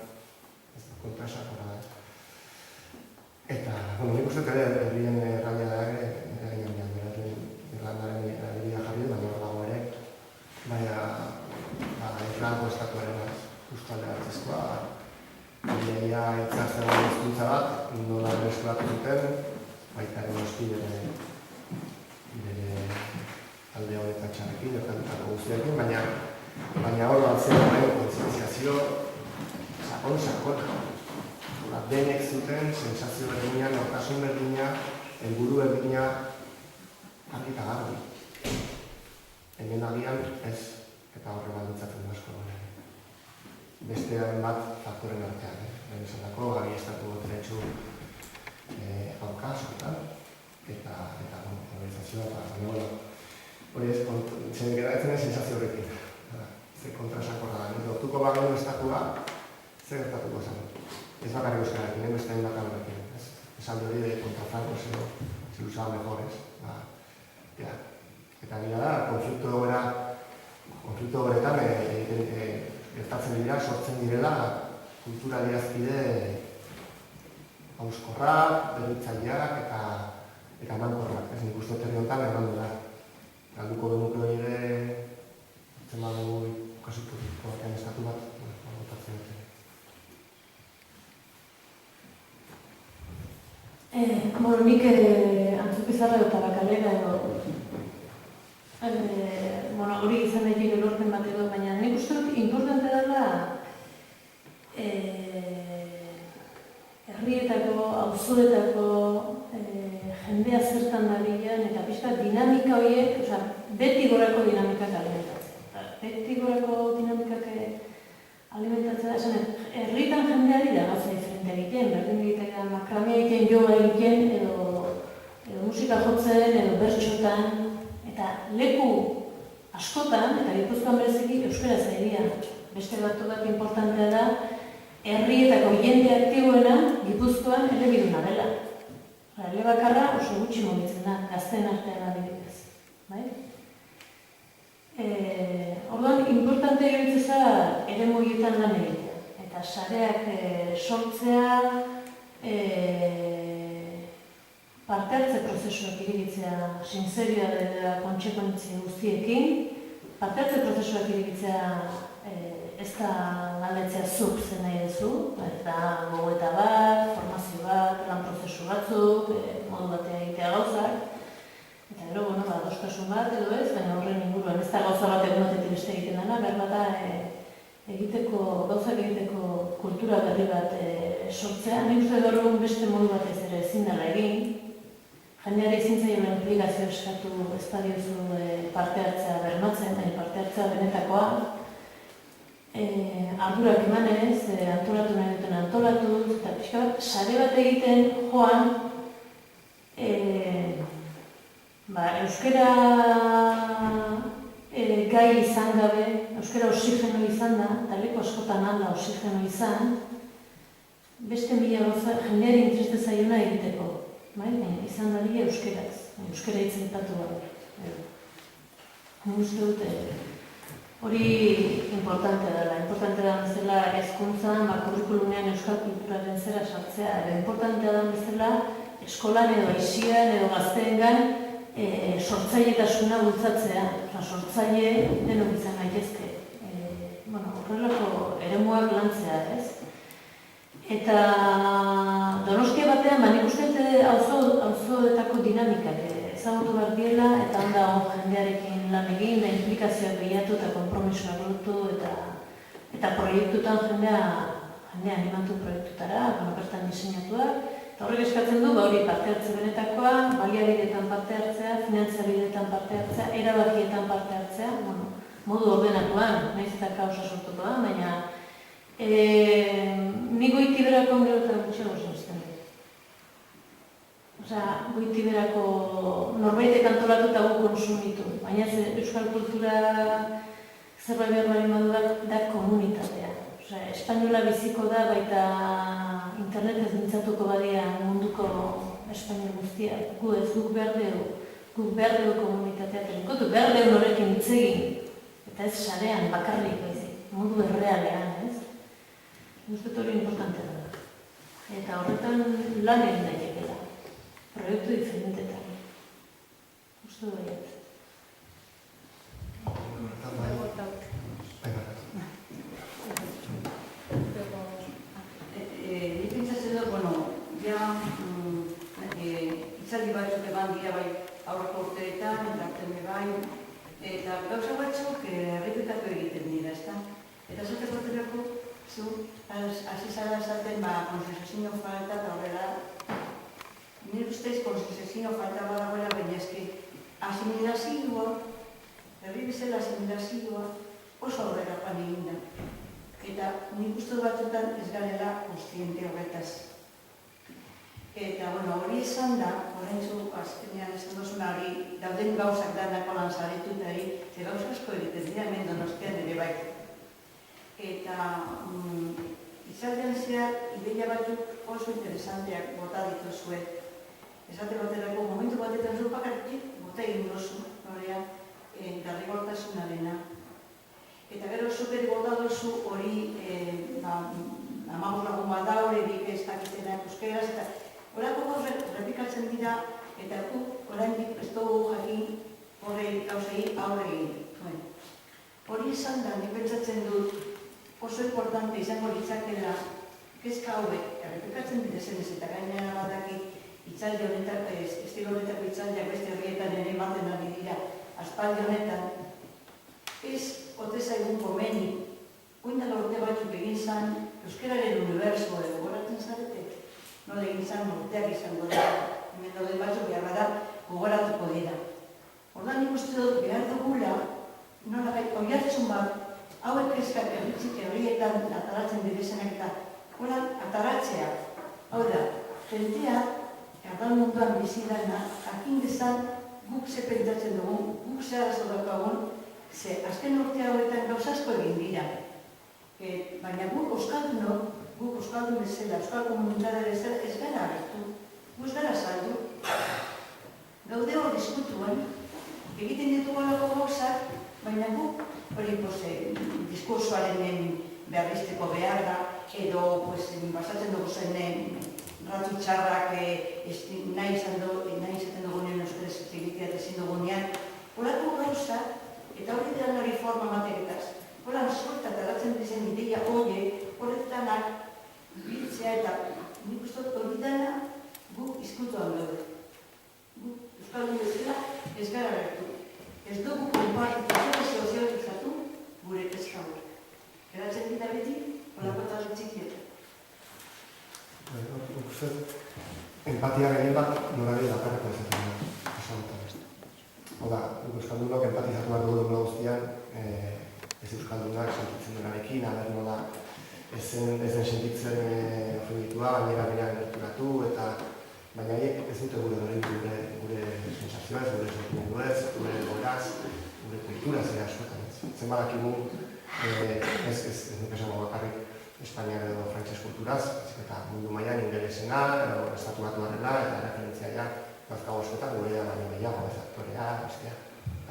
ez da kontraesakorra da. Eta, nik uste ere herrien erraia da ere, Irlandaren herria jarri, baina hor dago ere, Irlandako estatuaren Euskal Herritzkoa, Ia itzazten da hizkuntza bat, nola eskolatu zuten, baita ere noski bere alde honetan txarrekin, erkatutako guztiekin, baina hor batzen horren kontzientziazio sakon. Denek zuten sensazio berdina, nortasun berdina, helburu berdina, argi eta garbi. Hemen agian ez, eta horre balditzatzen da asko gure. Beste bat faktoren artean, lehen esatako, agi estatu boteretsu aurka, askotan, eta organizazioa, eta hori ez, zen geratzen sensazio horrekin. Ze kontrasakorra da, lortuko bagenu estatua, zer gertatuko zen. Ez bakarrik euskararekin, beste hain bakar horrekin. Esaldi hori de contra Franco se usaba mejores. Eta gira da, konflikto horretan gertatzen dira, sortzen direla kultura adierazpide hauskorrak, berritzaileak eta emankorrak. Ez nik uste herri honetan eman dira. Galduko genuke hori ere, zen badugu ikasiko batean estatu bat, botatzen dute. Nik Antzupizarra eta Bakalera hori izan daiteke lorpen bat edo, baina nik uste dut importante dela herrietako, auzoetako jendea zertan dabilean eta pixka dinamika horiek, beti gorako dinamikak alimentatzen. Beti gorako dinamikak alimentatzen da, herritan jendeari da gauza diferente egiten, berdin egiten makramia egiten, yoga egiten, edo musika jotzen, edo bertxotan, eta leku askotan, eta Gipuzkoan bereziki euskara zairia. Beste batu bat importantea da, herrietako jende aktiboena Gipuzkoan elebiduna dela. Elebakarra oso gutxi mugitzen da, gazten artean adibidez. Orduan, importante egitzeza ere mugietan lan egitea. Eta sareak sortzea, parte hartze prozesuak irigitzea sinzerioa dela kontsekuentzia guztiekin, parte hartze prozesuak irigitzea ez da galdetzea zuk zen nahi duzu, eta gogoeta bat, formazio bat, lan prozesu batzuk, modu batean egitea gauzak, eta gero, adostasun bat edo ez, baina horren inguruan ez da gauza bat egun batetik beste egiten dena, behar bat gauzak egiteko kultura berri bat sortzea. Nik uste gaur beste modu bat ez ere ezin dela egin. Jendeari ezin zaioen implikazio eskatu ez badiozu parte hartzea bermatzen, parte hartzea benetakoa. Ardurak emanez, antolatu nahi sare bat egiten joan, euskara gai izan gabe, euskara oxigeno izan da, eta leku askotan alda oxigeno izan, beste mila gauza jendeari intereste zaiona egiteko, izan dadila euskaraz, euskara hitzen patu gara. Uste dute, hori importante da bezala hezkuntzan, kurrikulumean euskal kulturaren zera sartzea, importante da bezala eskolan edo aixian edo gazteengan sortzailetasuna bultzatzea, sortzaile denok izan gaitezke. Horrelako eremuak lantzea, ez? Eta Donostia batean, nik uste auzoetako dinamikak ezagutu behar diela, eta handa jendearekin lan egin, da implikazioak behatu eta konpromisoak lortu, eta proiektutan jendea animatu proiektutara, bertan diseinatuak, eta horrek eskatzen du, hori parte hartze benetakoa, baliabideetan parte hartzea, finantziabideetan parte hartzea, erabakietan parte hartzea, modu ordenatuan, nahiz eta kausa sortuko da, baina nik Goitiberako gero eta gutxiago zenezten dut. Goitiberako norbaitek antolatu eta gu konsumitu, baina euskal kultura zerbait behar bari maduak da komunitatea. Espainola biziko da, baita internetez mintzatuko badia munduko espainol guztia. Gu ez, guk behar dugu komunitatea. Tenikotu behar dugu horrekin hitz egin, eta ez sarean, bakarrik, modu errealean, ez? Guztet hori importantea da. Eta horretan lan egin daitekela. Proiektu diferentetan. Uste du baiet. Nik pentsatzen dut, itzaldi batzuk eman dira bai aurreko urteetan, entartene bai, eta gauza batzuk errepikatu egiten dira, ezta? Eta zateko baterako, zu, hasi zara esaten, konsensazio falta eta horrela, nire ustez konsensazio falta badagoela, baina eski asimilazioa, herri bezala asimilazioa oso aurrera joan egin da. Eta nik uste batzutan ez garela kontziente horretaz. Eta, hori esan da, horrentzu azkenean esan duzuna hori, dauden gauzak danako lan zaretutari, ze gauza asko egiten dira hemen Donostian ere bai. Eta izaldean zehar, ideia batzuk oso interesanteak bota dituzue. Esate baterako, momentu batetan zu bakarrik bota egin duzu, derrigortasunarena. Eta gero zuperi bota duzu hori amabuz lagun bat da, hori ez dakitenak euskeraz, eta horako gauz repikatzen dira, eta oraindik ez dugu jakin horrei gauzei aurre egin. Hori esan da, nik pentsatzen dut oso importante izango litzakela kezka hauek, errepikatzen direzenez eta gainera badakit itzaldi honetan, estilo honetako itzaldiak beste horrietan ere ematen ari dira, aspaldi honetan, ez ote zaigun komeni, oindala urte batzuk egin zan, euskararen unibertso edo gogoratzen zarete, nola egin zan urteak izango da, hemen dauden batzuk behar da gogoratuko dira. Ordan nik uste dut behar dugula, nola gai, oiartzun bat, hauek kezkak horietan ataratzen direzenak eta horan ataratzea, hau da, jentea, erdan munduan bizidana, jakin dezan guk ze pentsatzen dugun, guk ze arazo daukagun, ze azken urte hauetan gauzasko egin dira. Baina guk euskaldun bezala, euskal komunitatea bezala ez gara hartu, gu ez gara saldu. Gaude hor diskutuan, egiten ditugu alako gauzak, baina guk hori diskursoaren beharrizteko behar da, edo basatzen dugu zen ratu txarrak nahi izaten dugunean euskaraz egitea eta ezin dugunean. Horako gauza, eta hori dira nari forma materetaz, horan sorta eta datzen dizen ideia horretanak biltzea eta nik uste hori dena guk izkutuan daude. Guk euskaldun bezala ez gara gertu. Ez dugu konpartitazioa sozializatu gure kezka hori. Geratzen dira beti, horako eta txikietan. Uste, empatia gehien bat norari dakarreko ezaten da. Oda, euskaldunok empatizatu behar dugu guztian, ez euskaldunak sentitzen duenarekin, aber nola ezen sentitzen ofenditua, baina berean gerturatu, eta baina haiek ez dute gure sensazioaz, gure sentimenduez, gure goraz, gure kulturaz ere askotan. Zen badakigu, ez nuke esango bakarrik Espainiar edo frantses kulturaz, eta mundu mailan ingelesena, edo estatu batuarrena, eta referentziaia bazkago askotan, gure baino gehiago, ez aktorea, bestea.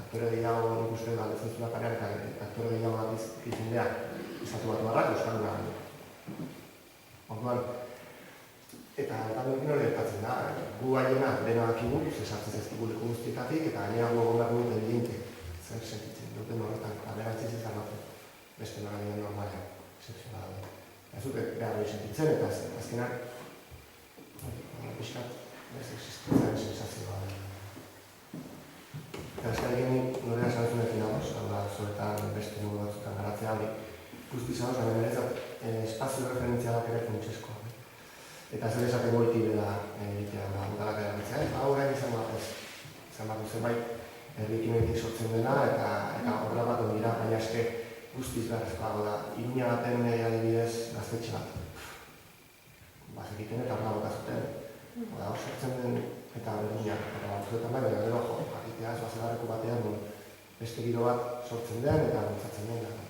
Aktore gehiago nik uste galdetzen zula parean, eta aktore gehiago izan behar, estatu batuarrak, euskalduna. Orduan, eta norekin hori gertatzen da, gu haiena dena dakigu, sartzen zaizkigu leku guztietatik, eta gainera gu egon behar dugu deliente, zer sentitzen duten horretan, aberantziz izan batzen, beste norabide normalean, excepzionala da. Ez dute behar hori sentitzen, eta azkenak, pixkat, ez existitzen sensazioa. Eta azkenak egin norea esan zunekin hau da, zoetan beste modu batzutan garatzea hori guztiz hau, baina niretzat espazio referentzialak ere funtsezkoa. Eta zer esaten goiti dela egitea udalak erabiltzea, orain izan bat ez. Izan bat zenbait herrikimetik sortzen dena, eta horrela bat dira, baina eske guztiz beharrezkoa da. Iruña baten adibidez gaztetxe bat. Bazekiten eta horrela botazuten. Hor sortzen den eta berdinak, eta batzuetan bai, baina gero jakitea ez bazelarreko batean beste giro bat sortzen den eta bultzatzen den.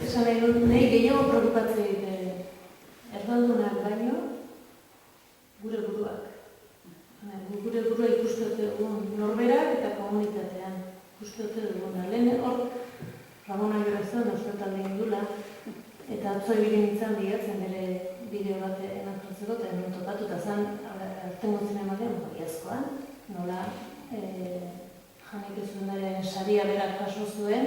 Esan nahi dut, nahi gehiago preokupatzen erdaldunak baino, gure buruak. Gure burua ikusteote dugun norberak eta komunitatean ikusteote duguna. Lehen hor, Ramona Jorazon ospetaldea indula, eta atzo ibili nintzen bilatzen bere bideo bat ematratzeko, eta hemen topatu eta zen, artengo zinematean, baiazkoan, nola Janek Zuendaren saria berak jaso zuen,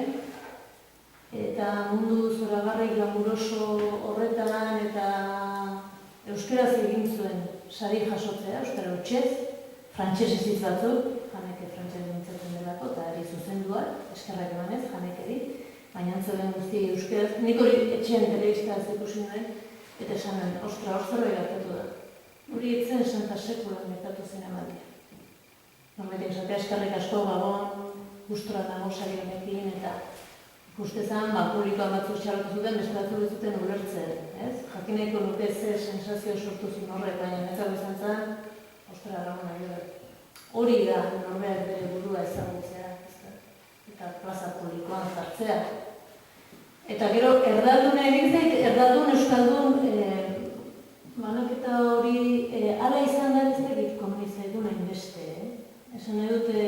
eta mundu zoragarri glamuroso horretan eta euskaraz egin zuen sari jasotzea, euskara hutsez, frantsesez hitz batzuk, Janeke frantses mintzatzen delako, eta ari zuzenduak, eskerrak emanez, Janekeri, baina antzolen guzti euskaraz, nik hori etxean telebistaz ikusi nuen, eta esan nuen, ostra, hor zerbait gertatu da. Hori etzen Santa Sekulan gertatu zen ematea. Norbetik esatea eskerrik asko gabon, gustora dago sari honekin, eta ustezan, publikoan batzuk txarratu zuten, beste batzuk zuten ulertzen, ez? Jakineko nuke ze sensazio sortu zuen horrek, baina netzako izan zen, ostera, Ramona Jorazon. Hori da, norbeak bere burua ezagutzea, eta plaza publikoan zartzea. Eta gero, erdalduna egin zait, erdaldun, euskaldun, banaketa hori, ala izan da ez egit komunizaitu nahi beste, esan nahi dute,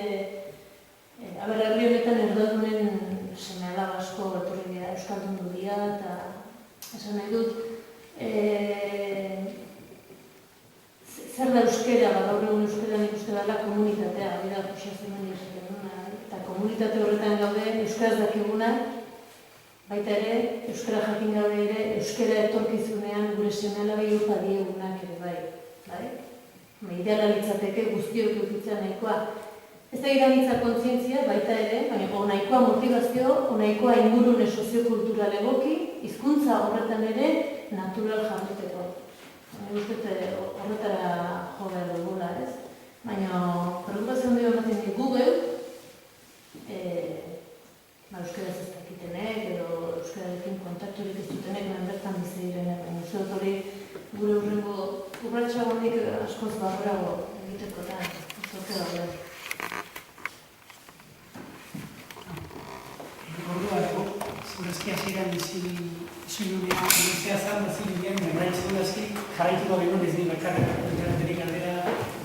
herri honetan erdaldunen seme alaba asko etorri dira, euskaldundu dira, eta esan nahi dut, zer da euskera, gaur egun euskera nik uste dela komunitatea, hori da Jose Mendi esaten duna, eta komunitate horretan gaude euskaraz dakiguna, baita ere, euskara jakin gabe ere, euskara etorkizunean gure seme alabei upa diegunak ere bai? Ideala litzateke guztiok eukitzea nahikoa. Ez da iranitza kontzientzia, baita ere, baina onaikoa motivazio, onaikoa ingurune soziokultural egoki, hizkuntza horretan ere natural jarduteko. Horretara jo behar dugula, ez? Baina, preokupazio handia ematen di Google, euskaraz ez dakitenek, edo euskararekin kontakturik ez dutenek, bertan bizi direnek, baina uste dut hori gure urrengo urratxagonik askoz barrago egitekotan, uste daude. Orduan, segurazki hasieran isilunea, inizia zan, zilean, baina segurazki jarraituko genuen ez dira bakarra, literateri galdera,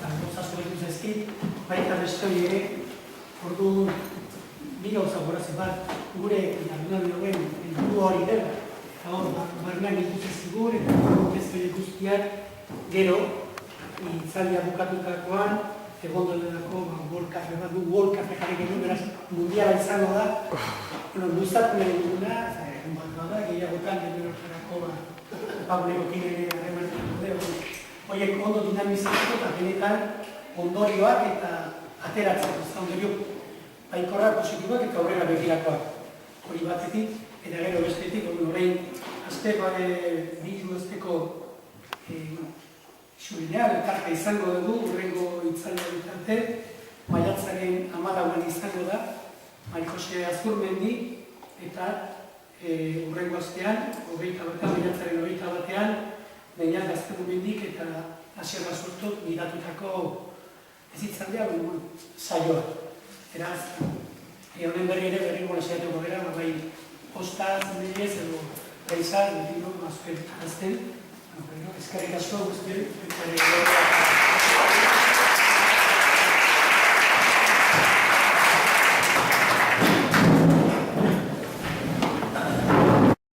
gauzasko betu zaizkit, baita bestoi ere, orduan, bi gauza gorazi bat, gure jardunaldi horren helburu hori dela, eta hor, barnean ikusi zigur, eta bestoi guztiak, gero, itzaldia bukatutakoan, egon delako World Cafe bat du, World Cafe jarri genuen, beraz, mundiala izango da, gustatu nahi duguna, egun bat da, gehiagotan, genuen horretarako, Pauleko kinene harremanetan dugu, horiek ondo dinamizatu eta benetan ondorioak eta ateratzeko, ez da ondorio baikorrak, positiboak eta aurrera begirakoak. Hori batetik, eta gero bestetik, horrein, azteko, bilu azteko, Xubinean, elkarte izango dugu, urrengo itzalea bitarte, maiatzaren 14an izango da, Maria Jose Azurmendi, eta hurrengo astean, 21.21.21, Beñat Gaztelumendik eta Asier Basurtok gidatutako ezitzaldea saioa. Eraz, honen berri ere berringo saiatuko gara, bai ostaz, mediez edo gaizak, mazuen azten. Eskerrik asko guztioi.